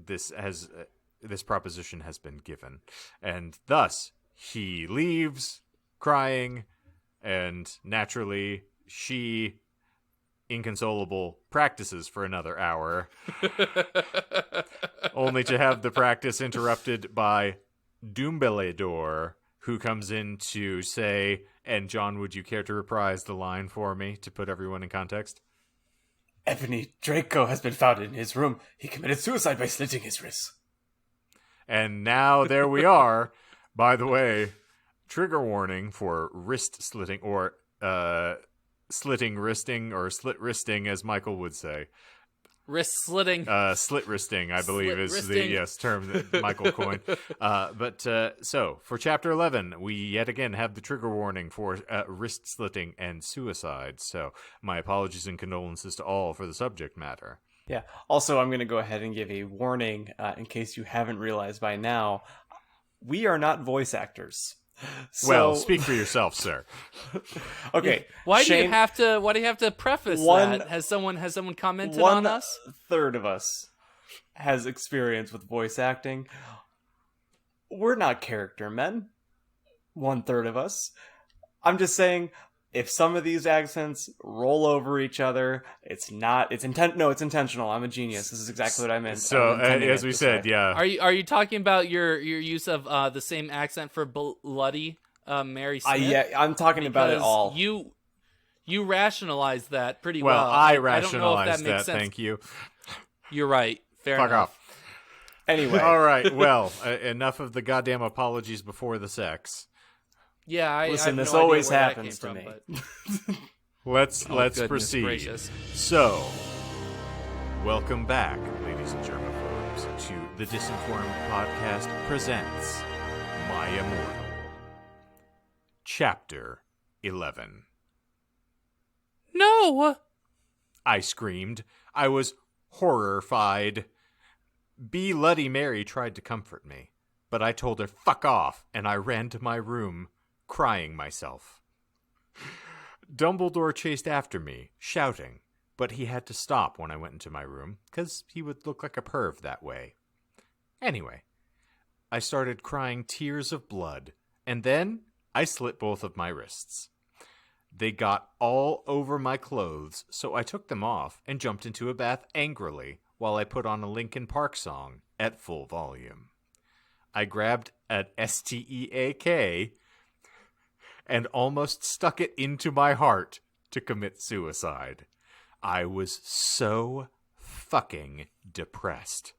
Speaker 3: this proposition has been given. And thus, he leaves crying, and naturally, she inconsolable practices for another hour, only to have the practice interrupted by Dumbledore, who comes in to say, and John, would you care to reprise the line for me to put everyone in context?
Speaker 4: Ebony Draco has been found in his room. He committed suicide by slitting his wrists.
Speaker 3: And now there we are. By the way, trigger warning for wrist slitting, or slitting wristing, or slit wristing, as Michael would say.
Speaker 1: Wrist slitting.
Speaker 3: Slit wristing, I believe,
Speaker 1: Slit
Speaker 3: is
Speaker 1: wristing.
Speaker 3: the term that Michael coined. So for chapter 11, we yet again have the trigger warning for wrist slitting and suicide. So my apologies and condolences to all for the subject matter.
Speaker 4: Yeah. Also, I'm going to go ahead and give a warning in case you haven't realized by now. We are not voice actors. So...
Speaker 3: Well, speak for yourself, sir.
Speaker 4: Okay.
Speaker 1: Why do you
Speaker 4: Shane,
Speaker 1: have to preface that? Has someone commented on us?
Speaker 4: 1/3 of us has experience with voice acting. We're not character men. 1/3 of us. I'm just saying, if some of these accents roll over each other, it's intentional. I'm a genius. This is exactly what I meant.
Speaker 3: So,
Speaker 4: I'm intending
Speaker 3: as
Speaker 4: it
Speaker 3: we
Speaker 4: this
Speaker 3: said,
Speaker 4: way.
Speaker 3: yeah.
Speaker 1: Are you talking about your use of the same accent for bloody Mary Smith?
Speaker 4: Yeah, I'm talking about it
Speaker 1: Because
Speaker 4: all.
Speaker 1: You rationalized that pretty well.
Speaker 3: Well, I
Speaker 1: don't know if
Speaker 3: rationalized
Speaker 1: that makes
Speaker 3: that,
Speaker 1: sense.
Speaker 3: thank you.
Speaker 1: You're right. Fair
Speaker 3: Fuck
Speaker 1: enough.
Speaker 3: off.
Speaker 4: Anyway,
Speaker 3: All right, well, enough of the goddamn apologies before the sex.
Speaker 1: Yeah, I
Speaker 4: Listen,
Speaker 1: have
Speaker 4: this
Speaker 1: no idea
Speaker 4: always
Speaker 1: where that
Speaker 4: happens
Speaker 1: came
Speaker 4: to
Speaker 1: from,
Speaker 4: me.
Speaker 1: but-
Speaker 3: Let's
Speaker 1: Oh, goodness
Speaker 3: proceed.
Speaker 1: gracious.
Speaker 3: So, welcome back, ladies and germaphobes, to the Disinformed podcast presents My Immortal, Chapter 11.
Speaker 1: No.
Speaker 3: I screamed. I was horrified. Bloody Mary tried to comfort me, but I told her fuck off, and I ran to my room, crying myself. Dumbledore chased after me, shouting, but he had to stop when I went into my room, because he would look like a perv that way. Anyway, I started crying tears of blood, and then I slit both of my wrists. They got all over my clothes, so I took them off and jumped into a bath angrily while I put on a Linkin Park song at full volume. I grabbed an STEAK and almost stuck it into my heart to commit suicide. I was so fucking depressed.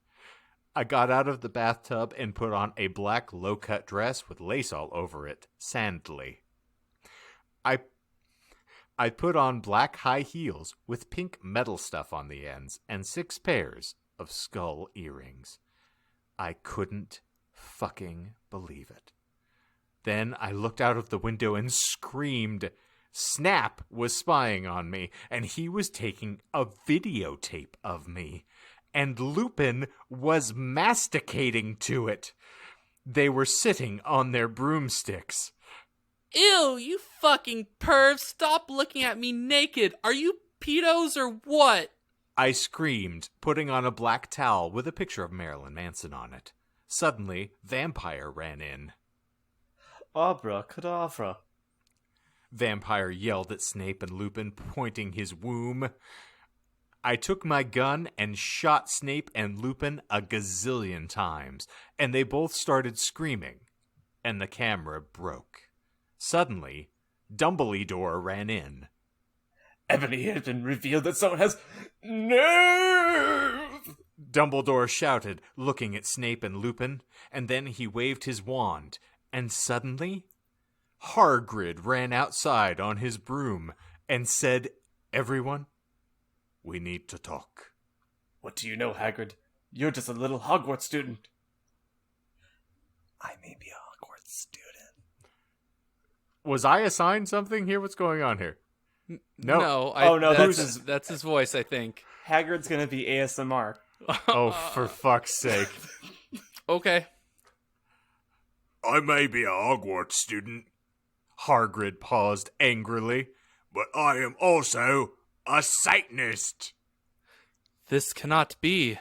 Speaker 3: I got out of the bathtub and put on a black low-cut dress with lace all over it, sandly. I put on black high heels with pink metal stuff on the ends and 6 pairs of skull earrings. I couldn't fucking believe it. Then I looked out of the window and screamed. Snap was spying on me, and he was taking a videotape of me. And Lupin was masticating to it. They were sitting on their broomsticks.
Speaker 1: Ew, you fucking perv. Stop looking at me naked. Are you pedos or what?
Speaker 3: I screamed, putting on a black towel with a picture of Marilyn Manson on it. Suddenly, Vampire ran in.
Speaker 4: Abracadabra.
Speaker 3: Vampire yelled at Snape and Lupin, pointing his womb. I took my gun and shot Snape and Lupin a gazillion times, and they both started screaming, and the camera broke. Suddenly, Dumbledore ran in.
Speaker 4: Ebony, it has been revealed that someone has nerve!
Speaker 3: Dumbledore shouted, looking at Snape and Lupin, and then he waved his wand, and suddenly, Hagrid ran outside on his broom and said, "Everyone, we need to talk."
Speaker 4: What do you know, Hagrid? You're just a little Hogwarts student. I may be a Hogwarts student.
Speaker 3: Was I assigned something here? What's going on here? No.
Speaker 4: No,
Speaker 1: That's his voice, I think.
Speaker 4: Hagrid's gonna be ASMR.
Speaker 3: Oh, for fuck's sake.
Speaker 1: Okay.
Speaker 3: I may be a Hogwarts student. Hagrid paused angrily, but I am also a Satanist.
Speaker 1: This cannot be.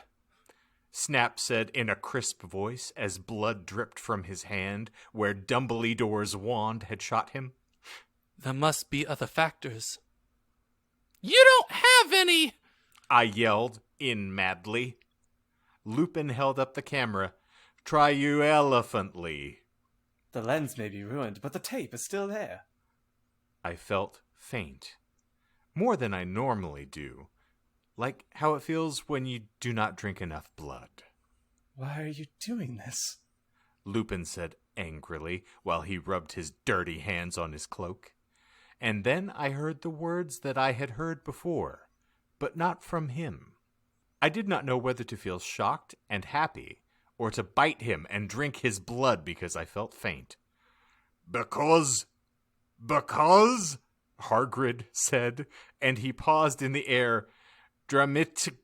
Speaker 3: Snap said in a crisp voice as blood dripped from his hand where Dumbledore's wand had shot him.
Speaker 1: There must be other factors. You don't any!
Speaker 3: I yelled in madly. Lupin held up the camera, triumphantly.
Speaker 4: The lens may be ruined, but the tape is still there.
Speaker 3: I felt faint. More than I normally do. Like how it feels when you do not drink enough blood.
Speaker 4: Why are you doing this?
Speaker 3: Lupin said angrily while he rubbed his dirty hands on his cloak. And then I heard the words that I had heard before, but not from him. I did not know whether to feel shocked and happy, or to bite him and drink his blood because I felt faint. Because, Hargrid said, and he paused in the air, dramatically,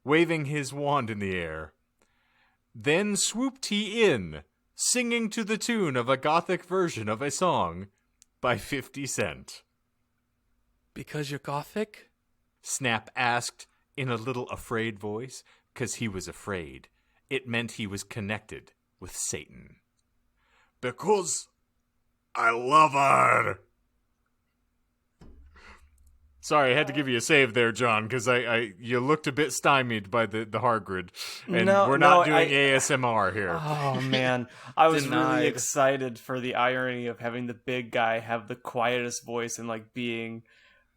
Speaker 3: waving his wand in the air. Then swooped he in, singing to the tune of a gothic version of a song by 50 Cent.
Speaker 1: Because you're gothic?
Speaker 3: Snap asked in a little afraid voice, 'cause he was afraid. It meant he was connected with Satan. Because I love her. Sorry, I had to give you a save there, John, because you looked a bit stymied by the Hargrid, and we're not doing ASMR here.
Speaker 4: Oh man, I was
Speaker 1: Denied.
Speaker 4: really excited for the irony of having the big guy have the quietest voice and like being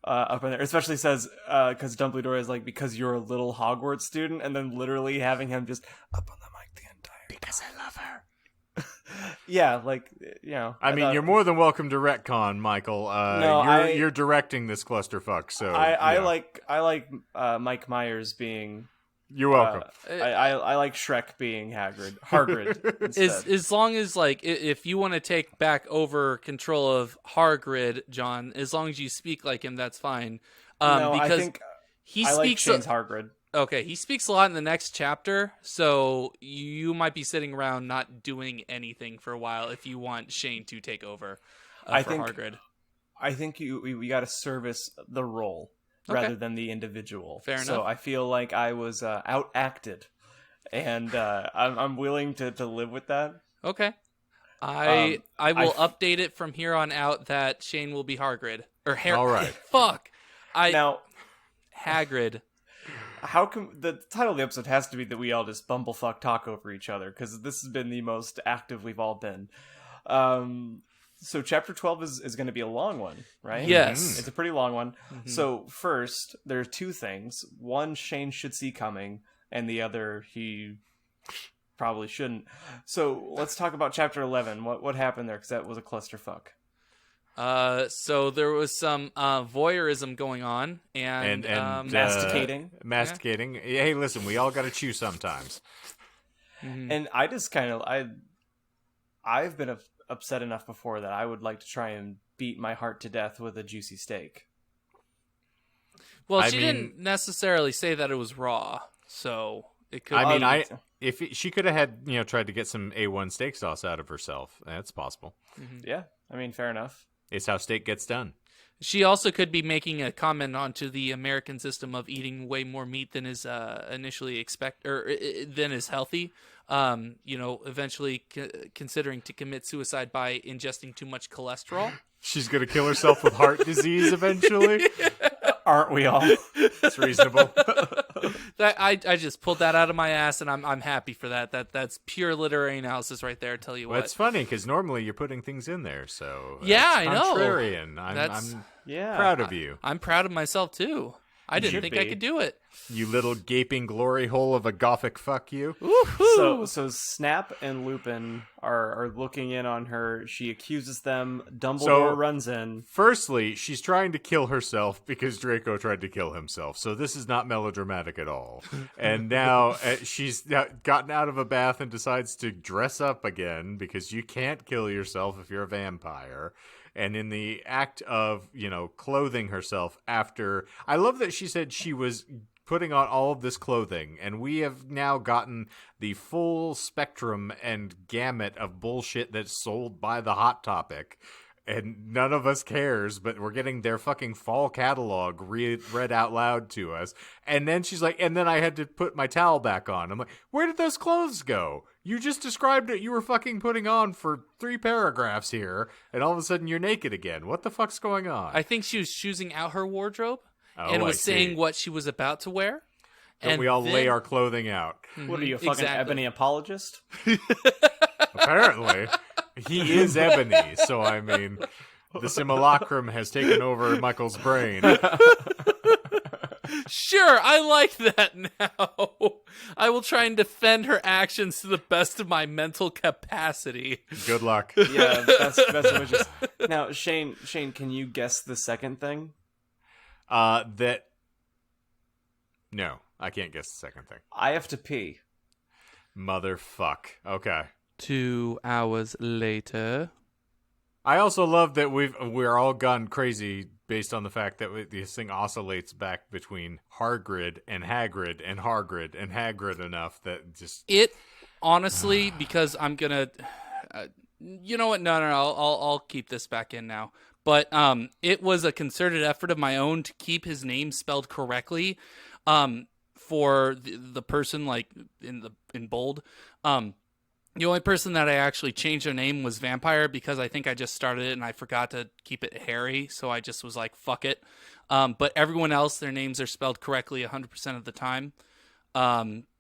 Speaker 4: up in there. Especially says because Dumbledore is like, because you're a little Hogwarts student, and then literally having him just up on the mic the entire.
Speaker 3: Because I love her.
Speaker 4: Yeah, like, you know.
Speaker 3: I mean, you're more than welcome to retcon, Michael. You're directing this clusterfuck, so
Speaker 4: I
Speaker 3: yeah.
Speaker 4: like Mike Myers being.
Speaker 3: You're welcome.
Speaker 4: I like Shrek being Hargrid. Instead.
Speaker 1: As long as, like, if you want to take back over control of Hargrid, John, as long as you speak like him, that's fine.
Speaker 4: No,
Speaker 1: because
Speaker 4: I think
Speaker 1: he
Speaker 4: I like
Speaker 1: speaks.
Speaker 4: Shane's Hargrid.
Speaker 1: Okay, he speaks a lot in the next chapter, so you might be sitting around not doing anything for a while if you want Shane to take over for Hargrid.
Speaker 4: I think we got to service the role rather than the individual.
Speaker 1: Fair
Speaker 4: so
Speaker 1: enough.
Speaker 4: I feel like I was outacted, and I'm willing to live with that.
Speaker 1: Okay. I will update it from here on out that Shane will be Hargrid.
Speaker 3: All right.
Speaker 1: Fuck.
Speaker 4: Now,
Speaker 1: Hagrid.
Speaker 4: how come the title of the episode has to be that we all just bumblefuck talk over each other, because this has been the most active we've all been. So chapter 12 is going to be a long one, right?
Speaker 1: Yes.
Speaker 4: It's a pretty long one.
Speaker 1: Mhm.
Speaker 4: So first, there are two things. One Shane should see coming, and the other he probably shouldn't. So let's talk about chapter 11. What happened there? Because that was a clusterfuck.
Speaker 1: So there was some voyeurism going on, and
Speaker 4: Masticating.
Speaker 3: Masticating. Hey, listen, we all got to chew sometimes.
Speaker 1: mhm.
Speaker 4: And I just kind of I've been upset enough before that I would like to try and beat my heart to death with a juicy steak.
Speaker 1: Well,
Speaker 3: I
Speaker 1: she
Speaker 3: mean-
Speaker 1: didn't necessarily say that it was raw, so it could.
Speaker 3: I mean,
Speaker 1: be-
Speaker 3: she could have had, tried to get some A1 steak sauce out of herself. That's possible.
Speaker 1: Mhm.
Speaker 4: Yeah, I mean, fair enough.
Speaker 3: It's how steak gets done.
Speaker 1: She also could be making a comment onto the American system of eating way more meat than is initially than is healthy. Eventually considering to commit suicide by ingesting too much cholesterol.
Speaker 3: She's gonna kill herself with heart disease eventually.
Speaker 4: Aren't we all?
Speaker 3: It's reasonable.
Speaker 1: That I just pulled that out of my ass, and I'm happy for that. That's pure literary analysis right there. Tell you
Speaker 3: Well,
Speaker 1: what.
Speaker 3: it's funny because normally you're putting things in there, so
Speaker 1: Yeah,
Speaker 3: it's
Speaker 1: I know.
Speaker 3: contrarian.
Speaker 1: That's-
Speaker 3: I'm
Speaker 4: Yeah.
Speaker 3: proud of you.
Speaker 1: I'm proud of myself too. I didn't
Speaker 4: should
Speaker 1: think I
Speaker 4: be.
Speaker 1: could do it.
Speaker 3: You little gaping glory hole of a gothic fuck you.
Speaker 1: Woohoo!
Speaker 4: So Snap and Lupin are looking in on her. She accuses them. Dumbledore runs in.
Speaker 3: Firstly, she's trying to kill herself because Draco tried to kill himself. So this is not melodramatic at all. And now she's gotten out of a bath and decides to dress up again because you can't kill yourself if you're a vampire. And in the act of, clothing herself after... I love that she said she was putting on all of this clothing, and we have now gotten the full spectrum and gamut of bullshit that's sold by the Hot Topic. and none of us cares, but we're getting their fucking fall catalog read out loud to us. And then she's like, and then I had to put my towel back on. I'm like, where did those clothes go? You just described it you were fucking putting on for 3 paragraphs here, and all of a sudden you're naked again. What the fuck's going on?
Speaker 1: I think she was choosing out her wardrobe
Speaker 3: Oh,
Speaker 1: and
Speaker 3: I
Speaker 1: was saying
Speaker 3: see.
Speaker 1: what she was about to wear.
Speaker 3: Don't we all lay our clothing out?
Speaker 2: What are you, a fucking
Speaker 1: Exactly.
Speaker 2: ebony apologist?
Speaker 3: Apparently. He is ebony, so I mean, the simulacrum has taken over Michael's brain.
Speaker 1: Sure, I like that now. I will try and defend her actions to the best of my mental capacity.
Speaker 3: Good luck.
Speaker 2: Yeah, best wishes. Now, Shane, can you guess the second thing?
Speaker 3: No, I can't guess the second thing.
Speaker 2: I have to pee.
Speaker 3: Motherfuck. Okay.
Speaker 1: 2 hours later.
Speaker 3: I also love that we're all gone crazy based on the fact that this thing oscillates back between Hagrid and Hagrid and Hagrid and Hagrid enough that just
Speaker 1: It honestly, because I'm gonna, you know what? No. I'll keep this back in now. But it was a concerted effort of my own to keep his name spelled correctly. For the person like in bold. The only person that I actually changed their name was Vampire because I think I just started it and I forgot to keep it Harry, so I just was like, fuck it. But everyone else, their names are spelled correctly 100% of the time.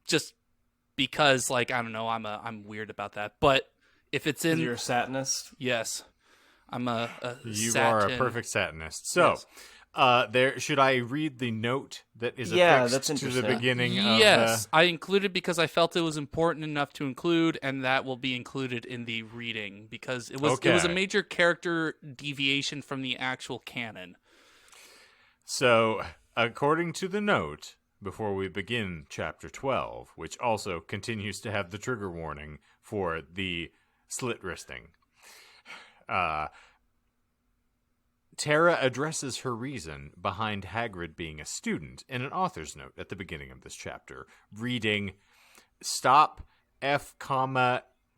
Speaker 1: Just because, like, I don't know, I'm weird about that. But if it's in...
Speaker 2: You're a satanist?
Speaker 1: Yes. I'm a
Speaker 3: you
Speaker 1: satin.
Speaker 3: are a perfect satanist. So,
Speaker 1: Yes.
Speaker 3: should I read the note that is
Speaker 2: Yeah,
Speaker 3: affixed
Speaker 2: that's
Speaker 3: to the
Speaker 2: interesting.
Speaker 3: beginning
Speaker 1: Yes,
Speaker 3: of
Speaker 1: I included because I felt it was important enough to include, and that will be included in the reading because it was a
Speaker 3: Okay.
Speaker 1: major character deviation from the actual canon.
Speaker 3: So, according to the note, before we begin Chapter 12, which also continues to have the trigger warning for the slit wristing, Tara addresses her reason behind Hagrid being a student in an author's note at the beginning of this chapter, reading, "Stop F,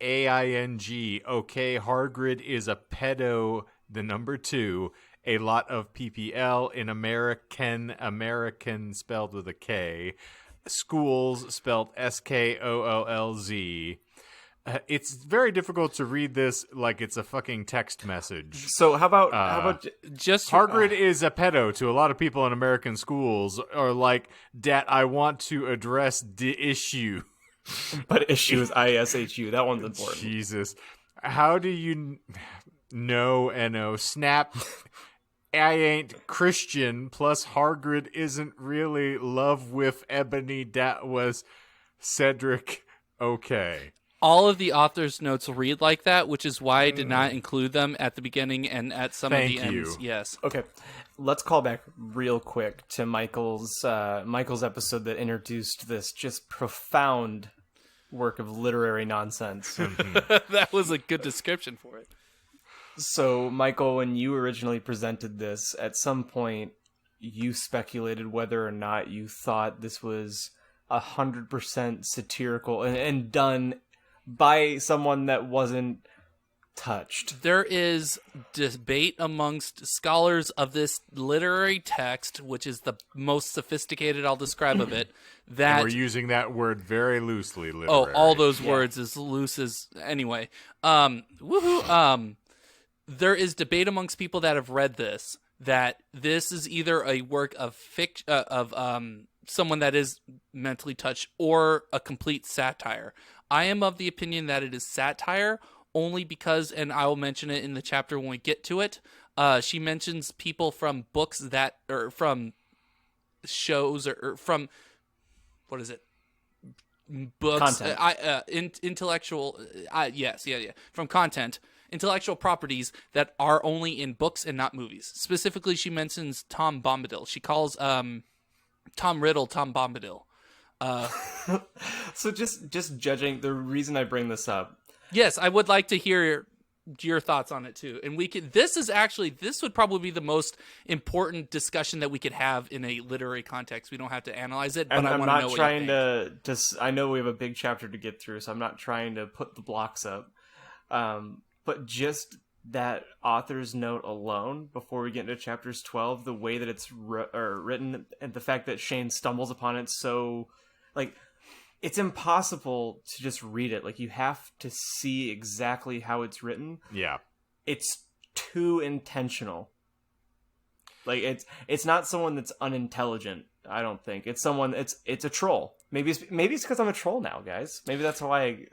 Speaker 3: AING. Okay, Hagrid is a pedo, the number 2, a lot of PPL in American spelled with a K, schools spelled SKOOLZ. It's very difficult to read this like it's a fucking text message.
Speaker 2: So how about
Speaker 1: Just
Speaker 3: Hagrid is a pedo to a lot of people in American schools, or like, dat I want to address the issue.
Speaker 2: but issue is ISHU. That one's important.
Speaker 3: Jesus. How do you know, N-O, snap, I ain't Christian, plus Hagrid isn't really love with Ebony, that was Cedric, okay.
Speaker 1: all of the author's notes read like that, which is why I did not include them at the beginning and at some of the
Speaker 3: Thank you.
Speaker 1: ends. Yes.
Speaker 2: Okay, let's call back real quick to Michael's episode that introduced this just profound work of literary nonsense.
Speaker 1: That was a good description for it.
Speaker 2: So, Michael, when you originally presented this, at some point you speculated whether or not you thought this was 100% satirical and done by someone that wasn't touched.
Speaker 1: There is debate amongst scholars of this literary text, which is the most sophisticated I'll describe of it, that...
Speaker 3: And we're using that word very loosely, literary.
Speaker 1: Oh, all those words as loose as... Anyway. Woohoo! There is debate amongst people that have read this, that this is either a work of someone that is mentally touched or a complete satire. I am of the opinion that it is satire only because, and I will mention it in the chapter when we get to it, she mentions people from books that, or from shows, or from, what is it? Books.
Speaker 2: Content.
Speaker 1: Intellectual, yes, from content. Intellectual properties that are only in books and not movies. Specifically, she mentions Tom Bombadil. She calls Tom Riddle Tom Bombadil.
Speaker 2: So just judging, the reason I bring this up...
Speaker 1: Yes, I would like to hear your thoughts on it too. And this would probably be the most important discussion that we could have in a literary context. We don't have to analyze it, but
Speaker 2: And
Speaker 1: I
Speaker 2: I'm
Speaker 1: want to know
Speaker 2: not
Speaker 1: what
Speaker 2: trying
Speaker 1: you think.
Speaker 2: to I know we have a big chapter to get through, so I'm not trying to put the blocks up. But just that author's note alone, before we get into chapters 12, the way that it's written, and the fact that Shane stumbles upon it so, like, it's impossible to just read it. Like, you have to see exactly how it's written.
Speaker 3: Yeah.
Speaker 2: It's too intentional. Like, it's not someone that's unintelligent, I don't think. It's someone, it's a troll. Maybe it's because I'm a troll now, guys. Maybe that's why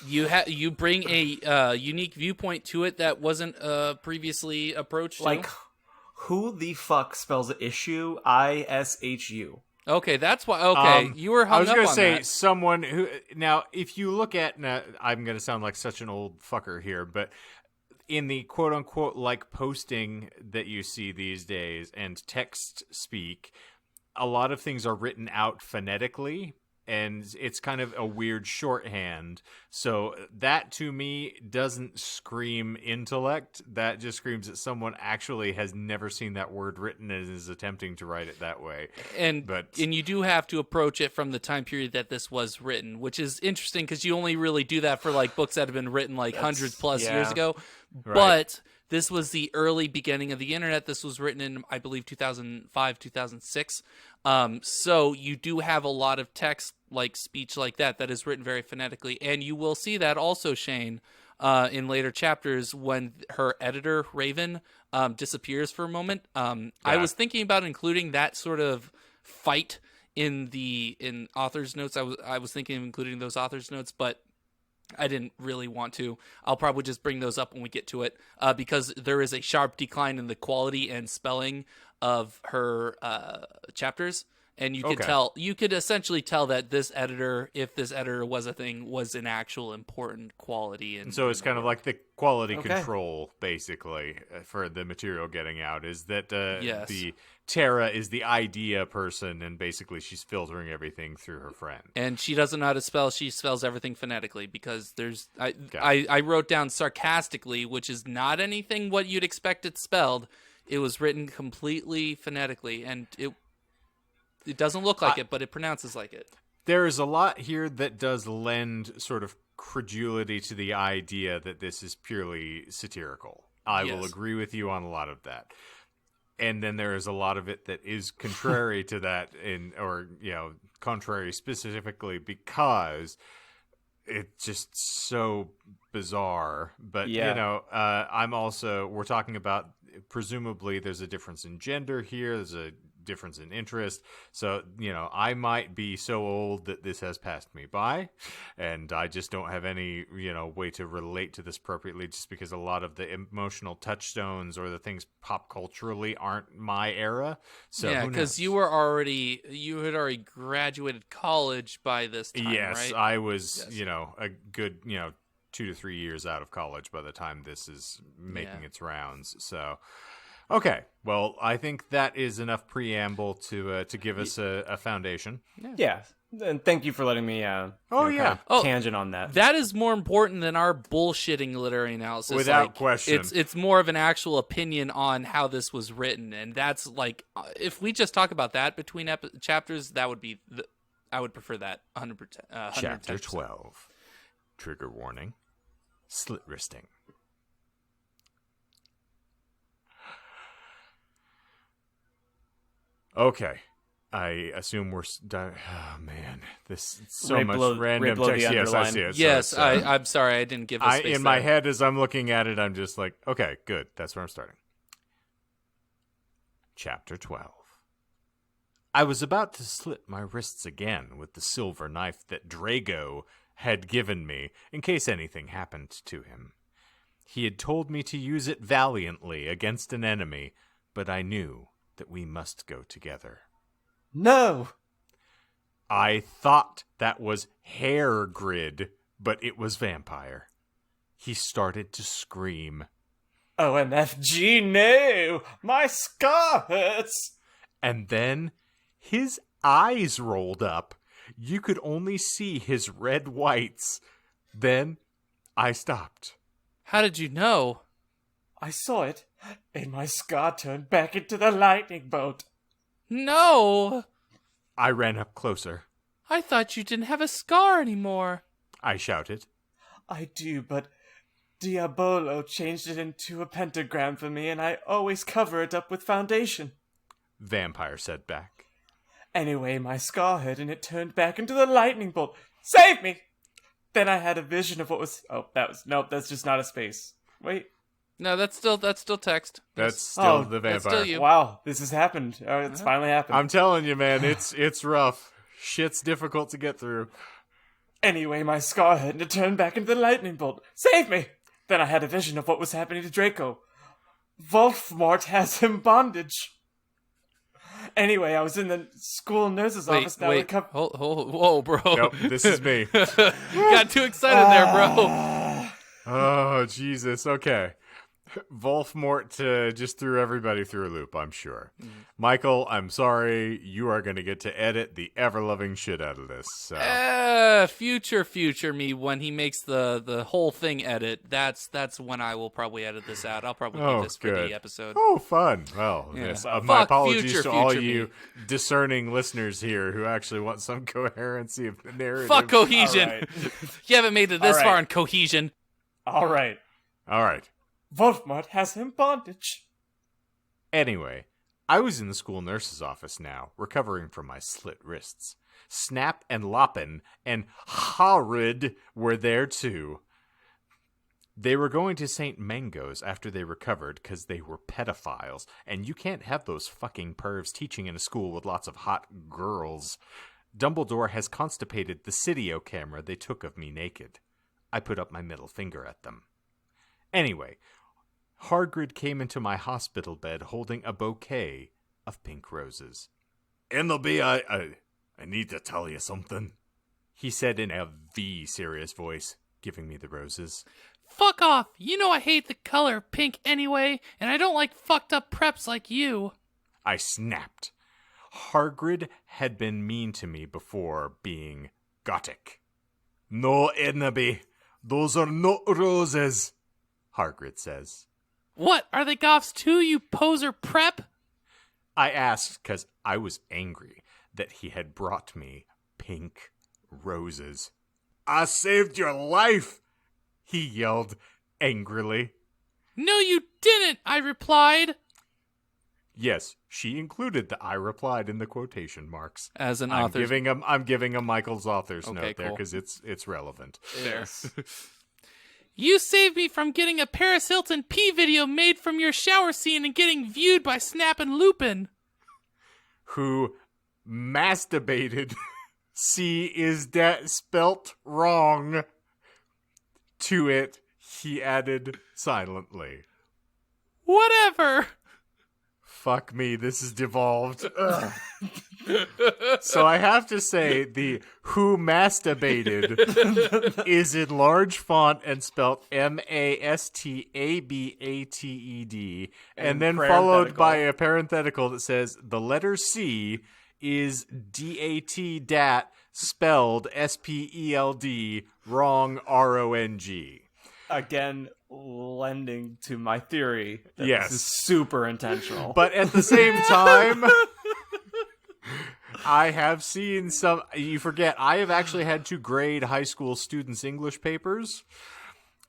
Speaker 1: you bring a unique viewpoint to it that wasn't previously approached.
Speaker 2: Like, who the fuck spells issue? ISHU.
Speaker 1: Okay, that's why. Okay, you were hung
Speaker 3: I was
Speaker 1: up
Speaker 3: gonna
Speaker 1: on
Speaker 3: say
Speaker 1: that.
Speaker 3: someone who now, if you look at, now, I'm gonna sound like such an old fucker here, but in the quote unquote like posting that you see these days and text speak, a lot of things are written out phonetically, and it's kind of a weird shorthand. So that to me doesn't scream intellect. That just screams that someone actually has never seen that word written and is attempting to write it that way.
Speaker 1: And you do have to approach it from the time period that this was written, which is interesting because you only really do that for like books that have been written like hundreds plus years ago.
Speaker 3: Right.
Speaker 1: But this was the early beginning of the internet. This was written in, I believe, 2005, 2006. So you do have a lot of text, like speech like that is written very phonetically. And you will see that also, Shane, in later chapters when her editor, Raven, disappears for a moment. I was thinking about including that sort of fight in author's notes. I was thinking of including those author's notes, but I didn't really want to. I'll probably just bring those up when we get to it, because there is a sharp decline in the quality and spelling of her chapters, and you could essentially tell that this editor, if this editor was a thing, was an actual important quality. And
Speaker 3: so it's kind of like the quality control, basically, for the material getting out, is that the Tara is the idea person, and basically she's filtering everything through her friend.
Speaker 1: And she doesn't know how to spell. She spells everything phonetically because I wrote down sarcastically, which is not anything what you'd expect it spelled. It was written completely phonetically, and it doesn't look like it, but it pronounces like it.
Speaker 3: There is a lot here that does lend sort of credulity to the idea that this is purely satirical. I will agree with you on a lot of that. And then there is a lot of it that is contrary to that, contrary specifically because it's just so bizarre. But, we're talking about, presumably there's a difference in gender here. There's a difference in interest. So, I might be so old that this has passed me by, and I just don't have any, way to relate to this appropriately, just because a lot of the emotional touchstones or the things pop culturally aren't my era. So
Speaker 1: yeah, because you had already graduated college by this time,
Speaker 3: yes,
Speaker 1: right?
Speaker 3: I was, a good, 2 to 3 years out of college by the time this is making its rounds. So, okay, well, I think that is enough preamble to give us a foundation.
Speaker 2: Yeah, and thank you for letting me tangent on that.
Speaker 1: That is more important than our bullshitting literary analysis.
Speaker 3: Without question.
Speaker 1: It's more of an actual opinion on how this was written, and that's like, if we just talk about that between chapters, that would be I would prefer that 100%.
Speaker 3: Chapter 12. Trigger warning. Slit wristing. Okay, I assume we're. Oh man, this so
Speaker 2: right
Speaker 3: much
Speaker 2: below,
Speaker 3: random
Speaker 2: right
Speaker 3: text. Yes, I see it.
Speaker 1: Yes, I'm sorry, I didn't give. Space
Speaker 3: in my head as I'm looking at it, I'm just like, okay, good. That's where I'm starting. Chapter 12. I was about to slit my wrists again with the silver knife that Drago had given me in case anything happened to him. He had told me to use it valiantly against an enemy, but I knew that we must go together.
Speaker 2: No!
Speaker 3: I thought that was hair grid, but it was vampire. He started to scream.
Speaker 2: OMFG, no! My scar hurts!
Speaker 3: And then his eyes rolled up. You could only see his red whites. Then I stopped.
Speaker 1: How did you know?
Speaker 2: I saw it, and my scar turned back into the lightning bolt.
Speaker 1: No!
Speaker 3: I ran up closer.
Speaker 1: I thought you didn't have a scar anymore.
Speaker 3: I shouted.
Speaker 2: I do, but Diabolo changed it into a pentagram for me, and I always cover it up with foundation.
Speaker 3: Vampire said back.
Speaker 2: Anyway, my scar hit, and it turned back into the lightning bolt. Save me! Then I had a vision of what was... Oh, nope, that's just not a space. Wait.
Speaker 1: No, that's still text.
Speaker 3: That's still the vampire.
Speaker 1: That's still you.
Speaker 2: Wow, this has happened. It's finally happened.
Speaker 3: I'm telling you, man, it's rough. Shit's difficult to get through.
Speaker 2: Anyway, my scar hit, and it turned back into the lightning bolt. Save me! Then I had a vision of what was happening to Draco. Wolfmort has him bondage. Anyway, I was in the school nurse's office now.
Speaker 1: Wait, whoa, bro.
Speaker 3: Nope, this is me.
Speaker 1: You got too excited there, bro.
Speaker 3: Oh, Jesus. Okay. Wolfmort just threw everybody through a loop, I'm sure. Michael, I'm sorry. You are going to get to edit the ever-loving shit out of this. So.
Speaker 1: Future me, when he makes the whole thing edit, that's when I will probably edit this out. I'll probably keep this for the episode.
Speaker 3: Oh, fun. Well,
Speaker 1: Yeah.
Speaker 3: yes. My apologies
Speaker 1: future
Speaker 3: to all
Speaker 1: me.
Speaker 3: you discerning listeners here who actually want some coherency of the narrative.
Speaker 1: Fuck cohesion.
Speaker 2: All right.
Speaker 1: You haven't made it this
Speaker 2: All
Speaker 1: far
Speaker 2: right.
Speaker 1: in cohesion.
Speaker 2: All right.
Speaker 3: All right.
Speaker 2: Wolfmort has him bondage.
Speaker 3: Anyway, I was in the school nurse's office now, recovering from my slit wrists. Snap and Loppin and Horrid were there too. They were going to St. Mango's after they recovered because they were pedophiles, and you can't have those fucking pervs teaching in a school with lots of hot girls. Dumbledore has constipated the Cydio camera they took of me naked. I put up my middle finger at them. Anyway, Hagrid came into my hospital bed holding a bouquet of pink roses. Enderby, I need to tell you something, he said in a serious voice, giving me the roses.
Speaker 1: Fuck off. You know I hate the color pink anyway, and I don't like fucked up preps like you.
Speaker 3: I snapped. Hagrid had been mean to me before being Gothic. No, Enderby, those are not roses, Hagrid says.
Speaker 1: What, are they goths too, you poser prep?
Speaker 3: I asked because I was angry that he had brought me pink roses. I saved your life, he yelled angrily.
Speaker 1: No, you didn't, I replied.
Speaker 3: Yes, she included the I replied in the quotation marks.
Speaker 1: As an
Speaker 3: I'm
Speaker 1: author.
Speaker 3: giving him Michael's author's
Speaker 1: Okay,
Speaker 3: note there
Speaker 1: cool.
Speaker 3: because it's relevant.
Speaker 2: Yes.
Speaker 1: You saved me from getting a Paris Hilton pee video made from your shower scene and getting viewed by Snap and Lupin.
Speaker 3: Who masturbated. C is that spelt wrong. To it, he added silently.
Speaker 1: Whatever.
Speaker 3: Fuck me, this is devolved. So I have to say, the who masturbated is in large font and spelt MASTABATED, and then followed by a parenthetical that says the letter C is DAT spelled SPELD wrong RONG.
Speaker 2: Again, lending to my theory that
Speaker 3: Yes.
Speaker 2: this is super intentional.
Speaker 3: But at the same time, I have seen some. You forget, I have actually had to grade high school students' English papers,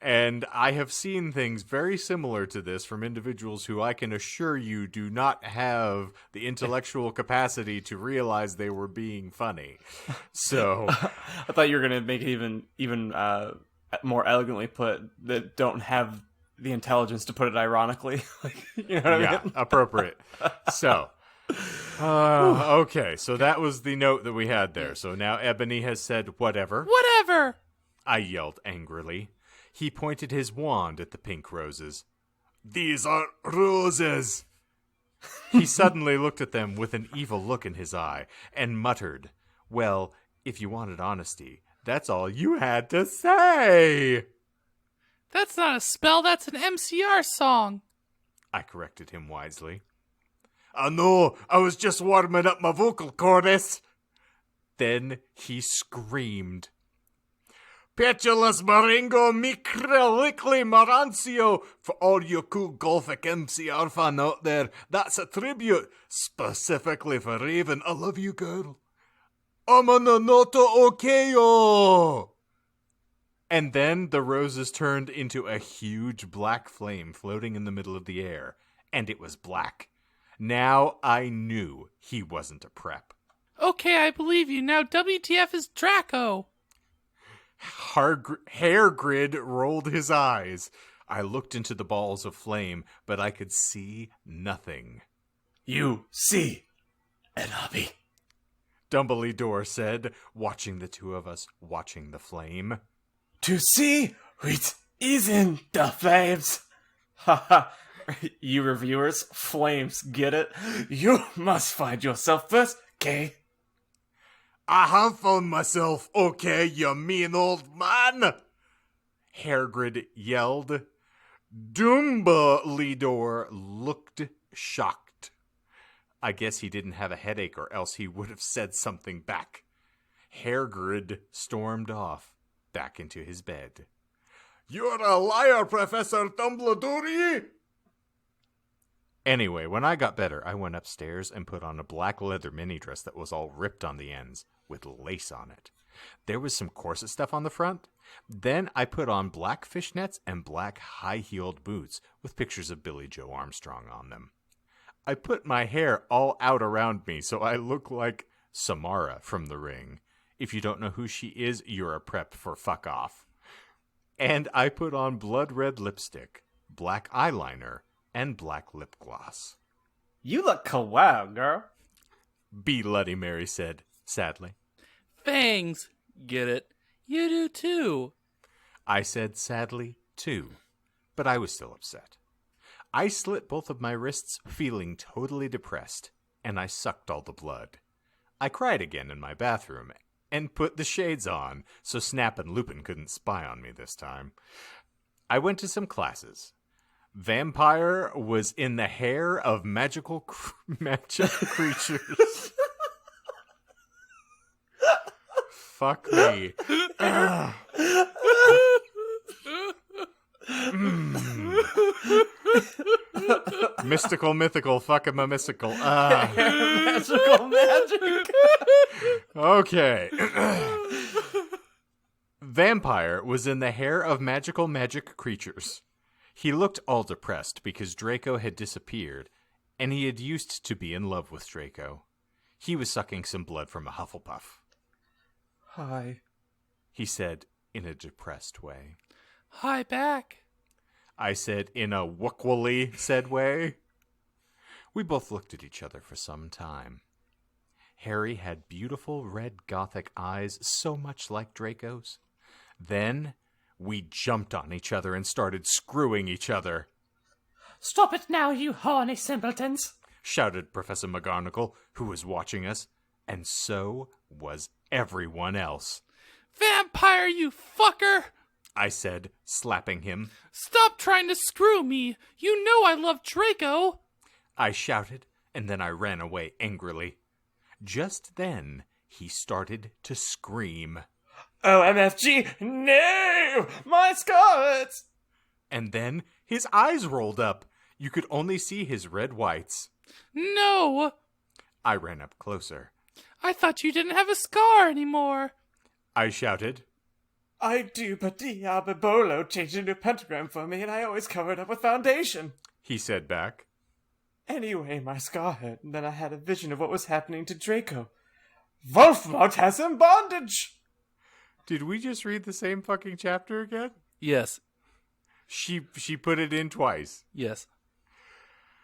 Speaker 3: and I have seen things very similar to this from individuals who I can assure you do not have the intellectual capacity to realize they were being funny. So,
Speaker 2: I thought you were gonna make it even more elegantly put, that don't have the intelligence to put it ironically. You know what I
Speaker 3: yeah,
Speaker 2: mean?
Speaker 3: appropriate. So, okay, so that was the note that we had there. So now Ebony has said whatever.
Speaker 1: Whatever.
Speaker 3: I yelled angrily. He pointed his wand at the pink roses. These are roses. He suddenly looked at them with an evil look in his eye and muttered, well, if you wanted honesty, that's all you had to say.
Speaker 1: That's not a spell, that's an MCR song.
Speaker 3: I corrected him wisely. I know, I was just warming up my vocal cords. Then he screamed. Petulous Maringo Micrelically Marancio. For all you cool Gothic MCR fan out there, that's a tribute specifically for Raven. I love you, girl. I'm on a noto okeo. And then the roses turned into a huge black flame floating in the middle of the air. And it was black. Now I knew he wasn't a prep.
Speaker 1: Okay, I believe you. Now WTF is Draco.
Speaker 3: Hairgrid rolled his eyes. I looked into the balls of flame, but I could see nothing.
Speaker 4: You see, an hobby.
Speaker 3: Dumbledore said, watching the two of us watching the flame.
Speaker 4: To see what is in the flames. Haha, you reviewers, flames, get it? You must find yourself first, okay?
Speaker 3: I have found myself, okay, you mean old man? Hairgrid yelled. Dumbledore looked shocked. I guess he didn't have a headache or else he would have said something back. Hairgrid stormed off, back into his bed. You're a liar, Professor Dumbledore! Anyway, when I got better, I went upstairs and put on a black leather mini dress that was all ripped on the ends, with lace on it. There was some corset stuff on the front. Then I put on black fishnets and black high-heeled boots with pictures of Billy Joe Armstrong on them. I put my hair all out around me so I look like Samara from The Ring. If you don't know who she is, you're a prep for fuck off. And I put on blood red lipstick, black eyeliner, and black lip gloss.
Speaker 4: You look kawaii, girl.
Speaker 3: Bloody Mary said, sadly.
Speaker 1: Fangs. Get it? You do too.
Speaker 3: I said sadly, too, but I was still upset. I slit both of my wrists, feeling totally depressed, and I sucked all the blood. I cried again in my bathroom, and put the shades on, so Snap and Lupin couldn't spy on me this time. I went to some classes. Vampire was in the hair of magic creatures. Fuck me. Mystical, mythical, fuck him a mystical.
Speaker 4: Magical magic.
Speaker 3: Okay. Vampire was in the hair of magic creatures. He looked all depressed because Draco had disappeared, and he had used to be in love with Draco. He was sucking some blood from a Hufflepuff.
Speaker 4: Hi.
Speaker 3: He said in a depressed way.
Speaker 1: Hi back.
Speaker 3: I said in a wookwally said way. We both looked at each other for some time. Harry had beautiful red gothic eyes so much like Draco's. Then we jumped on each other and started screwing each other.
Speaker 5: Stop it now, you horny simpletons!
Speaker 3: Shouted Professor McGonagall, who was watching us, and so was everyone else.
Speaker 1: Vampire, you fucker!
Speaker 3: I said, slapping him.
Speaker 1: Stop trying to screw me! You know I love Draco!
Speaker 3: I shouted, and then I ran away angrily. Just then, he started to scream.
Speaker 4: Oh, MFG! No! My Scarlet!
Speaker 3: And then his eyes rolled up. You could only see his red whites.
Speaker 1: No!
Speaker 3: I ran up closer.
Speaker 1: I thought you didn't have a scar anymore.
Speaker 3: I shouted.
Speaker 4: I do, but Diabolo changed into a pentagram for me, and I always covered up with foundation.
Speaker 3: He said back.
Speaker 4: Anyway, my scar hurt, and then I had a vision of what was happening to Draco. Wolfmort has him bondage!
Speaker 3: Did we just read the same fucking chapter again?
Speaker 1: Yes.
Speaker 3: She put it in twice.
Speaker 1: Yes.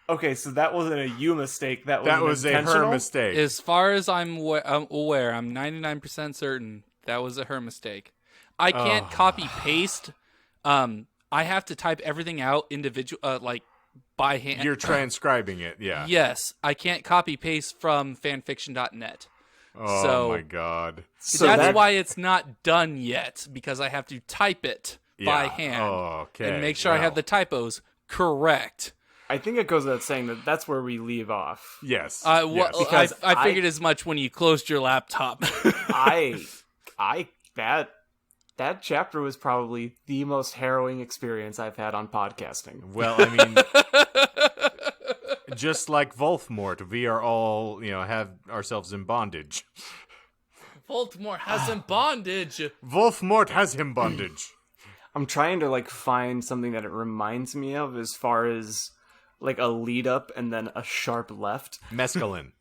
Speaker 4: Okay, so that wasn't a you mistake. That
Speaker 3: was a her
Speaker 4: intentional?
Speaker 3: mistake.
Speaker 1: As far as I'm aware, I'm 99% certain that was a her mistake. I can't copy paste. I have to type everything out individual, like by hand.
Speaker 3: You're transcribing it, yeah.
Speaker 1: Yes, I can't copy paste from fanfiction.net.
Speaker 3: Oh
Speaker 1: So-
Speaker 3: my god.
Speaker 4: So
Speaker 1: that's why it's not done yet, because I have to type it by
Speaker 3: Yeah.
Speaker 1: hand
Speaker 3: Oh, okay.
Speaker 1: and make sure I have the typos correct.
Speaker 2: I think it goes without saying that that's where we leave off.
Speaker 3: Yes.
Speaker 1: Well,
Speaker 3: yes.
Speaker 2: Because
Speaker 1: I figured as much when you closed your laptop.
Speaker 2: That chapter was probably the most harrowing experience I've had on podcasting.
Speaker 3: Well, I mean, just like Wolfmort, we are all, have ourselves in bondage.
Speaker 1: Voldemort has in bondage.
Speaker 3: Wolfmort has him bondage.
Speaker 2: I'm trying to like find something that it reminds me of as far as like a lead up and then a sharp left.
Speaker 3: Mescaline.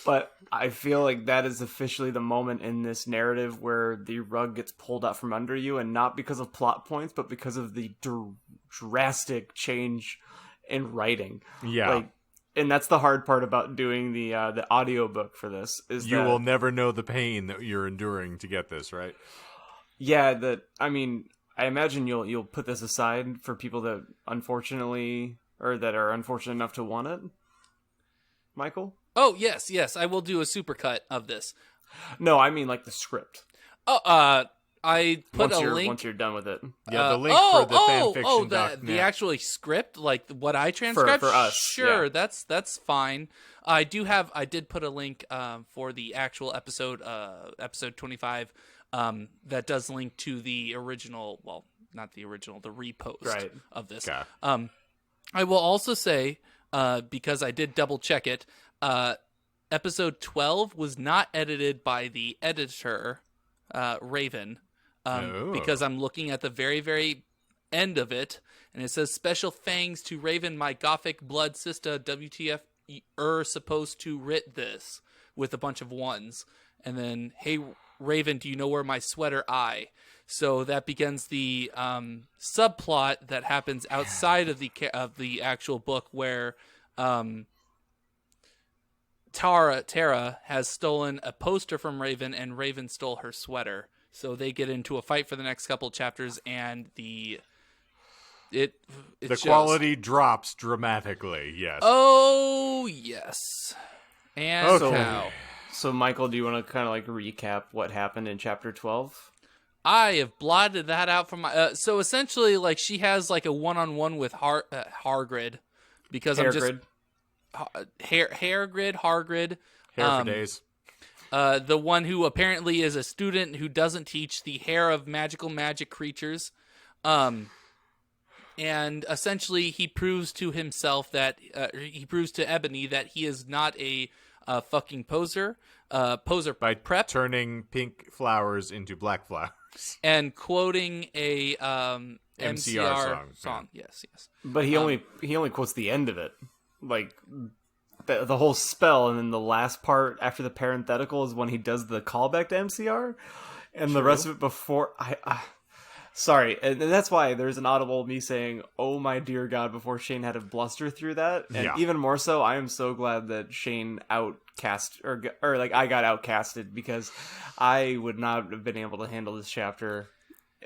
Speaker 2: But I feel like that is officially the moment in this narrative where the rug gets pulled out from under you, and not because of plot points, but because of the drastic change in writing.
Speaker 3: Yeah.
Speaker 2: Like, and that's the hard part about doing the audiobook for this is
Speaker 3: You
Speaker 2: that,
Speaker 3: will never know the pain that you're enduring to get this, right?
Speaker 2: yeah, I mean, I imagine you'll put this aside for people that unfortunately or that are unfortunate enough to want it. Michael?
Speaker 1: Oh, yes, I will do a supercut of this.
Speaker 2: No, I mean like the script.
Speaker 1: Oh, I put a link.
Speaker 2: Once you're done with it.
Speaker 3: Yeah, the link for the fanfiction
Speaker 1: the actual script, like what I transcribed
Speaker 2: for us.
Speaker 1: Sure,
Speaker 2: yeah.
Speaker 1: that's fine. I did put a link for the actual episode 25 that does link to the original, well, not the original, the repost of this.
Speaker 3: Okay.
Speaker 1: I will also say, because I did double check it, episode 12 was not edited by the editor, Raven, because I'm looking at the very, very end of it, and it says, special thanks to Raven, my gothic blood sister, WTF, supposed to writ this, with a bunch of ones. And then, hey, Raven, do you know where my sweater I? So that begins the subplot that happens outside of the actual book, where Tara has stolen a poster from Raven, and Raven stole her sweater. So they get into a fight for the next couple chapters, and the
Speaker 3: quality drops dramatically. Yes.
Speaker 1: Oh yes. And
Speaker 3: okay.
Speaker 2: So Michael, do you want to kind of like recap what happened in chapter 12?
Speaker 1: I have blotted that out from my. So essentially, like, she has like a one-on-one with Hargrid, because
Speaker 2: Hair
Speaker 1: I'm just
Speaker 2: grid.
Speaker 1: Hargrid.
Speaker 3: Hair for days.
Speaker 1: The one who apparently is a student who doesn't teach the hair of magic creatures. And essentially he proves to himself that he proves to Ebony that he is not a fucking poser
Speaker 3: By
Speaker 1: prep,
Speaker 3: turning pink flowers into black flowers.
Speaker 1: and quoting a
Speaker 3: MCR
Speaker 1: song. Yes.
Speaker 2: But he only quotes the end of it. Like the whole spell, and then the last part after the parenthetical is when he does the callback to MCR, and the rest of it before sorry, and that's why there's an audible me saying, "Oh my dear God," before Shane had to bluster through that, and even more so, I am so glad that Shane outcast or like I got outcasted, because I would not have been able to handle this chapter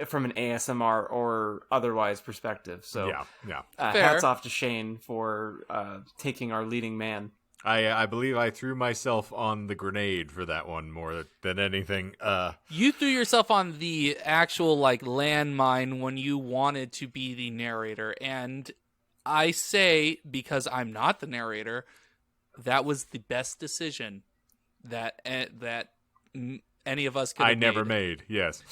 Speaker 2: from an ASMR or otherwise perspective. So
Speaker 3: yeah.
Speaker 2: hats off to Shane for taking our leading man.
Speaker 3: I believe I threw myself on the grenade for that one more than anything.
Speaker 1: You threw yourself on the actual like landmine when you wanted to be the narrator, and I say, because I'm not the narrator, that was the best decision that any of us could have
Speaker 3: never made. Yes.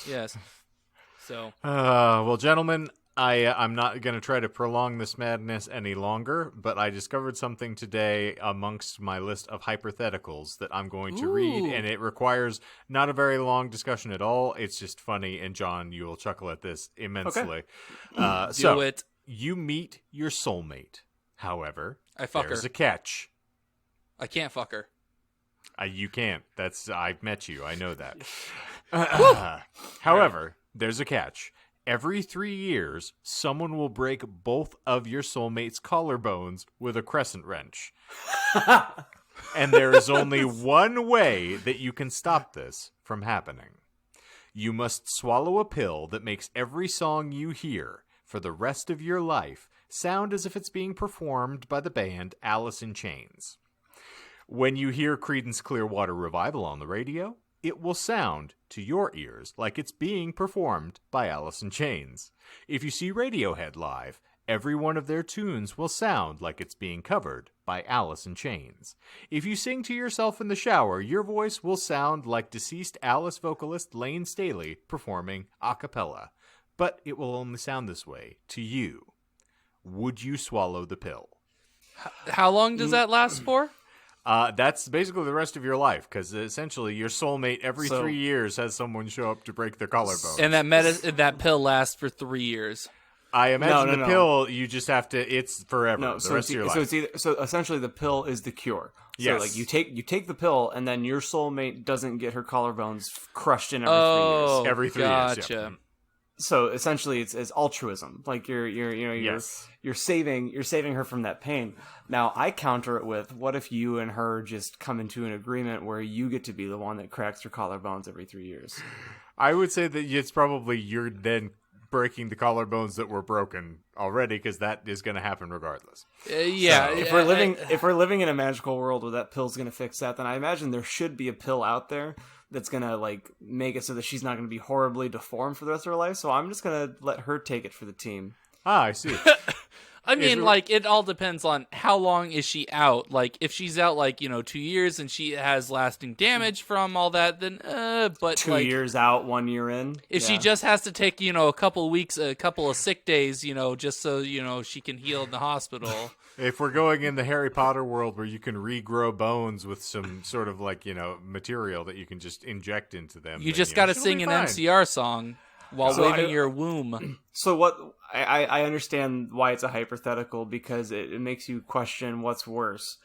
Speaker 1: So
Speaker 3: well, gentlemen, I'm not going to try to prolong this madness any longer, but I discovered something today amongst my list of hypertheticals that I'm going to read, and it requires not a very long discussion at all. It's just funny, and John, you will chuckle at this immensely.
Speaker 1: Okay.
Speaker 3: So,
Speaker 1: do it.
Speaker 3: You meet your soulmate. However,
Speaker 1: I fuck
Speaker 3: there's
Speaker 1: her.
Speaker 3: a catch.
Speaker 1: I can't fuck her.
Speaker 3: You can't. I've met you. I know that. However, there's a catch. Every 3 years, someone will break both of your soulmate's collarbones with a crescent wrench. And there is only one way that you can stop this from happening. You must swallow a pill that makes every song you hear for the rest of your life sound as if it's being performed by the band Alice in Chains. When you hear Creedence Clearwater Revival on the radio, it will sound, to your ears, like it's being performed by Alice in Chains. If you see Radiohead live, every one of their tunes will sound like it's being covered by Alice in Chains. If you sing to yourself in the shower, your voice will sound like deceased Alice vocalist Lane Staley performing a cappella. But it will only sound this way to you. Would you swallow the pill?
Speaker 1: How long does that last for?
Speaker 3: That's basically the rest of your life, because essentially your soulmate every 3 years has someone show up to break their collarbone.
Speaker 1: And that pill lasts for 3 years.
Speaker 3: I imagine the pill, you just have to, it's forever, the rest of your life.
Speaker 2: So essentially the pill is the cure. So
Speaker 3: Yes.
Speaker 2: like you take the pill, and then your soulmate doesn't get her collarbones crushed in every 3 years.
Speaker 3: Every 3 years,
Speaker 1: gotcha.
Speaker 3: yeah.
Speaker 2: So essentially, it's altruism. Like you're saving her from that pain. Now I counter it with, what if you and her just come into an agreement where you get to be the one that cracks her collarbones every 3 years?
Speaker 3: I would say that it's probably you're then breaking the collarbones that were broken already, because that is going to happen regardless.
Speaker 1: Yeah.
Speaker 2: So if we're living in a magical world where that pill's going to fix that, then I imagine there should be a pill out there that's going to like make it so that she's not going to be horribly deformed for the rest of her life. So I'm just going to let her take it for the team.
Speaker 3: Ah, I see.
Speaker 1: I mean, like, it all depends on how long is she out. Like, if she's out, 2 years and she has lasting damage from all that, then, but
Speaker 2: 2 years out, 1 year in.
Speaker 1: If she just has to take, a couple of weeks, a couple of sick days, just so, she can heal in the hospital.
Speaker 3: If we're going in the Harry Potter world where you can regrow bones with some sort of material that you can just inject into them,
Speaker 1: You just got to sing an MCR song while waving your womb.
Speaker 2: So what I understand why it's a hypothetical, because it makes you question what's worse.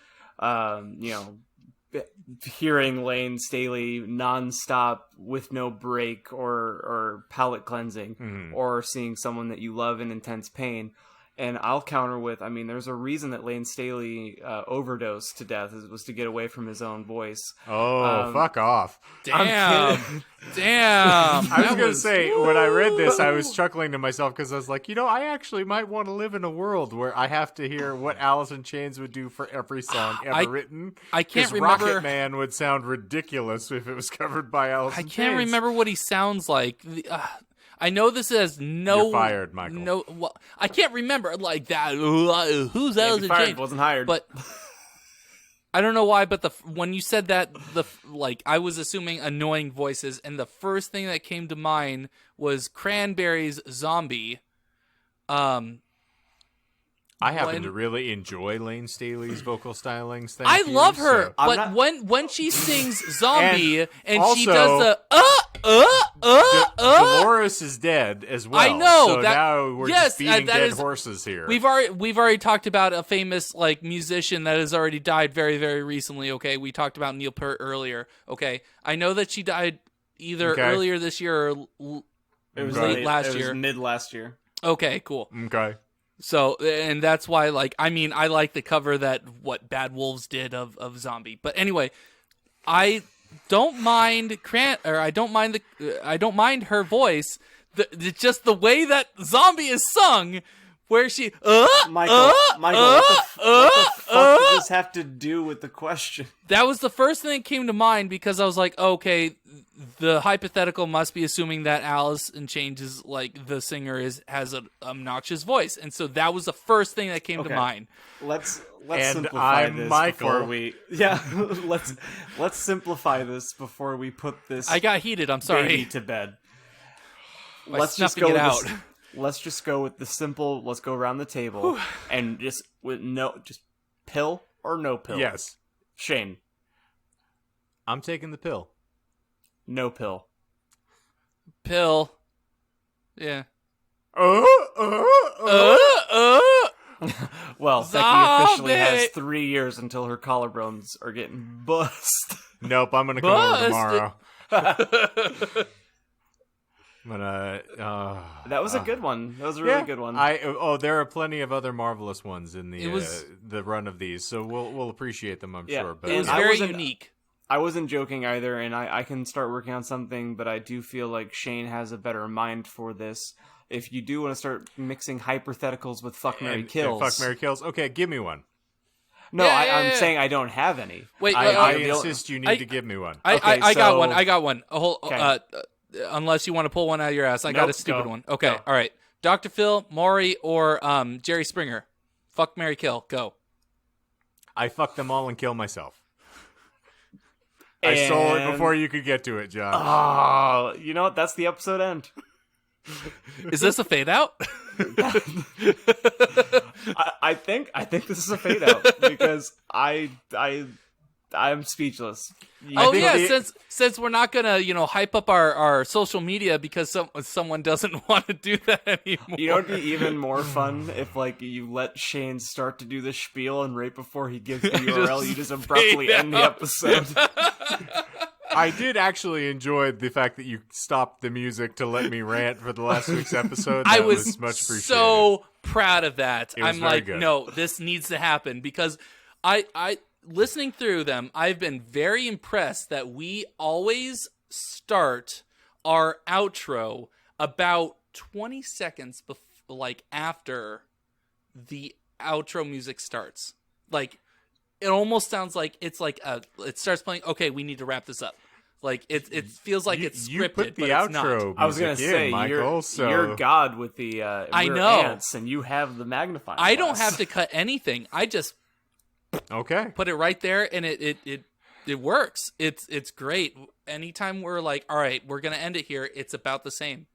Speaker 2: Hearing Lane Staley nonstop with no break or palate cleansing, or seeing someone that you love in intense pain. And I'll counter with, I mean, there's a reason that Lane Staley overdosed to death. It was to get away from his own voice.
Speaker 3: Oh, fuck off.
Speaker 1: Damn. Damn.
Speaker 3: I was going to say, when I read this, I was chuckling to myself because I was like, I actually might want to live in a world where I have to hear what Alice in Chains would do for every song ever written.
Speaker 1: I can't
Speaker 3: 'Cause
Speaker 1: remember.
Speaker 3: Rocket Man would sound ridiculous if it was covered by Alice in Chains.
Speaker 1: I can't remember what he sounds like. I know this has no.
Speaker 3: You're fired, Michael.
Speaker 1: No, well, I can't remember like that. Who's Alice in Chains?
Speaker 2: Wasn't hired.
Speaker 1: But I don't know why. But when you said that, I was assuming annoying voices, and the first thing that came to mind was Cranberries' "Zombie."
Speaker 3: I happen to really enjoy Lane Staley's vocal stylings.
Speaker 1: I love her,
Speaker 3: so.
Speaker 1: but when she sings "Zombie" and
Speaker 3: also,
Speaker 1: she does the
Speaker 3: Dolores is dead as well.
Speaker 1: I know
Speaker 3: so
Speaker 1: that.
Speaker 3: now we're just beating dead horses here.
Speaker 1: We've already talked about a famous musician that has already died very, very recently. Okay, we talked about Neil Peart earlier. Okay, I know that she died either earlier this year or
Speaker 2: it was
Speaker 1: late last year.
Speaker 2: It was mid last year.
Speaker 1: Okay, cool.
Speaker 3: Okay.
Speaker 1: So, and that's why, I like the cover that Bad Wolves did of Zombie. But anyway, I don't mind I don't mind her voice. Just the way that Zombie is sung, where she
Speaker 2: Michael, what the fuck does this have to do with the question?
Speaker 1: That was the first thing that came to mind, because I was like, okay, the hypothetical must be assuming that Alice in Chains is the singer has an obnoxious voice, and so that was the first thing that came to mind.
Speaker 2: Let's
Speaker 3: And
Speaker 2: simplify
Speaker 3: I'm
Speaker 2: this
Speaker 3: Michael.
Speaker 2: before we let's simplify this before we put this
Speaker 1: I got heated. I'm sorry.
Speaker 2: baby to bed.
Speaker 1: By
Speaker 2: Let's just
Speaker 1: snuffing
Speaker 2: go
Speaker 1: it
Speaker 2: with
Speaker 1: out.
Speaker 2: let's just go with the simple. Let's go around the table and just pill or no pill.
Speaker 3: Yes.
Speaker 2: Shane,
Speaker 3: I'm taking the pill.
Speaker 2: no pill.
Speaker 1: Pill. Yeah.
Speaker 2: Well, Becky officially has 3 years until her collarbones are getting bust.
Speaker 3: Nope, I'm gonna come over
Speaker 1: Busted.
Speaker 3: tomorrow. I'm gonna.
Speaker 2: That was a good one. That was a really good one.
Speaker 3: There are plenty of other marvelous ones in
Speaker 1: It was-
Speaker 3: the run of these, so we'll appreciate them, I'm
Speaker 2: Yeah,
Speaker 3: sure. But
Speaker 1: It was
Speaker 2: I
Speaker 1: very
Speaker 2: wasn't-
Speaker 1: unique.
Speaker 2: I wasn't joking either, and I can start working on something, but I do feel like Shane has a better mind for this. If you do want to start mixing hypotheticals with fuck, marry, kills.
Speaker 3: Fuck, marry, kills. Okay, give me one.
Speaker 2: No,
Speaker 1: Yeah,
Speaker 2: I'm
Speaker 1: yeah.
Speaker 2: saying I don't have any.
Speaker 1: Wait,
Speaker 3: I
Speaker 2: the-
Speaker 3: insist you need to give me one.
Speaker 1: I
Speaker 2: Okay,
Speaker 1: got
Speaker 2: so-
Speaker 1: one. I got one.
Speaker 2: Okay.
Speaker 1: Unless you want to pull one out of your ass, I got a
Speaker 2: Nope,
Speaker 1: stupid
Speaker 2: go.
Speaker 1: one. Okay,
Speaker 2: Go.
Speaker 1: all right. Dr. Phil, Maury, or Jerry Springer. Fuck, marry, kill. Go.
Speaker 3: I fuck them all and kill myself. I stole it
Speaker 2: And-
Speaker 3: before you could get to it, John.
Speaker 2: Oh, you know what? That's the episode end.
Speaker 1: Is this a fade out?
Speaker 2: I think this is a fade out because I I'm speechless.
Speaker 1: Oh
Speaker 3: think
Speaker 1: yeah,
Speaker 3: the-
Speaker 1: since we're not gonna hype up our social media because someone doesn't want to do that anymore.
Speaker 2: You know, it'd be even more fun if like you let Shane start to do the spiel, and right before he gives the URL, you just abruptly end the episode.
Speaker 3: I did actually enjoy the fact that you stopped the music to let me rant for the last week's episode. That
Speaker 1: I was
Speaker 3: much appreciated.
Speaker 1: so proud of that.
Speaker 3: It was
Speaker 1: I'm
Speaker 3: very
Speaker 1: like,
Speaker 3: good.
Speaker 1: no, this needs to happen because I listening through them, I've been very impressed that we always start our outro about 20 seconds after the outro music starts. Like, it almost sounds like it's like it starts playing. Okay, we need to wrap this up. Like it feels like it's scripted,
Speaker 3: You put the
Speaker 1: but it's not.
Speaker 3: outro
Speaker 2: I was gonna
Speaker 3: music
Speaker 2: say
Speaker 3: in, Michael.
Speaker 2: you're God with the
Speaker 1: I
Speaker 2: we're
Speaker 1: know.
Speaker 2: ants, and you have the magnifying
Speaker 1: I don't
Speaker 2: glass.
Speaker 1: have to cut anything. I just
Speaker 3: Okay.
Speaker 1: put it right there, and it works. It's great. Anytime we're like, all right, we're gonna end it here, it's about the same,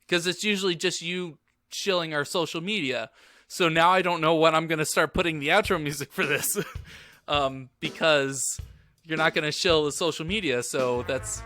Speaker 1: because it's usually just you shilling our social media. So now I don't know when I'm gonna start putting the outro music for this, because you're not gonna shill the social media. So that's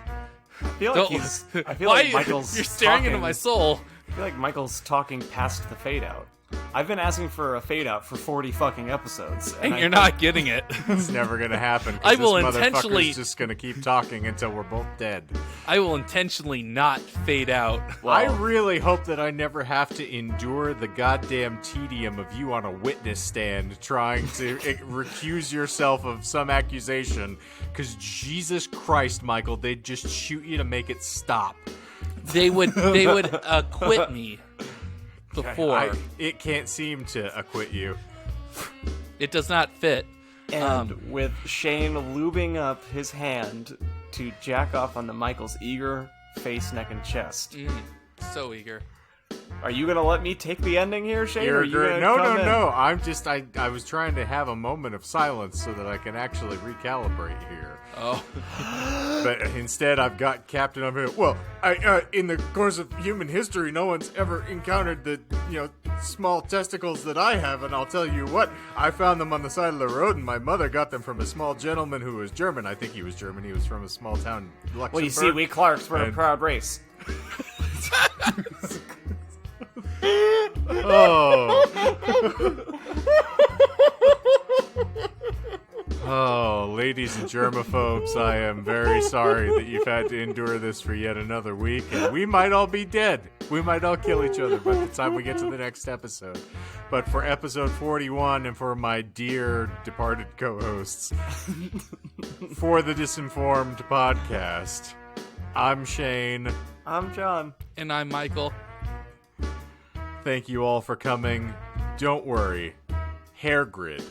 Speaker 2: I feel like
Speaker 1: don't-
Speaker 2: I feel
Speaker 1: why
Speaker 2: like Michael's
Speaker 1: you're staring into
Speaker 2: talking-
Speaker 1: my soul.
Speaker 2: I feel like Michael's talking past the fade out. I've been asking for a fade out for 40 fucking episodes,
Speaker 1: And
Speaker 2: I
Speaker 1: you're not getting it.
Speaker 3: It's never gonna happen. 'Cause
Speaker 1: I will
Speaker 3: this
Speaker 1: intentionally-
Speaker 3: motherfucker's just gonna keep talking until we're both dead.
Speaker 1: I will intentionally not fade out.
Speaker 3: I really hope that I never have to endure the goddamn tedium of you on a witness stand trying to recuse yourself of some accusation. Because Jesus Christ, Michael, they'd just shoot you to make it stop.
Speaker 1: They would acquit me before.
Speaker 3: It can't seem to acquit you.
Speaker 1: It does not fit.
Speaker 2: And with Shane lubing up his hand to jack off onto Michael's eager face, neck, and chest.
Speaker 1: So eager.
Speaker 2: Are you gonna let me take the ending here, Shane? Or are you gonna
Speaker 3: No.
Speaker 2: come in?
Speaker 3: I'm just I was trying to have a moment of silence so that I can actually recalibrate here.
Speaker 1: Oh,
Speaker 3: But instead, I've got Captain up here. Well, in the course of human history, no one's ever encountered the small testicles that I have, and I'll tell you what, I found them on the side of the road, and my mother got them from a small gentleman who was German. I think he was German. He was from a small town, Luxembourg.
Speaker 2: Well, you see, we Clarks, we're a
Speaker 3: And-
Speaker 2: proud race.
Speaker 3: Oh, ladies and germaphobes, I am very sorry that you've had to endure this for yet another week, and we might all be dead. We might all kill each other by the time we get to the next episode. But for episode 41, and for my dear departed co-hosts, for the Disinformed podcast, I'm Shane.
Speaker 2: I'm John.
Speaker 1: and I'm Michael.
Speaker 3: Thank you all for coming. Don't worry, Hair Grid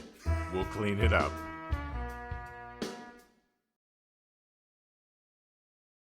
Speaker 3: will clean it up.